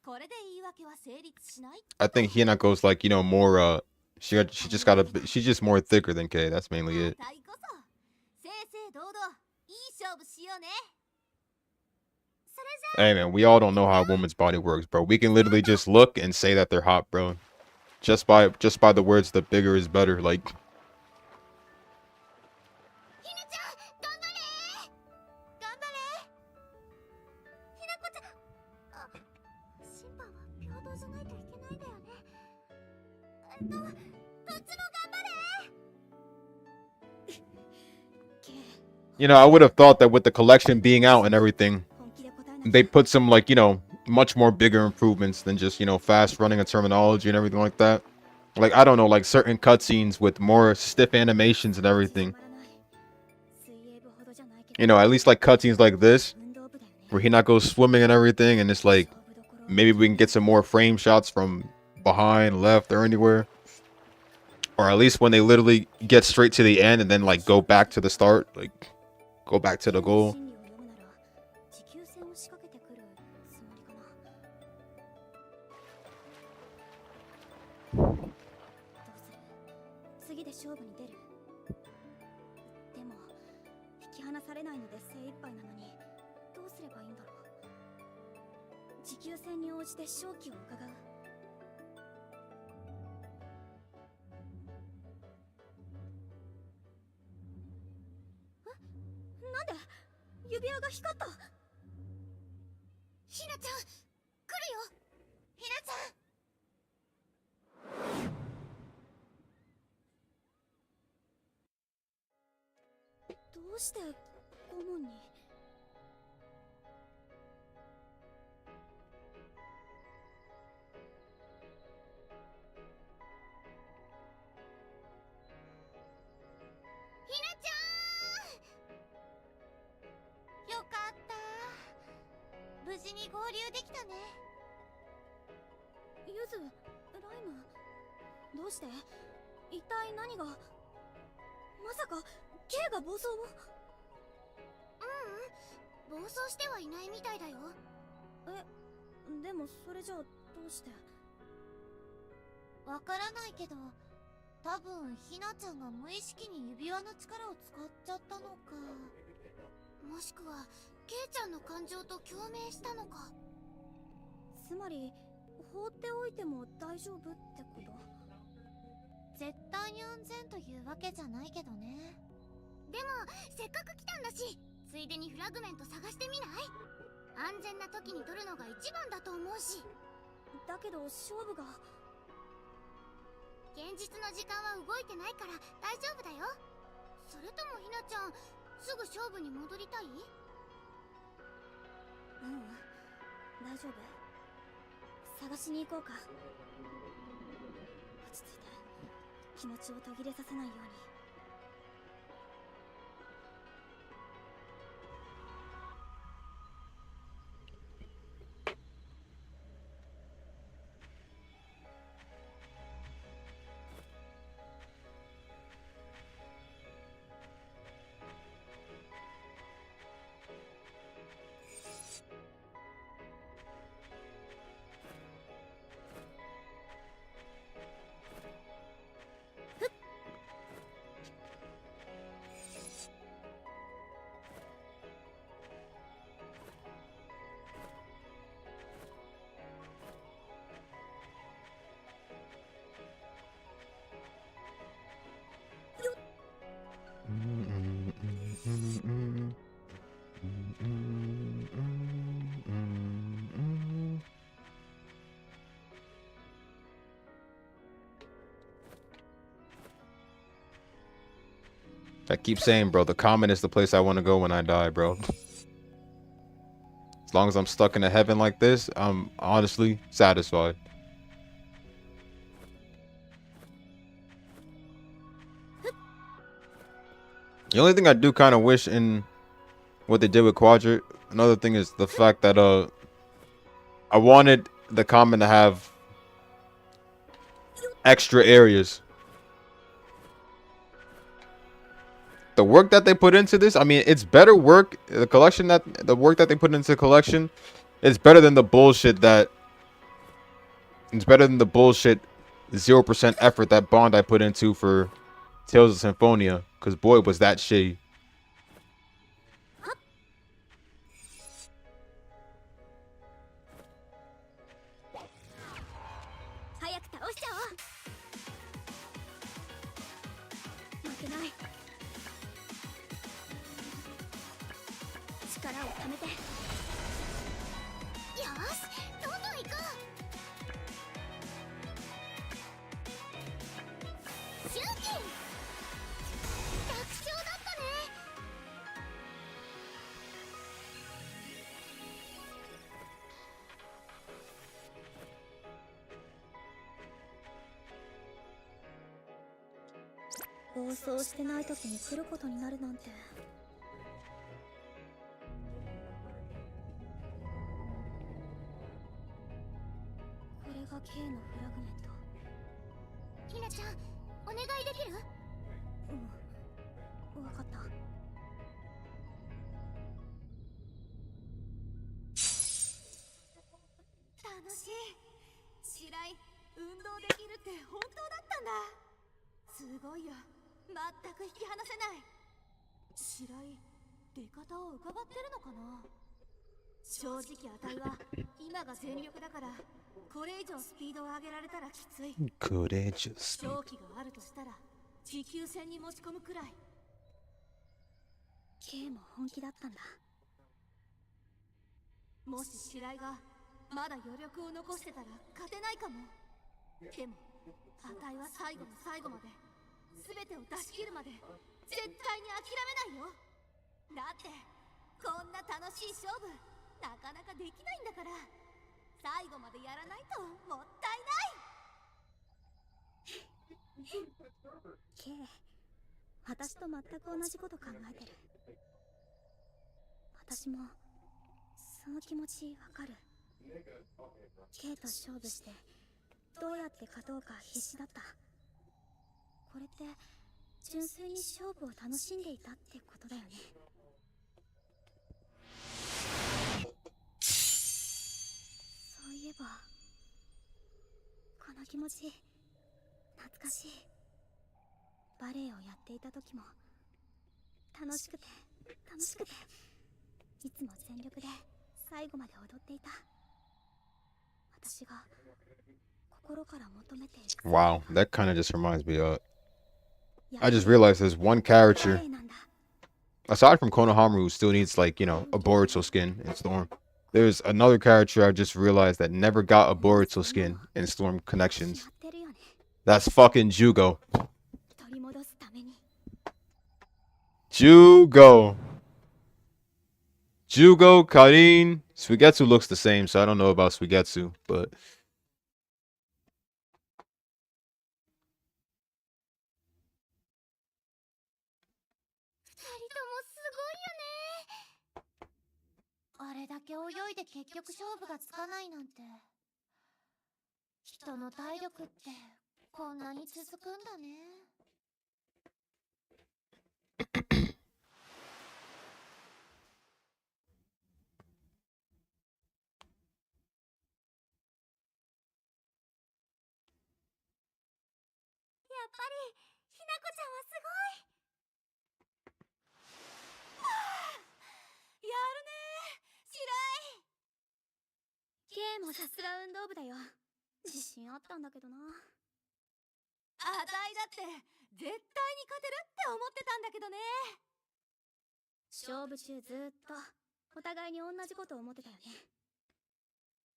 これで言い訳は成立しない？ I think Hinako's like, more she's just more thicker than Kay. That's mainly it. あたいこそ正々堂々いい勝負しようね。 Hey man, we all don't know how a woman's body works, bro. We can literally just look and say that they're hot, bro. Just by the words, the bigger is better. Like, ひなちゃん、頑張れ。ひなこちゃん。あ、審判は平 You know, I would have thought that with the collection being out and everything, they put some, like, you know, much more bigger improvements than just, you know, fast running and terminology and everything like that. Like, I don't know, like certain cutscenes with more stiff animations and everything. You know, at least like cutscenes like this, where Hinako goes swimming and everything, and it's like, maybe we can get some more frame shots from behind, left, or anywhere. Or at least when they literally get straight to the end and then, like, go back to the start, like, go back to the goal.ひなちゃん、来るよ。ひなちゃん。どうして顧問に。ひなちゃん。よかった。無事に合流できたね。ゆず、ライム、どうして？一体何が？まさか K が暴走を？暴走してはいないみたいだよ。でもそれじゃあどうして？わからないけど、多分ひなちゃんが無意識に指輪の力を使っちゃったのか、もしくはケイちゃんの感情と共鳴したのか。つまり放っておいても大丈夫ってこと？絶対に安全というわけじゃないけどね。でもせっかく来たんだし、ついでにフラグメント探してみない？安全な時に取るのが一番だと思うし。だけど勝負が。現実の時間は動いてないから大丈夫だよ。それともひなちゃん、すぐ勝負に戻りたい？大丈夫。探しに行こうか。落ち着いて気持ちを途切れさせないように。I keep saying, bro, the common is the place I want to go when I die, bro. As long as I'm stuck in a heaven like this, I'm honestly satisfied. The only thing I do kind of wish in what they did with Quadrant, another thing is the fact that I wanted the common to have extra areas. The work that they put into this, I mean, it's better work. The work that they put into the collection, it's better than the bullshit 0% effort that Bondi put into for Tales of Symphonia. Because boy, was that shitty. 暴走してない時に来ることになるなんて。これが K のフラグメント。ひなちゃん、お願いできる？わかった。楽しい。白井、運動できるって本当だったんだ。すごいよ。全く引き離せない。白井、出方を伺ってるのかな。正直あたいは今が全力だから、これ以上スピードを上げられたらきつい。Courageous. 勝機があるとしたら持久戦に持ち込むくらい。 K も本気だったんだ。もし白井がまだ余力を残してたら勝てないかも。でもあたいは最後の最後まで全てを出し切るまで絶対に諦めないよ。だってこんな楽しい勝負なかなかできないんだから、最後までやらないともったいない。 K、私と全く同じこと考えてる。私もその気持ちわかる。K と勝負してどうやって勝とうか必死だった。これって純粋に勝負を楽しんでいたってことだよね。そういえばこの気持ち懐かしい。バレエをやっていた時も楽しくていつも全力で最後まで踊っていた。私が心から求めている。 Wow, that kind of just reminds me of. や I just realized there's one バ character レエなんだ。 aside from Konohamaru who still needs like a Boruto skin in Storm. There's another character I just realized that never got a Boruto skin in Storm や Connections. ってるよね。 That's fucking Jugo. 取り戻すために。 Jugo. Jugo, Karin, Suigetsu looks the same, so I don't know about Suigetsu, but 二人ともすごいよね。あれだけ泳いで結局勝負がつかないなんて。人の体力ってこんなに続くんだね。やっぱりひなこちゃんはすごい。やるねー、白井。 K もさすが運動部だよ。自信あったんだけどな。あたいだって絶対に勝てるって思ってたんだけどね。勝負中ずっとお互いに同じことを思ってたよね。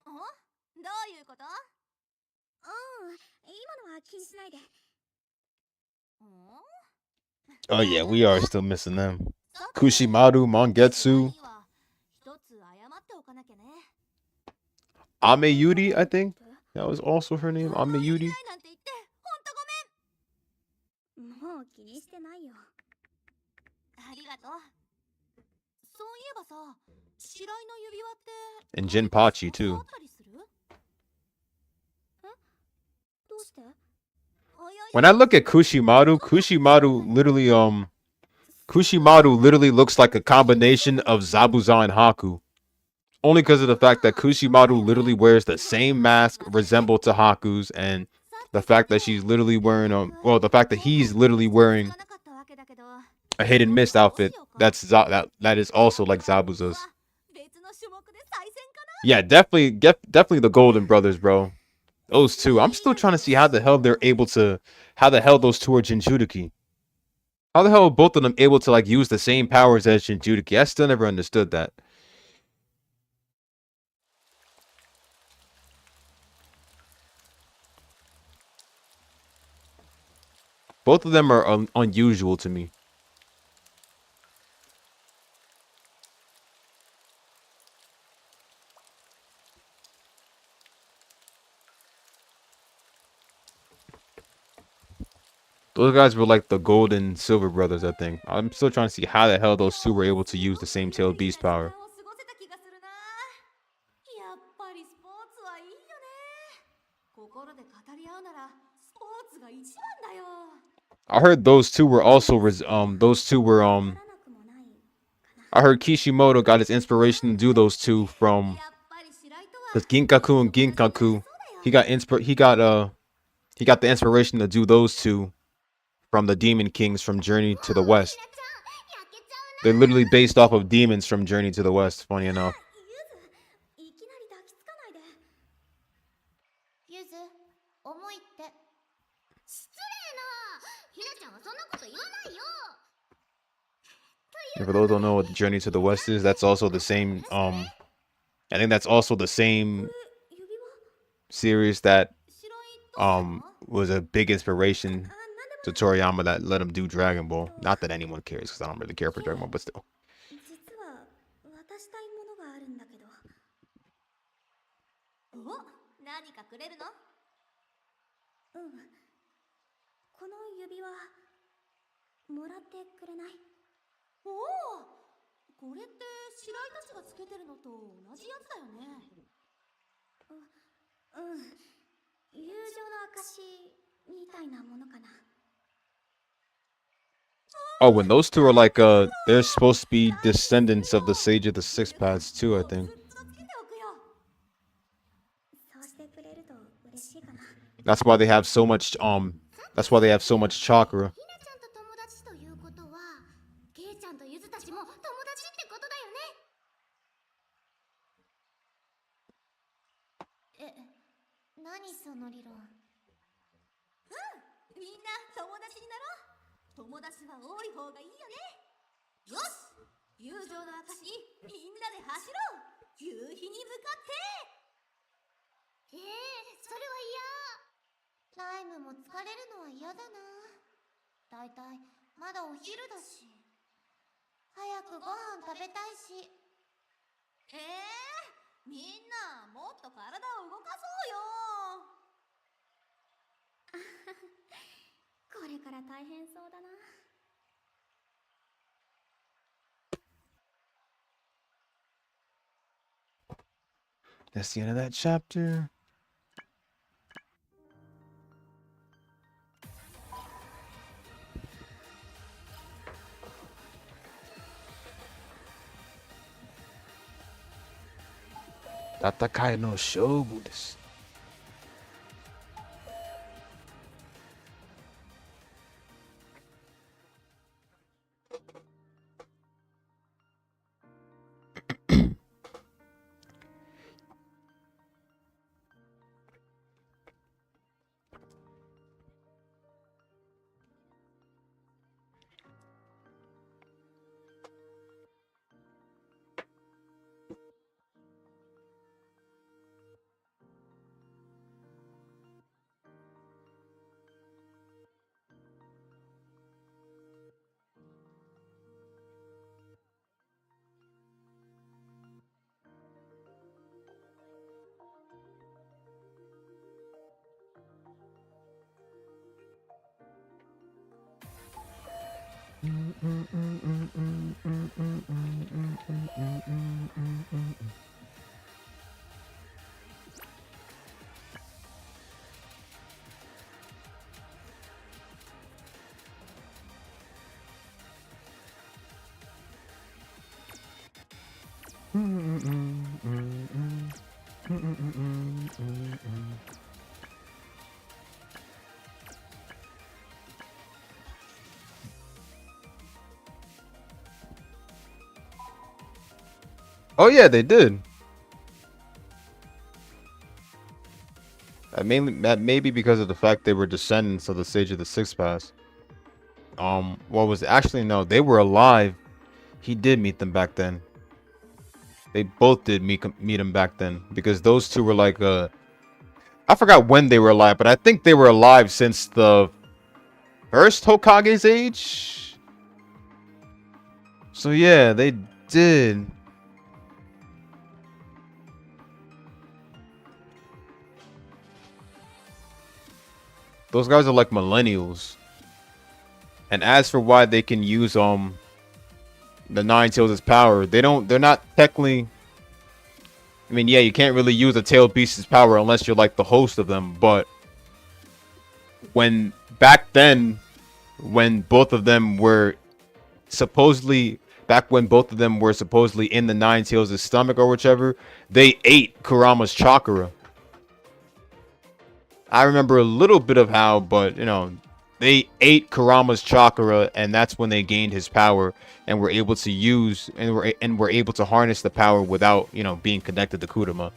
どういうこと？今のは気にしないで。 oh yeah, we are still missing them. Kushimaru, Mangetsu, 一つ謝っておかなきゃね。 Ame Yuri, I think that was also her name. Ame Yuri. なんて言ってほんとごめん。もう気にしてないよ。ありがとう。そういえばさ、白井の指輪って And Jinpachi too. あったりする？どうして？ When I look at Kushimaru literally looks like a combination of Zabuza and Haku. Only because of the fact that Kushimaru literally wears the same mask resembled to Haku's, and the fact that she's literally wearing the fact that he's literally wearing a hidden mist outfit that is also like Zabuza's. Yeah, definitely the Golden Brothers, bro. Those two. I'm still trying to see how the hell those two are Jinchuriki. How the hell are both of them able to like use the same powers as Jinchuriki? I still never understood that. Both of them are unusual to me. Those guys were like the gold and silver brothers, I think. I'm still trying to see how the hell those two were able to use the same tailed beast power. やっぱりスポーツはいいよね。心で語り合うならスポーツが一番だよ。 I heard those two were also those two were I heard Kishimoto got his inspiration to do those two from やっぱり白井とは because Ginkaku and Ginkaku. He got the inspiration to do those two from the Demon Kings from Journey to the West. ひなちゃん焼けちゃうな。 They're literally based off of demons from Journey to the West, funny enough. ゆず、いきなり抱きつかないで。ゆず、重いって。失礼な。ひなちゃんはそんなこと言わないよ。 And for those who don't know what Journey to the West is, that's also the same I think that's also the same 指輪 series that 白井どうしたの？ was a big inspiration あ、なんでも to Toriyama that let him do Dragon Ball. Not that anyone cares, because I don't really care for Dragon Ball, but still. 実は渡したいものがあるんだけど。お、何かくれるの？うん。この指輪、もらってくれない？おお、これって白井たちがつけてるのと同じやつだよね。うん。友情の証みたいなものかな。 Oh, when those two are like they're supposed to be descendants of the Sage of the Six Paths too, I think. ずっとつけておくよ。そうしてくれると嬉しいかな。 That's why they have so much chakra. ひなちゃんと友達ということは、ケイちゃんとゆずたちも友達ってことだよね。何その理論。みんな友達になろう。友達は多い方がいいよね。よし、友情の証にみんなで走ろう。夕日に向かって。それは嫌。ライムも疲れるのは嫌だな。だいたいまだお昼だし。早くご飯食べたいし。みんなもっと体を動かそうよ。これから大変そうだな。 That's the end of that chapter. Tatakai no Shogu desu. Oh yeah, they did. That may be because of the fact they were descendants of the Sage of the Six Paths. What was actually no, they were alive. He did meet them back then. They both did meet him back then because those two were like I forgot when they were alive, but I think they were alive since the first Hokage's age. So yeah, they did. Those guys are like millennials. And as for why they can use the Nine Tails' power, they're not technically. I mean, yeah, you can't really use a tailed beast's power unless you're like the host of them. But when back then, when both of them were supposedly in the Nine Tails' stomach or whichever, they ate Kurama's chakra. I remember a little bit of how, but you know, they ate Kurama's chakra, and that's when they gained his power and were able to use and were able to harness the power without, you know, being connected to Kurama.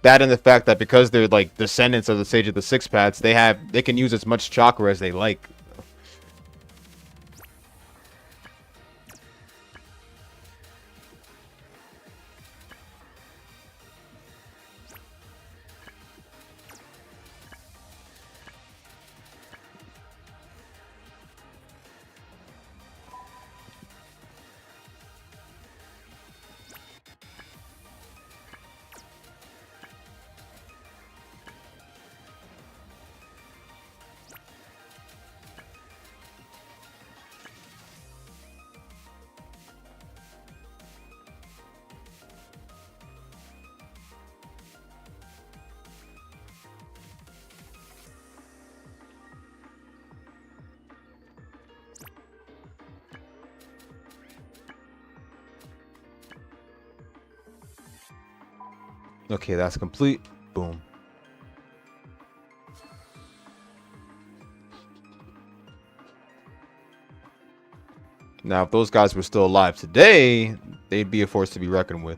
That and the fact that because they're like descendants of the Sage of the Six Paths, they can use as much chakra as they like. Okay, that's complete. Boom. Now, if those guys were still alive today, they'd be a force to be reckoned with.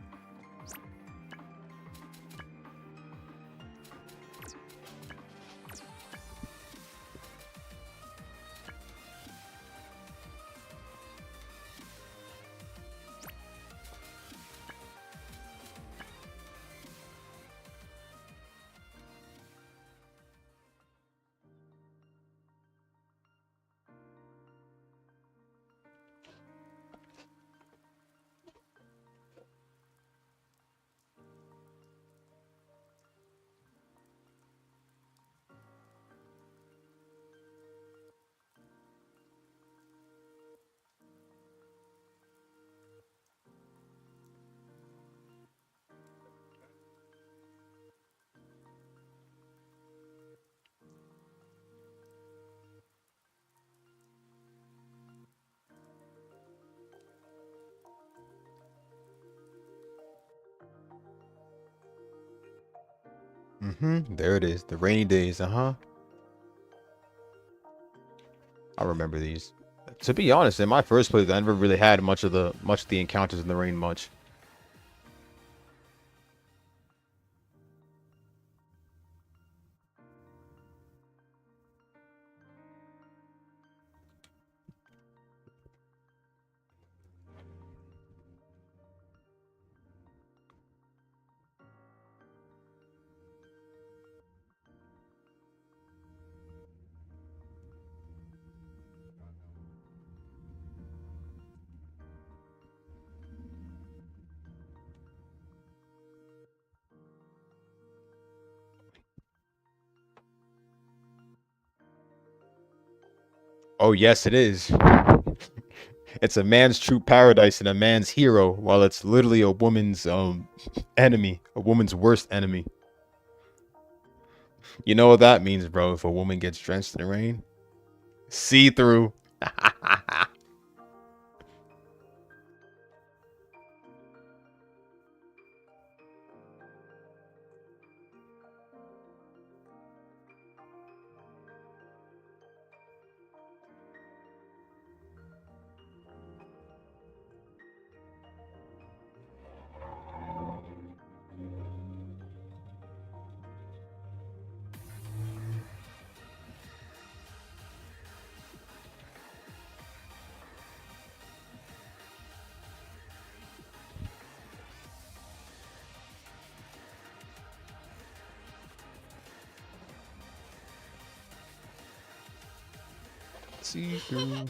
There it is. The rainy days, uh-huh. I remember these. To be honest, in my first place, I never really had much of the encounters in the rain much. Oh, yes, it is. It's a man's true paradise and a man's hero, while it's literally a woman's enemy, a woman's worst enemy. You know what that means, bro? If a woman gets drenched in the rain, see through. See through.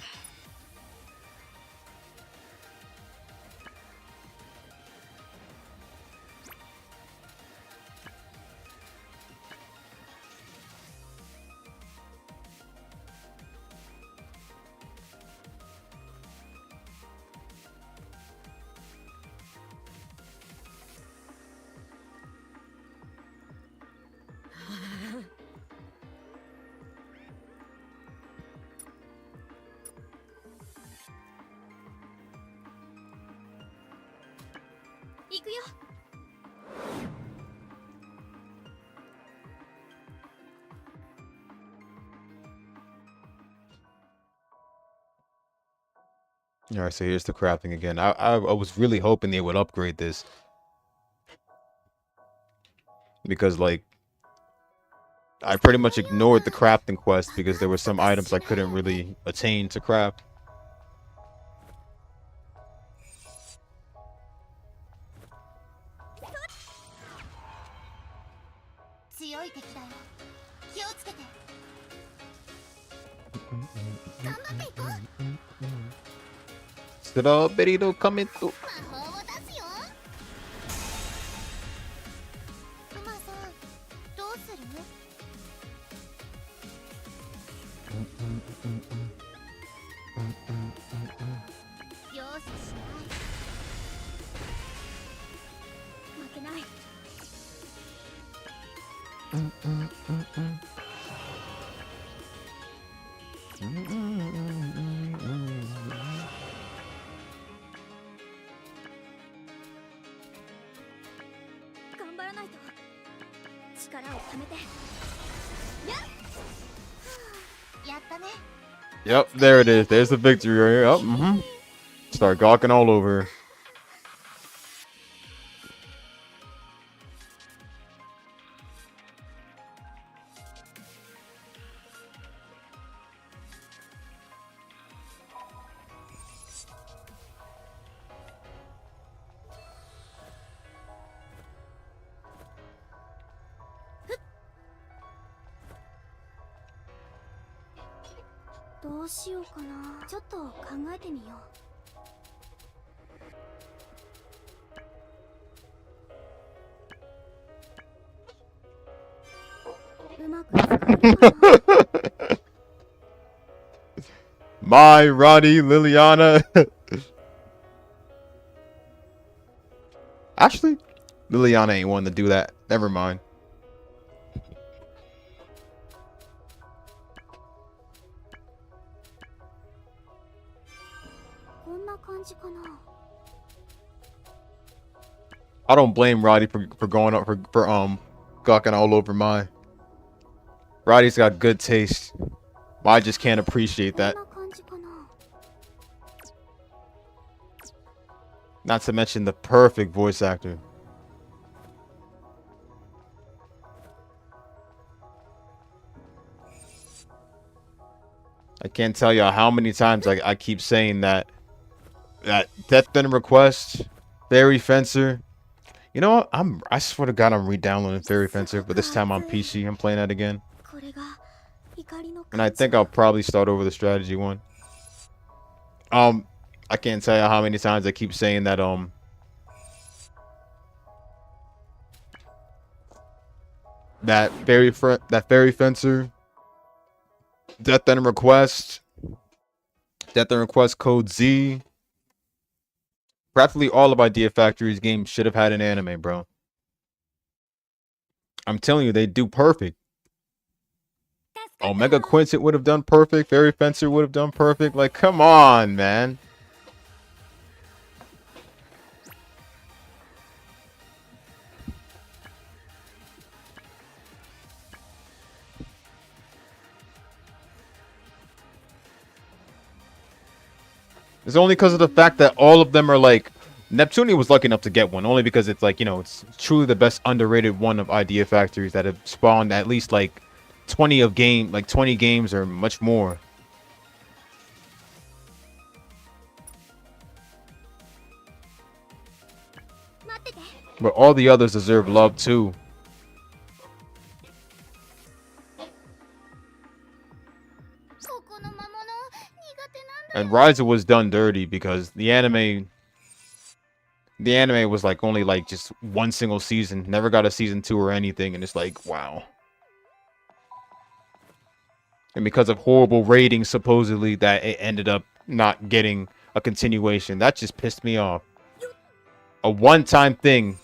All right, so here's the crafting again. I was really hoping they would upgrade this because like I pretty much ignored the crafting quest because there were some items I couldn't really attain to craft. 強い敵だよ。気をつけて。頑張っていこう。ストロベリーのカメント。魔法を出すよ。クマさん、どうする？容赦しない。負けない。頑張らないと。力をためて。やったね。 Yep, there it is. There's the victory right here. Oh, Start gawking all over. What どうしようかな。ちょっと考えてみよう。うまく使えるかな。My Roddy Liliana. Actually, Liliana ain't one to do that. Never mind. こんな感じかな。I don't blame Roddy for going up for gawking all over my. Roddy's got good taste. I just can't appreciate that. こんな感じかな。 Not to mention the perfect voice actor. I can't tell y'all how many times I keep saying that Death and Request, Fairy Fencer. You know what? I swear to God I'm re-downloading Fairy Fencer, but this time on PC. I'm playing that again. これが怒りの And I 感じ think I'll probably start over the strategy one. I can't tell you how many times I keep saying that that Fairy Fencer, Death and Request Code Z. Practically all of Idea Factory's games should have had an anime, bro. I'm telling you, they do perfect. Omega Quintet would have done perfect. Fairy Fencer would have done perfect. Like, come on, man. It's only because of the fact that all of them are like... Neptunia was lucky enough to get one, only because it's like, you know, it's truly the best underrated one of Idea Factories that have spawned at least like 20 games or much more. But all the others deserve love too. And Ryza was done dirty because the anime was like only like just one single season, never got a season 2 or anything, and it's like, wow. And because of horrible ratings, supposedly, that it ended up not getting a continuation. That just pissed me off. A one-time thing.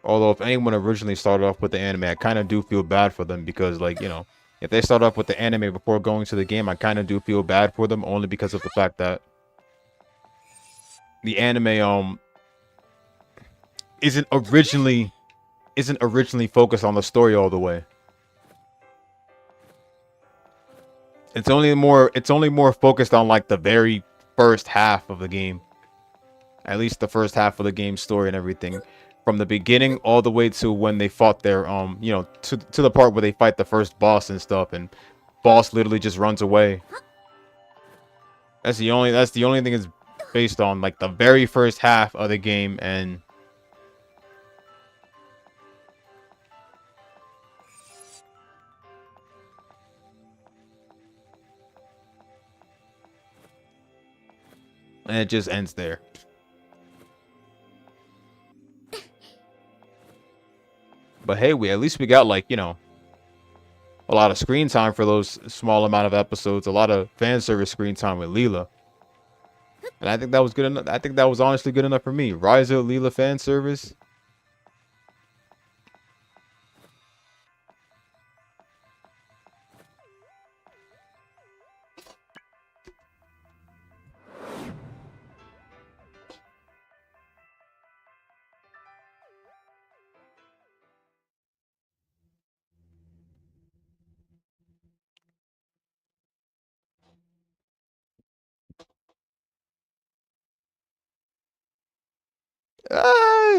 Although if anyone originally started off with the anime, I kind of do feel bad for them because, like, you know, if they start off with the anime before going to the game, I kind of do feel bad for them, only because of the fact that the anime isn't originally focused on the story all the way. It's only more focused on like the very first half of the game. At least the first half of the game story and everything. From the beginning all the way to when they fought their you know, to the part where they fight the first boss and stuff, and boss literally just runs away. That's the only thing it's based on, like the very first half of the game, and it just ends there. But hey, at least we got, like, you know, a lot of screen time for those small amount of episodes, a lot of fan service screen time with Leela. And I think that was good enough. I think that was honestly good enough for me. Ryza, Leela fan service.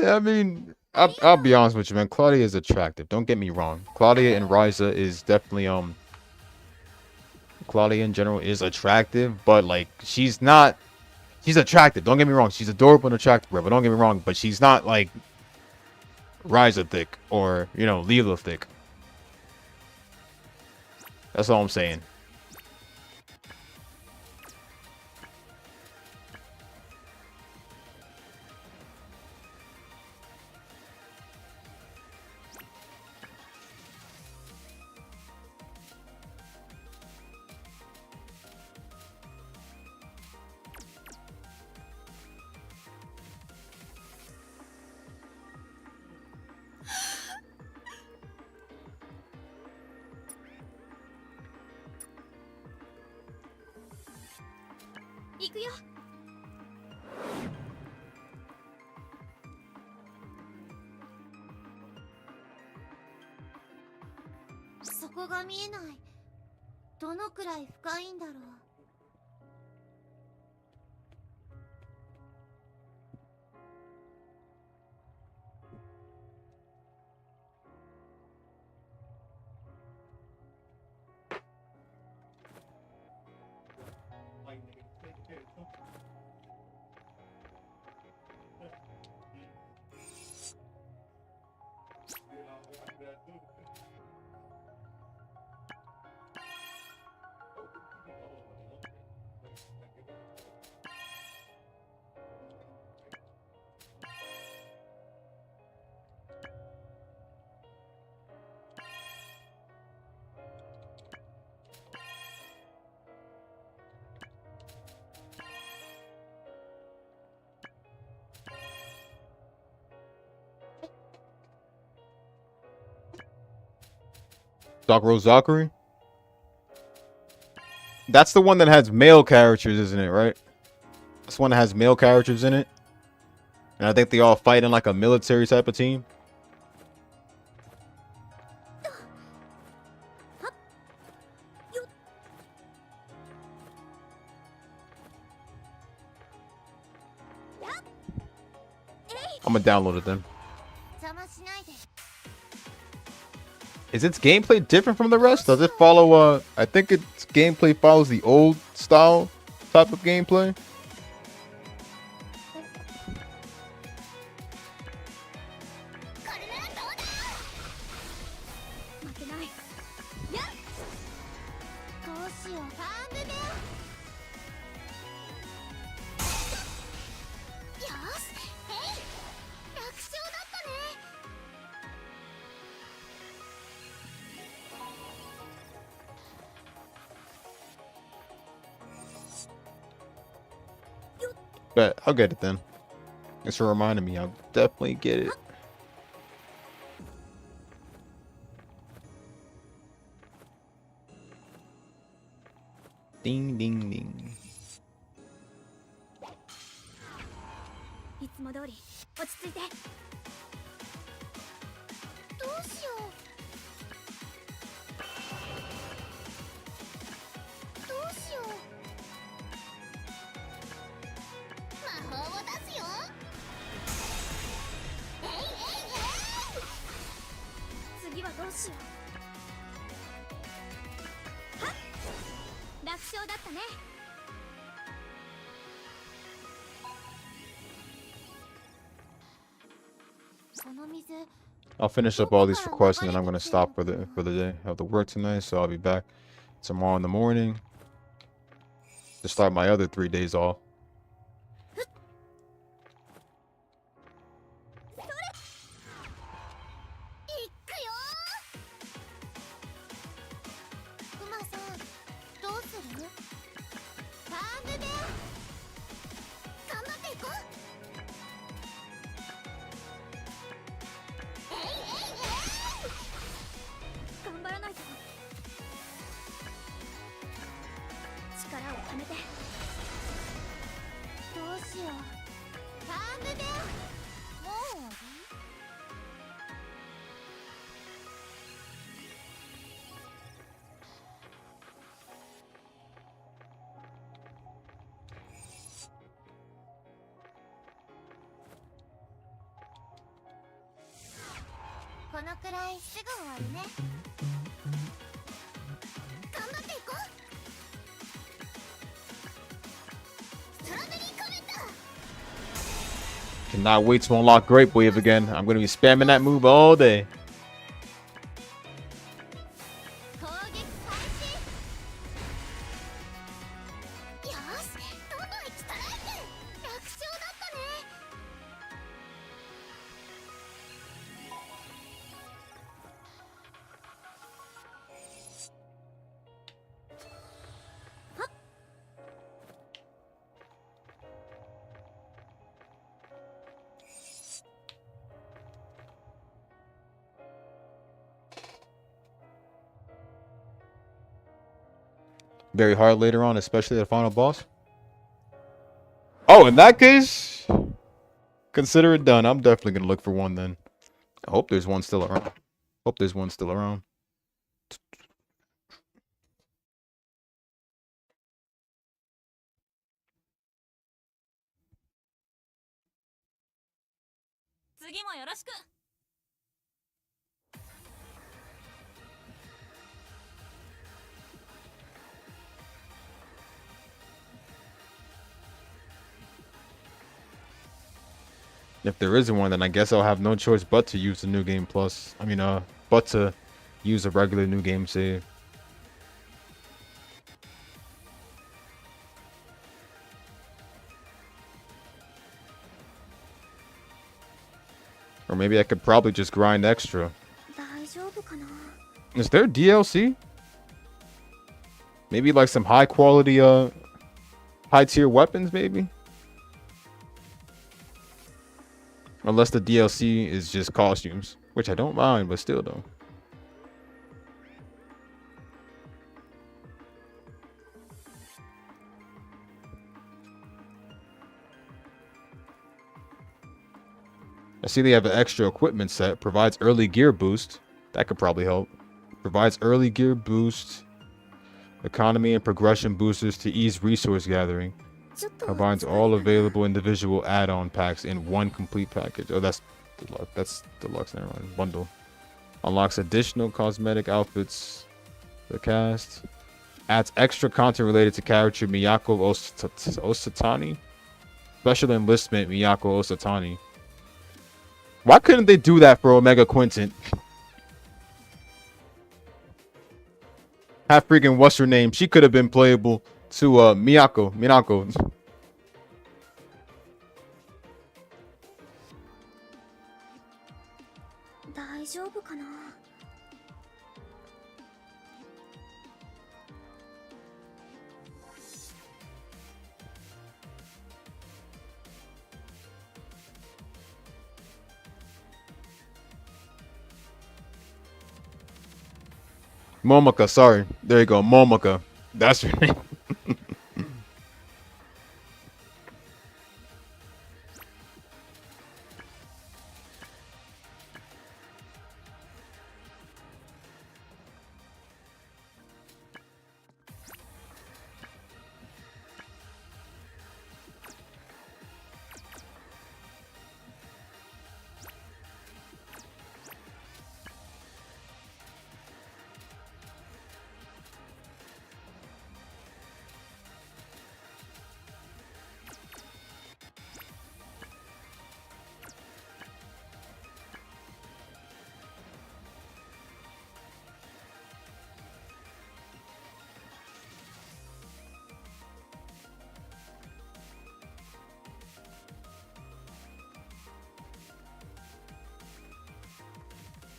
I mean, I'll be honest with you, man. Claudia is attractive. Don't get me wrong. Claudia and Ryza is definitely Claudia in general is attractive, but like she's attractive. Don't get me wrong. She's adorable and attractive, bro. But don't get me wrong. But she's not like Ryza thick or, you know, Leela thick. That's all I'm saying.そこが見えない。どのくらい深いんだろう。Sakura Zakuri? That's the one that has male characters, isn't it, right? That's one that has male characters in it. And I think they all fight in like a military type of team. I'm gonna download it then. Is its gameplay different from the rest? Does it follow I think its gameplay follows the old style type of gameplay? But I'll get it then. Thanks for reminding me. I'll definitely get it. Ding ding ding. いつも通り落ち着いて。どうしよう。どうしよう。魔法を出すよ。えいえいえい。次はどうしよう。はっ、楽勝だったね。この水 I'll finish up all these requests and then I'm gonna stop for the day. I have to work tonight, so I'll be back tomorrow in the morning to start my other 3 days off. いくよ。クマさん、どうする？ターンでね。頑張っていこう。えいえいえい。頑張らないと。力をためて。どうしよう。ターンでね。もう終わり？このくらいすぐ終わるね。頑張っていこう。ストロベリーコメント。 Cannot wait to unlock Grape Wave again. I'm gonna be spamming that move all day. 攻撃開始。よし、どんどん行きたらいって。楽勝だったね。Very hard later on, especially the final boss. Oh, in that case, consider it done. I'm definitely gonna look for one then. I hope there's one still around. Hope there's one still around. 次もよろしく。 If there isn't one, then I guess I'll have no choice but to use the New Game Plus. I mean, but to use a regular New Game save. Or maybe I could probably just grind extra. 大丈夫かな。 Is there DLC? Maybe like some high quality, high tier weapons, maybe? Unless the DLC is just costumes, which I don't mind, but still though. I see they have an extra equipment set, provides early gear boost. That could probably help. Provides early gear boost, economy and progression boosters to ease resource gathering. ちょっと Combines all available individual add-on packs in one complete package. Oh, that's deluxe. That's deluxe. Never mind. Bundle. Unlocks additional cosmetic outfits. The cast adds extra content related to character Miyako Osatani. Special enlistment Miyako Osatani. Why couldn't they do that for Omega Quintet? Half freaking what's her name? She could have been playable to Minako. 大丈夫かな。Momaka, sorry. There you go, Momaka. That's her name.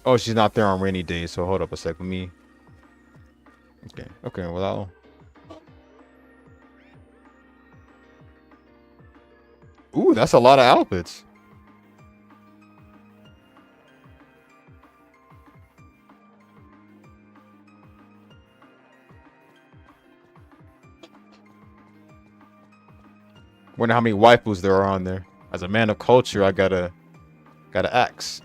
Oh, she's not there on rainy days. So hold up a sec with me. Okay. Okay. Well, ooh, that's a lot of outfits. Wonder how many waifus there are on there. As a man of culture, I gotta ask.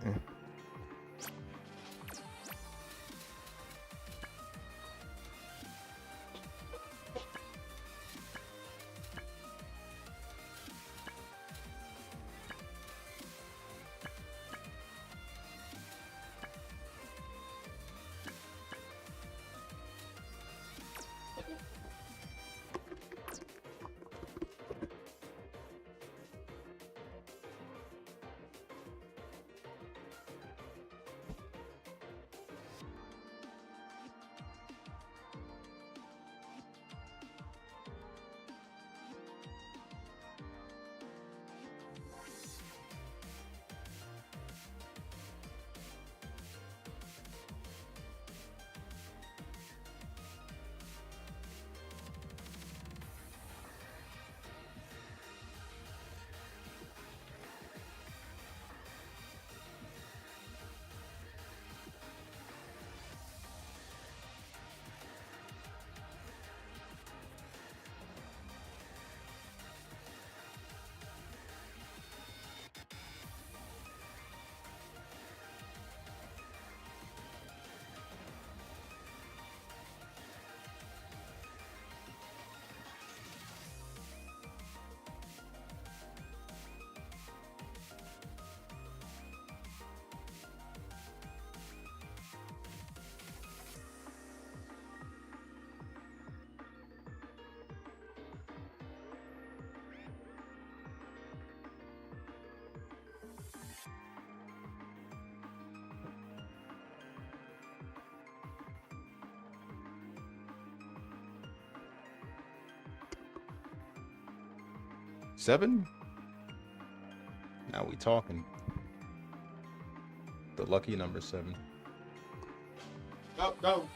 Seven? Now we talking. The lucky number 7. Go, go.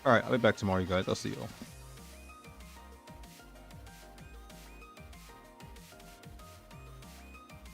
All right, I'll be back tomorrow, you guys. I'll see you all.